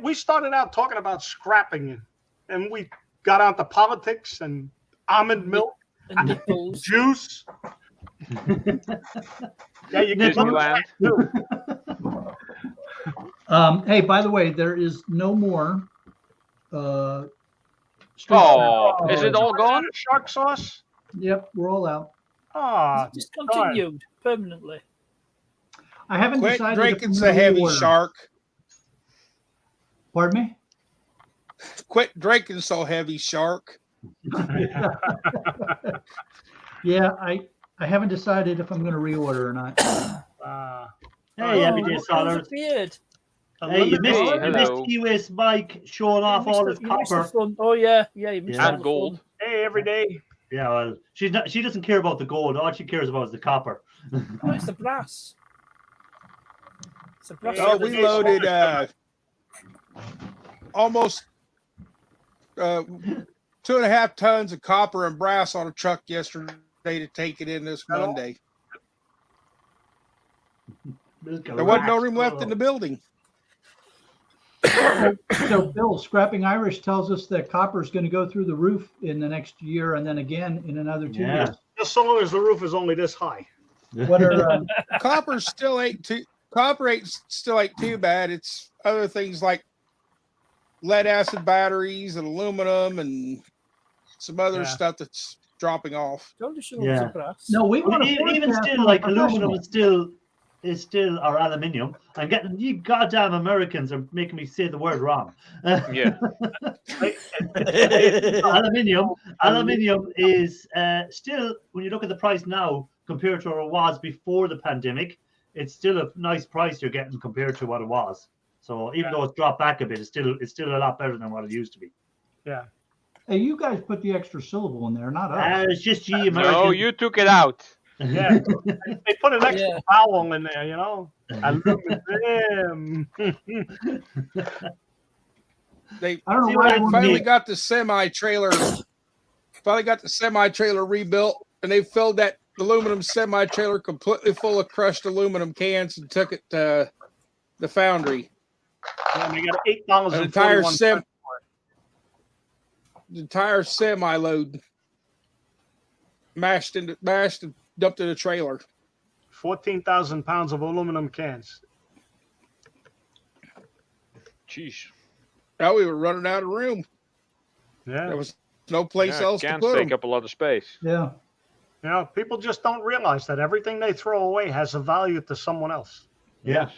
We started out talking about scrapping, and we got onto politics and almond milk and juice. Yeah, you get Hey, by the way, there is no more. Is it all gone? Shark sauce? Yep, we're all out. Discontinued permanently. I haven't decided. Quit drinking so heavy, Shark. Pardon me? Quit drinking so heavy, Shark. Yeah, I haven't decided if I'm going to reorder or not. Hey, everyday scholars. Hey, you missed Ewaste Mike showing off all his copper. Oh yeah, you missed and gold. Hey, every day. Yeah, well, she doesn't care about the gold. All she cares about is the copper. Oh, it's the brass. It's the brass. Oh, we loaded almost 2.5 tons of copper and brass on a truck yesterday to take it in this Monday. There wasn't no room left in the building. So, Bill, Scrapping Irish tells us that copper is going to go through the roof in the next year, and then again in another 2 years. Just so long as the roof is only this high. What are copper ain't too bad. It's other things like lead acid batteries and aluminum and some other stuff that's dropping off. No, we want even still, like aluminum is still is still or aluminium. I'm getting you goddamn Americans are making me say the word wrong. Yeah. Aluminium is still, when you look at the price now compared to what it was before the pandemic, it's still a nice price you're getting compared to what it was. So even though it's dropped back a bit, it's still a lot better than what it used to be. Yeah. Hey, you guys put the extra syllable in there, not us. It's just ye Americans. No, you took it out. Yeah, they put an extra vowel in there, you know. Aluminum. They I don't know why finally got the semi trailer rebuilt, and they filled that aluminum semi trailer completely full of crushed aluminum cans and took it to the foundry. Yeah, they got $8 An entire semi load mashed and dumped in a trailer. 14,000 pounds of aluminum cans. Jeez. Now we were running out of room. Yeah. There was no place else to cans put take them. up a lot of space. Yeah. You know, people just don't realize that everything they throw away has a value to someone else. Yeah.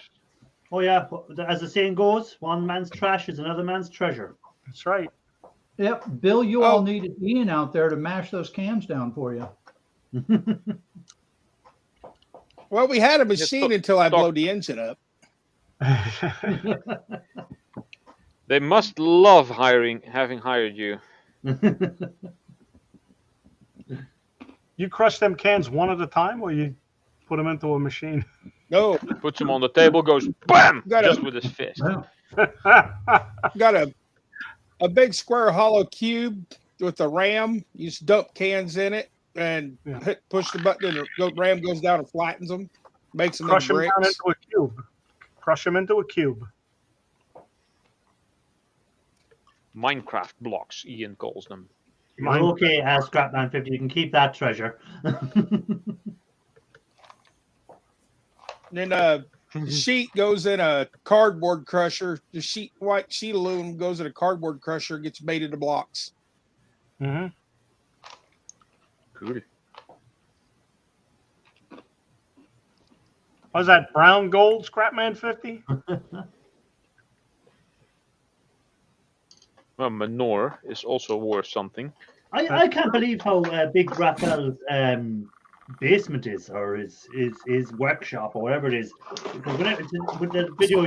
Oh yeah. As the saying goes, one man's trash is another man's treasure. That's right. Yep. Bill, you all needed Ian out there to mash those cans down for you. Well, we had a machine until I blow the engine up. They must love having hired you. You crush them cans one at a time, or you put them into a machine? No. Puts them on the table, goes BAM! Just with his fist. Got a big square hollow cube with a ram. You just dump cans in it and push the button, and the ram goes down and flattens them, makes them Crush them bricks. down into a cube. Crush them into a cube. Minecraft blocks, Ian calls them. Okay, Scrapman 50, you can keep that treasure. Then the sheet goes in a cardboard crusher. The white sheet aluminum goes in a cardboard crusher, gets made into blocks. Mm-hmm. Cool. Was that brown gold, Scrapman 50? Well, manure is also worth something. I can't believe how big Raphael's basement is, or his workshop, or whatever it is. Because with the video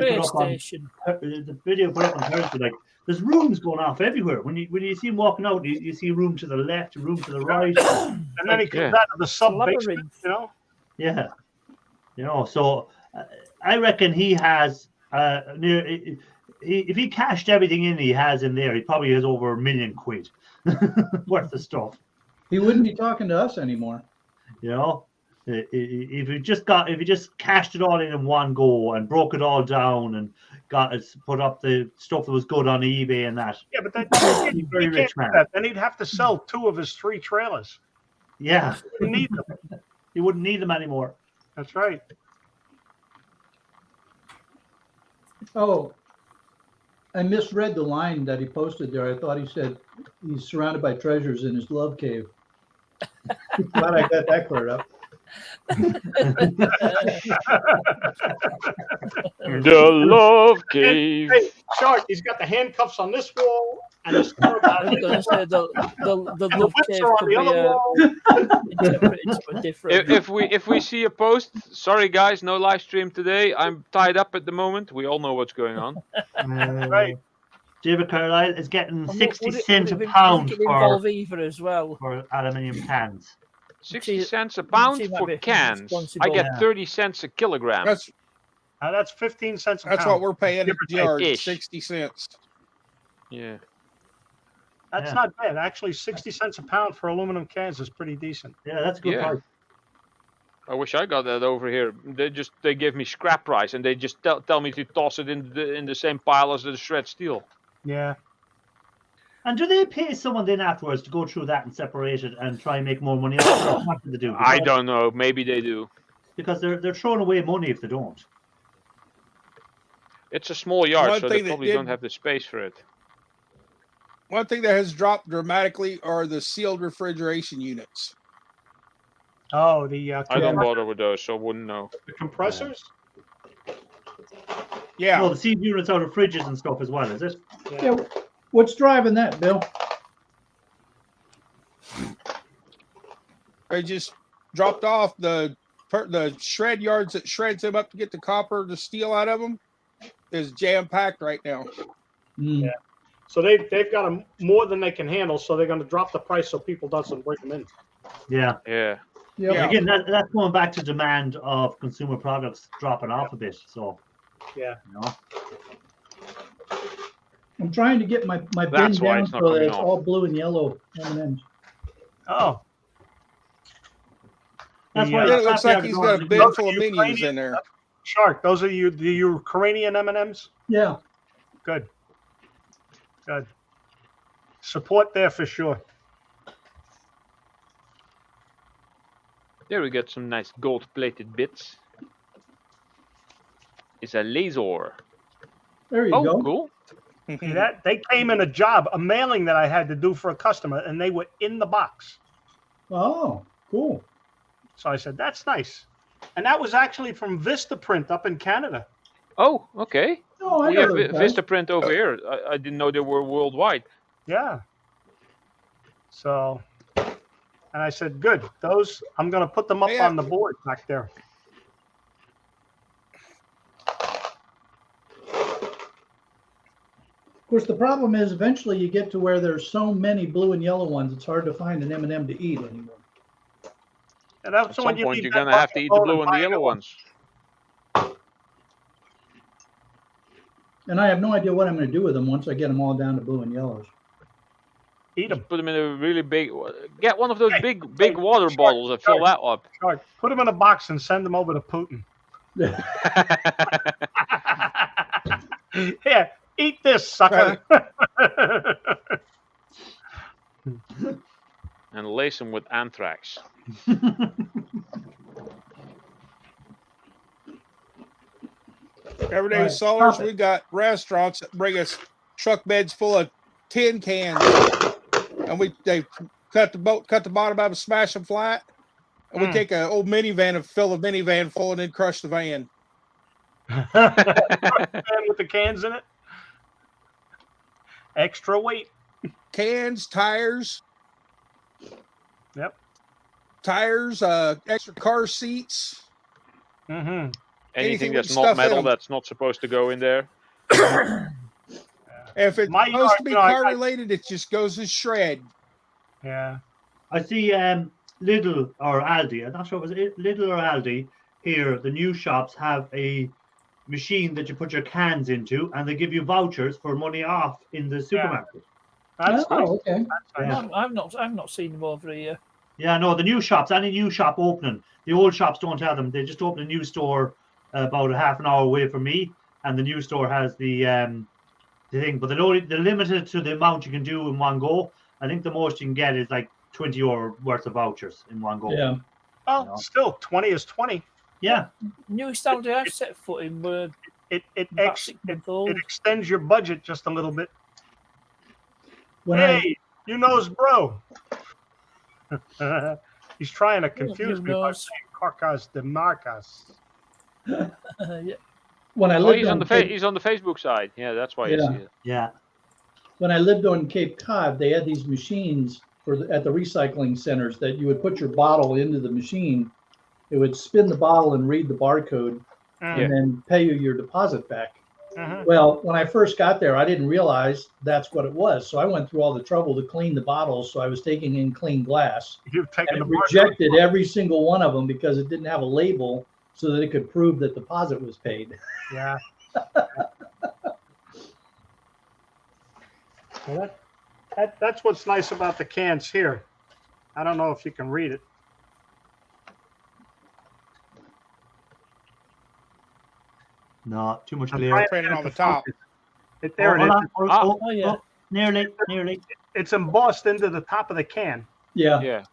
he put up on Thursday, like there's rooms going off everywhere. When you see him walking out, you see room to the left, room to the right, and then he comes out of the sub basement, you know. Yeah, you know. So I reckon he has if he cashed everything he has in there, he probably has over £1 million worth of stuff. He wouldn't be talking to us anymore. You know, if he just cashed it all in one go and broke it all down and put up the stuff that was good on eBay and that. Yeah, but he's a very rich man. Then he'd have to sell 2 of his 3 trailers. Yeah, he wouldn't need them. He wouldn't need them anymore. That's right. Oh, I misread the line that he posted there. I thought he said he's surrounded by treasures in his glove cave. Glad I got that cleared up. The love cave. Hey, Shark, he's got the handcuffs on this wall and the scar I was going to say the love cave could be different. If we see a post, sorry guys, no live stream today. I'm tied up at the moment. We all know what's going on. Right. David Carlisle is getting 60 cents a pound for as well for aluminium cans. 60 cents a pound for cans. I get 30 cents a kilogram. That's 15 cents a pound. That's what we're paying at the yard, 60 cents. Yeah. That's not bad. Actually, 60 cents a pound for aluminum cans is pretty decent. Yeah, that's a good price. I wish I got that over here. They give me scrap price and they just tell me to toss it in the same pile as the shred steel. Yeah. And do they pay someone then afterwards to go through that and separate it and try and make more money? What do they do? I don't know. Maybe they do. Because they're throwing away money if they don't. It's a small yard, so they probably don't have the space for it. One thing that has dropped dramatically are the sealed refrigeration units. Oh, the I don't bother with those, so I wouldn't know. the compressors. Yeah. No, the seed units out of fridges and stuff as well, is it? Yeah. What's driving that, Bill? They just dropped off the shred yards that shreds them up to get the copper, the steel out of them, is jam packed right now. Yeah. So they've got them more than they can handle, so they're going to drop the price so people doesn't break them in. Yeah. Yeah. Yep. Yeah. Again, that's going back to demand of consumer products dropping off a bit. So, Yeah. you know. I'm trying to get my bin That's why down it's not so that coming it's off. all blue and yellow M&Ms. Oh. That's The, why It looks like Scrapyard he's is got a on- bin full of minions Ukrainian- in there. Shark, those are the Ukrainian M&Ms? Yeah. Good. Good. Support there for sure. There we got some nice gold-plated bits. It's a laser. There you Oh, go. cool. See that they came in a mailing that I had to do for a customer, and they were in the box. Oh, cool. So I said, "That's nice," and that was actually from Vistaprint up in Canada. Oh, okay. Oh, I We know have those guys. Vistaprint over here. I didn't know they were worldwide. Yeah. So, and I said, "Good. Those I'm going to put them up Yeah. on the board back there." Of course, the problem is eventually you get to where there's so many blue and yellow ones, it's hard to find an M&M to eat anymore. And that's At some when you point, leave you're that gonna have to bucket eat the alone blue and the buy a yellow new one. ones. And I have no idea what I'm going to do with them once I get them all down to blue and yellows. Eat them. Just put them in a really big. Get one of those Hey, big water sure, bottles and fill sure. that up. Shark, put them in a box and send them over to Putin. Here, eat this, sucker. And lace them with anthrax. Everyday Right, solars, stop it. we got restaurants that bring us truck beds full of tin cans, and they cut the bottom out of them, smash them flat, and we take an old minivan and fill the minivan full, and then crush the van. With the cans in it. Extra weight. Cans, tires. Yep. Tires, extra car seats. Mm-hmm. Anything we that's can not stuff in metal 'em. that's not supposed to go in there. If it's My supposed yard, to be you know, car related, it just goes to shred. Yeah. I see Lidl or Aldi. I'm not sure if it was Lidl or Aldi. Here, the new shops have a machine that you put your cans into, and they give you vouchers for money off in the supermarket. That's Oh, nice. okay. That's nice. Yeah. I've not seen them over here. Yeah, no, the new shops, any new shop opening, the old shops don't have them. They just open a new store about a half an hour away from me, and the new store has the thing. But they're limited to the amount you can do in one go. I think the most you can get is like €20 worth of vouchers in one go. Yeah. Well, No. still 20 is 20. Yeah. Newest Aldi I've set foot in were It about 6 months old. it extends your budget just a little bit. When Hey, you knows bro. He's trying to confuse You me by knows. saying Carcas de Marcas. Yeah. when I Oh, lived he's on the Cape, he's on the Facebook side. Yeah, that's why you Yeah. see it. Yeah. when I lived on Cape Cod, they had these machines at the recycling centers that you would put your bottle into the machine. It would spin the bottle and read the barcode, and then pay you your deposit back. Mhm. Well, when I first got there, I didn't realize that's what it was. So I went through all the trouble to clean the bottles. So I was taking in clean glass, You've taken and the it rejected every single one of them because it didn't have a label so that it could prove that deposit was paid. Yeah. Well, that's what's nice about the cans here. I don't know if you can read it. No, too much I'm clear. trying to Printed get on the to top. focus. There it Hold is. on. Oh, yeah. Nearly. It's embossed into the top of the can. Yeah. Yeah.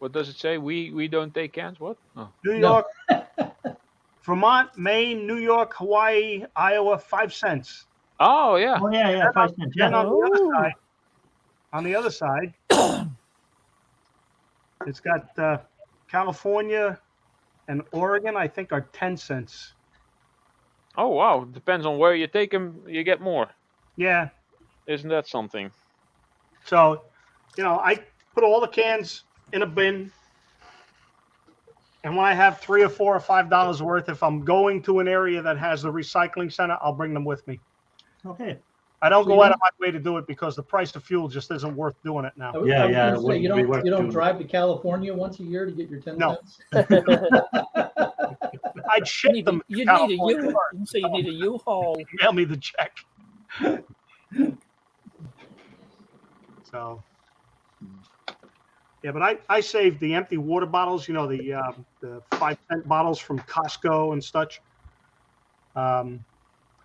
What does it say? We don't take cans. What? Oh. New No. York, Vermont, Maine, New York, Hawaii, Iowa, 5 cents. Oh yeah. Oh, yeah, 5 cents. Then Yeah. on the other side, it's got California and Oregon, I think, are 10 cents. Oh wow! Depends on where you take them, you get more. Yeah. Isn't that something? So, I put all the cans in a bin, and when I have $3 or $4 or $5 worth, if I'm going to an area that has a recycling center, I'll bring them with me. Okay. I don't go out of my way to do it because the price of fuel just isn't worth doing it now. Yeah. You don't drive to California once a year to get your 10 cents? I'd ship them. You need a U-Haul. Mail me the check. So, yeah, but I saved the empty water bottles, the 5-cent bottles from Costco and such.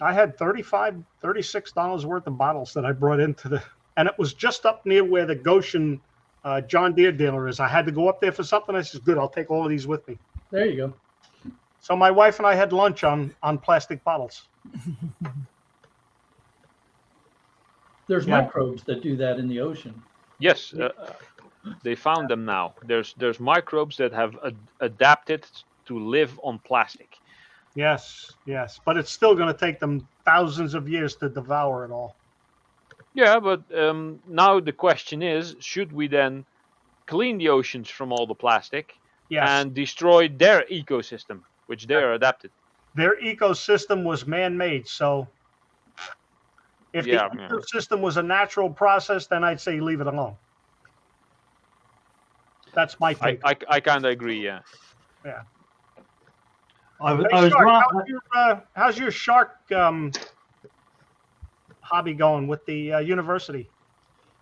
I had $36 worth of bottles that I brought and it was just up near where the Goshen John Deere dealer is. I had to go up there for something. I said, good, I'll take all of these with me. There you go. So my wife and I had lunch on plastic bottles. There's microbes that do that in the ocean. Yes, they found them now. There's microbes that have adapted to live on plastic. Yes, but it's still going to take them thousands of years to devour it all. Yeah, but now the question is, should we then clean the oceans from all the plastic and destroy their ecosystem, which they are adapted? Their ecosystem was man-made, so if the ecosystem was a natural process, then I'd say leave it alone. That's my take. I kind of agree, yeah. Yeah. How's your shark hobby going with the university?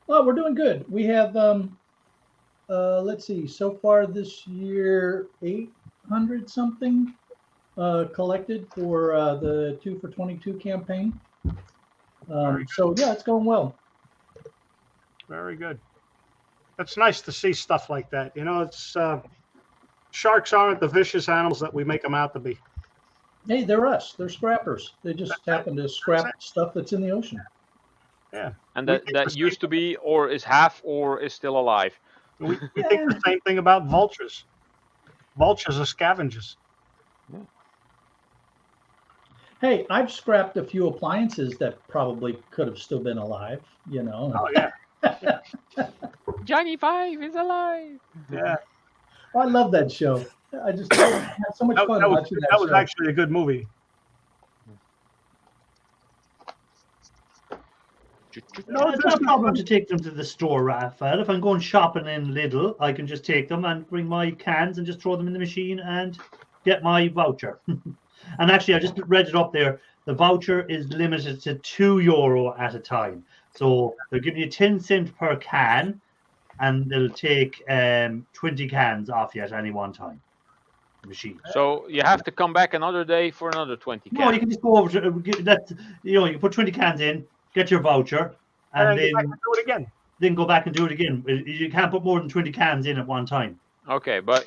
Well, we're doing good. We have, let's see, so far this year, 800 something collected for the 2 for 22 campaign. So yeah, it's going well. Very good. That's nice to see stuff like that. It's sharks aren't the vicious animals that we make them out to be. Hey, they're us. They're scrappers. They just happen to scrap stuff that's in the ocean. Yeah. And that used to be, or is half, or is still alive. We think the same thing about vultures. Vultures are scavengers. Yeah. Hey, I've scrapped a few appliances that probably could have still been alive, Oh, yeah. Johnny Five is alive. Yeah. I love that show. I just had so much fun watching that show. That was actually a good movie. No, it's not a problem to take them to the store, Raphael. If I'm going shopping in Lidl, I can just take them and bring my cans and just throw them in the machine and get my voucher. And actually, I just read it up there. The voucher is limited to €2 at a time. So they'll give you 10 cents per can, and they'll take 20 cans off you at any one time. Machine. So you have to come back another day for another 20 cans. No, you can just go over to that. You can put 20 cans in, get your voucher, and then do it again. Then go back and do it again. You can't put more than 20 cans in at one time. Okay, but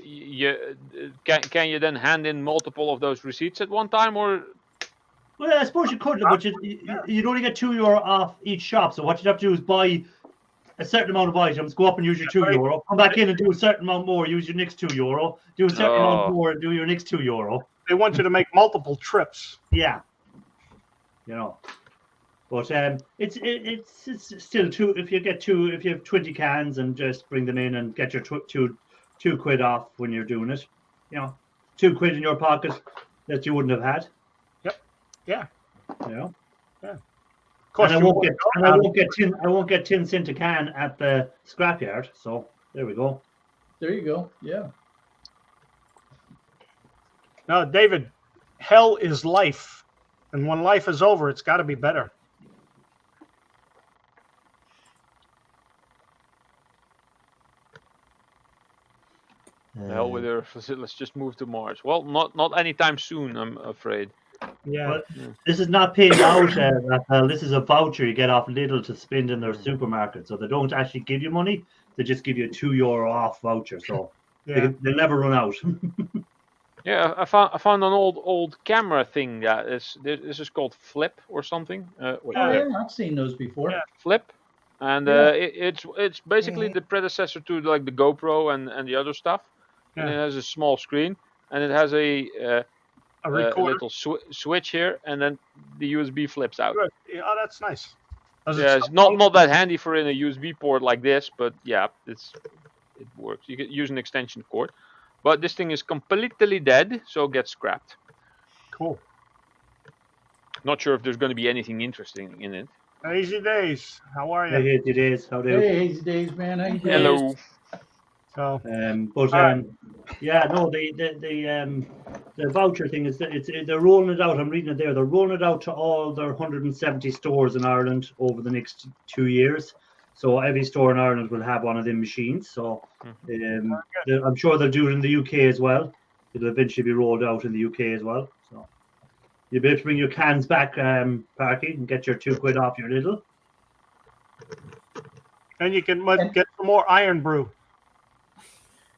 can you then hand in multiple of those receipts at one time, or? Well, I suppose you could, but you'd only get €2 off each shop. So what you'd have to do is buy a certain amount of items, go up and use your €2, come back in and do a certain amount more, use your next €2, do a certain amount more and do your next €2. They want you to make multiple trips. Yeah. But it's still if you have 20 cans and just bring them in and get your £2 off when you're doing it, £2 in your pocket that you wouldn't have had. Yep. Yeah. Yeah. And I won't get 10 cents a can at the scrapyard. So there we go. There you go. Yeah. No, David, hell is life, and when life is over, it's got to be better. Hell with Earth. Let's just move to Mars. Well, not anytime soon, I'm afraid. Yeah. This is not paid out, Raphael. This is a voucher you get off Lidl to spend in their supermarket. So they don't actually give you money. They just give you a €2 off voucher. So they never run out. Yeah, I found an old camera thing that this is called Flip or something. I've seen those before. Yeah. Flip, and it's basically the predecessor to like the GoPro and the other stuff. and it has a small screen, and it has a little switch here, and then the USB flips out. Good. Yeah, oh, that's nice. Yeah, it's not that handy for in a USB port like this, but yeah, it works. You can use an extension cord, but this thing is completely dead, so it gets scrapped. Cool. Not sure if there's going to be anything interesting in it. Hazy Days, how are you? Hey, Hazy Days, how do you? Hey, Hazy Days, man. How you doing? Hello. So, yeah, no, the voucher thing is that they're rolling it out. I'm reading it there. They're rolling it out to all their 170 stores in Ireland over the next 2 years. So every store in Ireland will have one of them machines. So I'm sure they'll do it in the UK as well. It'll eventually be rolled out in the UK as well. So you'll be able to bring your cans back, Parky, and get your £2 off your little. And you can get some more Iron Brew.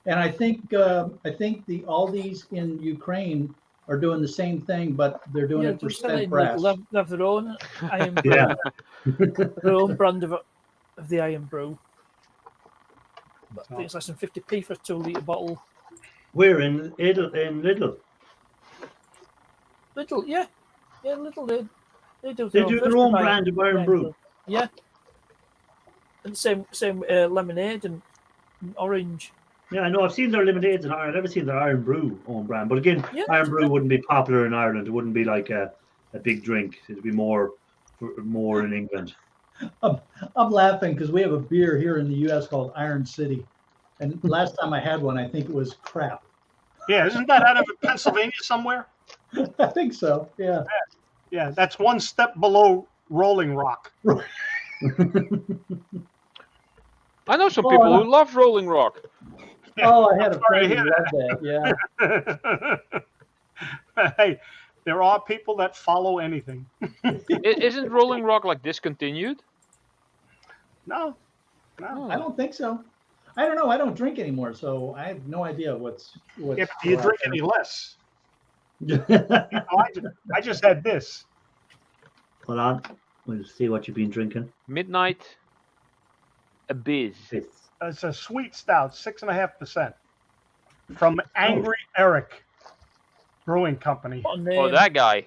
And I think the Aldis in Ukraine are doing the same thing, but they're doing it for spent brass. They have their own Iron Brew, their own brand of the Iron Brew. But I think it's less than 50p for a 2-litre bottle. We're in Lidl. Lidl, yeah, Lidl. They do their own brand of Iron Brew. Yeah, and same lemonade and orange. Yeah, I know. I've seen their lemonades in Ireland. I've never seen their Iron Brew own brand. But again, Iron Brew wouldn't be popular in Ireland. It wouldn't be like a big drink. It'd be more in England. I'm laughing because we have a beer here in the U.S. called Iron City. And last time I had one, I think it was crap. Yeah, isn't that out of Pennsylvania somewhere? I think so, yeah. Yeah, that's one step below Rolling Rock. I know some people who love Rolling Rock. Oh, I had a friend who loved that, yeah. Hey, there are people that follow anything. Isn't Rolling Rock like discontinued? No. I don't think so. I don't know. I don't drink anymore, so I have no idea what's yeah, but do you drink any less? I just had this. Hold on. We'll see what you've been drinking. Midnight Abyss. It's a sweet stout, 6.5%, from Angry Eric Brewing Company. Oh, that guy.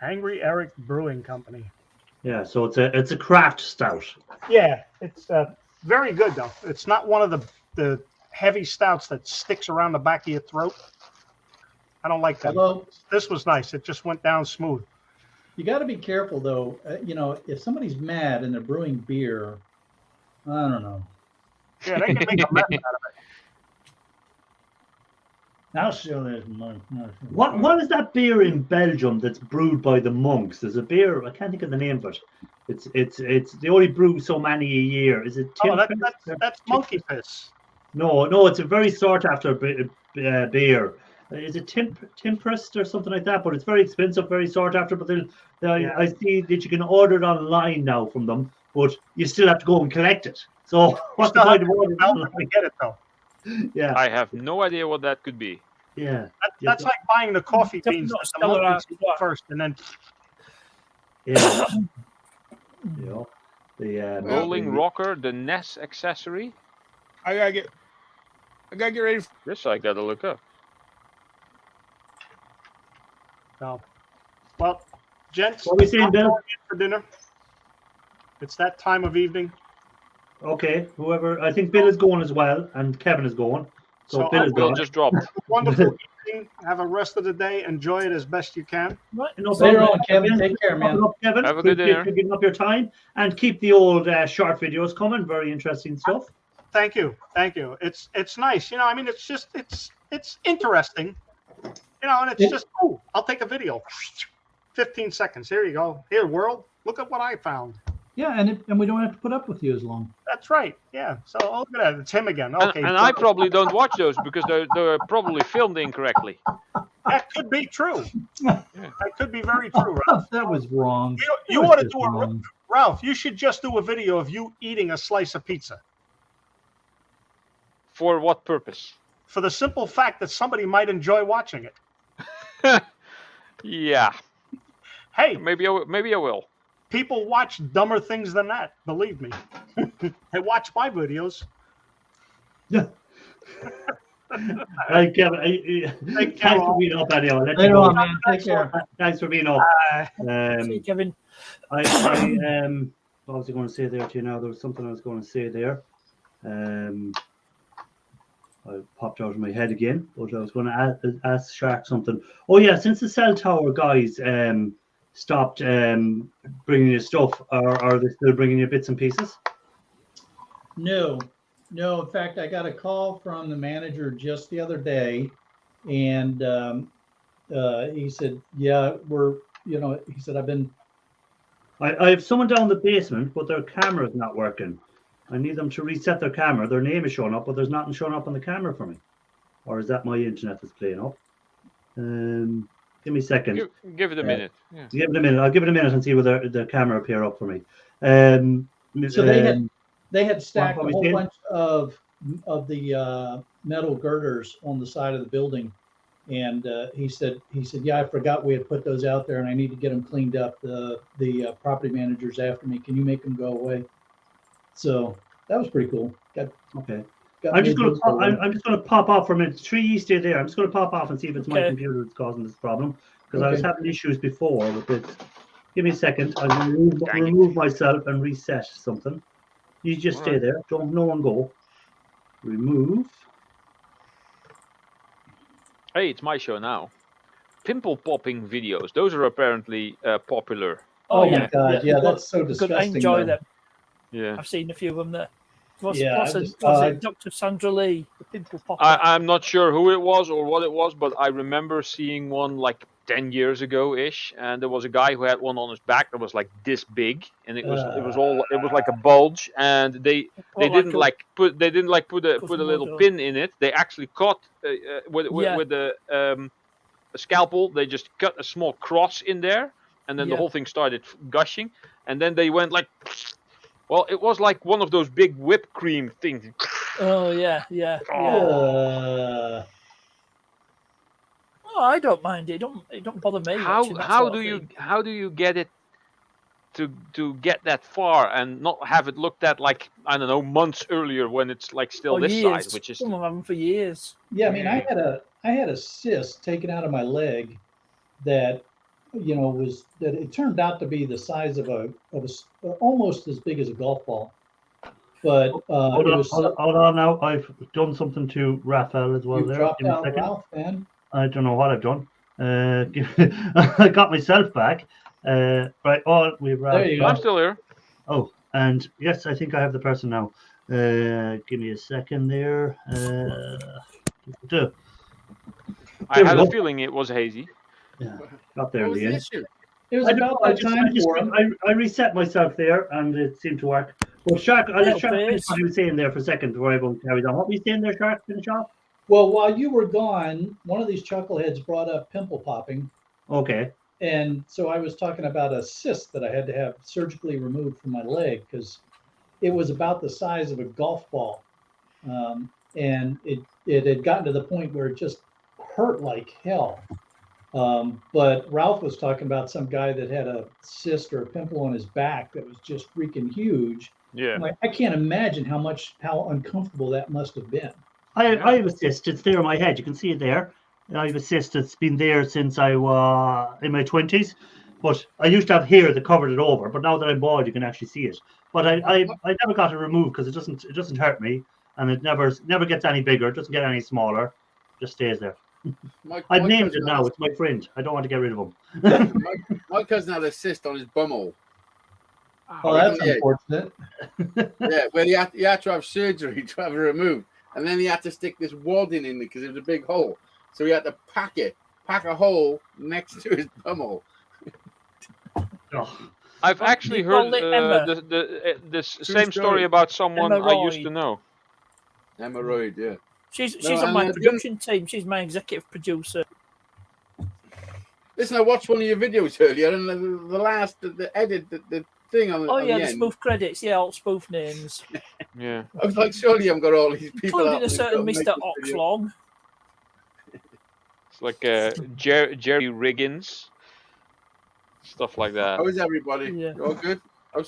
Angry Eric Brewing Company. Yeah, so it's a craft stout. Yeah, it's very good though. It's not one of the heavy stouts that sticks around the back of your throat. I don't like that. Although, this was nice. It just went down smooth. You got to be careful though. If somebody's mad and they're brewing beer, I don't know. Yeah, they can make a mess out of it. Now still there's monk. What is that beer in Belgium that's brewed by the monks? There's a beer, I can't think of the name of it. It's they only brew so many a year. Is it? That's monkey piss. No, it's a very sought after beer. Is it Timprest or something like that? But it's very expensive, very sought after. But I see that you can order it online now from them, but you still have to go and collect it. So what's the point of ordering it? Get it though. Yeah, I have no idea what that could be. Yeah, that's like buying the coffee beans first, and then the Rolling Rocker, the NES accessory. I gotta get ready. This I gotta look up. No. Well, gents, what are we saying, Bill? For dinner. It's that time of evening. Okay, whoever. I think Bill is going as well, and Kevin is going. So Bill just dropped. Wonderful evening. Have a rest of the day. Enjoy it as best you can. Later on, Kevin. Take care, man. Kevin. Have a good dinner. Giving up your time, and keep the old short videos coming. Very interesting stuff. Thank you. It's nice. I mean, it's just it's interesting. And it's just I'll take a video. 15 seconds. Here you go. Here, world. Look at what I found. Yeah, and we don't have to put up with you as long. That's right. Yeah. So look at that. It's him again. Okay. And I probably don't watch those because they're probably filmed incorrectly. That could be true. Yeah. That could be very true, Ralph. That was wrong. You ought to do Ralph, you should just do a video of you eating a slice of pizza. For what purpose? For the simple fact that somebody might enjoy watching it. Yeah. Hey. Maybe I will. People watch dumber things than that. Believe me. They watch my videos. Yeah. Right, Kevin. Thanks for being up, anyhow. Let you Later go. on, man. Take care. Thanks for being up. See you, Kevin. What was I going to say there to you now? There was something I was going to say there. I popped out of my head again, but I was going to ask Shark something. Oh yeah, since the cell tower guys stopped bringing you stuff, are they still bringing you bits and pieces? No. In fact, I got a call from the manager just the other day, and he said, "Yeah, he said I have someone down the basement, but their camera's not working. I need them to reset their camera. Their name is showing up, but there's nothing showing up on the camera for me. Or is that my internet that's playing up? Give me a second. Give it a minute. Yeah. Give it a minute. I'll give it a minute and see whether the camera appear up for me. So they had stacked a whole bunch of the metal girders on the side of the building, and he said, yeah, I forgot we had put those out there, and I need to get them cleaned up. The property manager's after me. Can you make them go away? So that was pretty cool. Okay. I'm just going to pop off for a minute. Tree, you stay there. I'm just going to pop off and see if it's my computer that's causing this problem, because I was having issues before with it. Give me a second. I'll remove myself and reset something. You just stay there. Don't no one go. Remove. Hey, it's my show now. Pimple popping videos. Those are apparently popular. Oh my God! Yeah, that's so disgusting. I enjoy them. Yeah, I've seen a few of them there. What's it? Dr. Sandra Lee, the pimple popper? I'm not sure who it was or what it was, but I remember seeing one like 10 years ago-ish, and there was a guy who had one on his back that was like this big, and it was like a bulge, and they didn't put a little pin in it. They actually cut with a scalpel. They just cut a small cross in there, and then the whole thing started gushing, and then they went like. Well, it was like one of those big whipped cream things. Oh yeah. Oh, I don't mind it. It don't bother me. How do you get it to get that far and not have it looked at like, I don't know, months earlier when it's like still this size, which is some of them for years. Yeah, I mean, I had a cyst taken out of my leg that it turned out to be the size of a almost as big as a golf ball. But hold on now. I've done something to Raphael as well. There. Dropped out, Ralph, man. I don't know what I've done. I got myself back. Right. Oh, we've Ralph. There you go. I'm still here. Oh, and yes, I think I have the person now. Give me a second there. I had a feeling it was hazy. Yeah, got there in the end. It was about that time for him. I reset myself there, and it seemed to work. Well, Shark, I'll let Shark finish what he was saying there for a second before everyone carries on. What were you saying there, Shark? Finish off? Well, while you were gone, one of these chuckleheads brought up pimple popping. Okay. And so I was talking about a cyst that I had to have surgically removed from my leg because it was about the size of a golf ball. And it had gotten to the point where it just hurt like hell. But Ralph was talking about some guy that had a cyst or a pimple on his back that was just freaking huge. Yeah. Like, I can't imagine how uncomfortable that must have been. I have a cyst. It's there on my head. You can see it there. I have a cyst that's been there since I was in my 20s. But I used to have hair that covered it over. But now that I'm bald, you can actually see it. But I never got it removed because it doesn't hurt me, and it never gets any bigger. It doesn't get any smaller. It just stays there. I've named it now. It's my friend. I don't want to get rid of him. My cousin had a cyst on his bumhole. Oh, that's unfortunate. Yeah, where he had to have surgery to have it removed. And then he had to stick this wad in it because it was a big hole. So he had to pack a hole next to his bumhole. I've actually heard this same story about someone I used to know. Hemorrhoid, yeah. She's on my production team. She's my executive producer. Listen, I watched one of your videos earlier, and the edit, the thing on the the spoof credits, all spoof names. Yeah. I was like, surely you haven't got all these people. Including a certain Mr. Oxlong. It's like Jerry Riggins. Stuff like that. How is everybody? Yeah. You all good?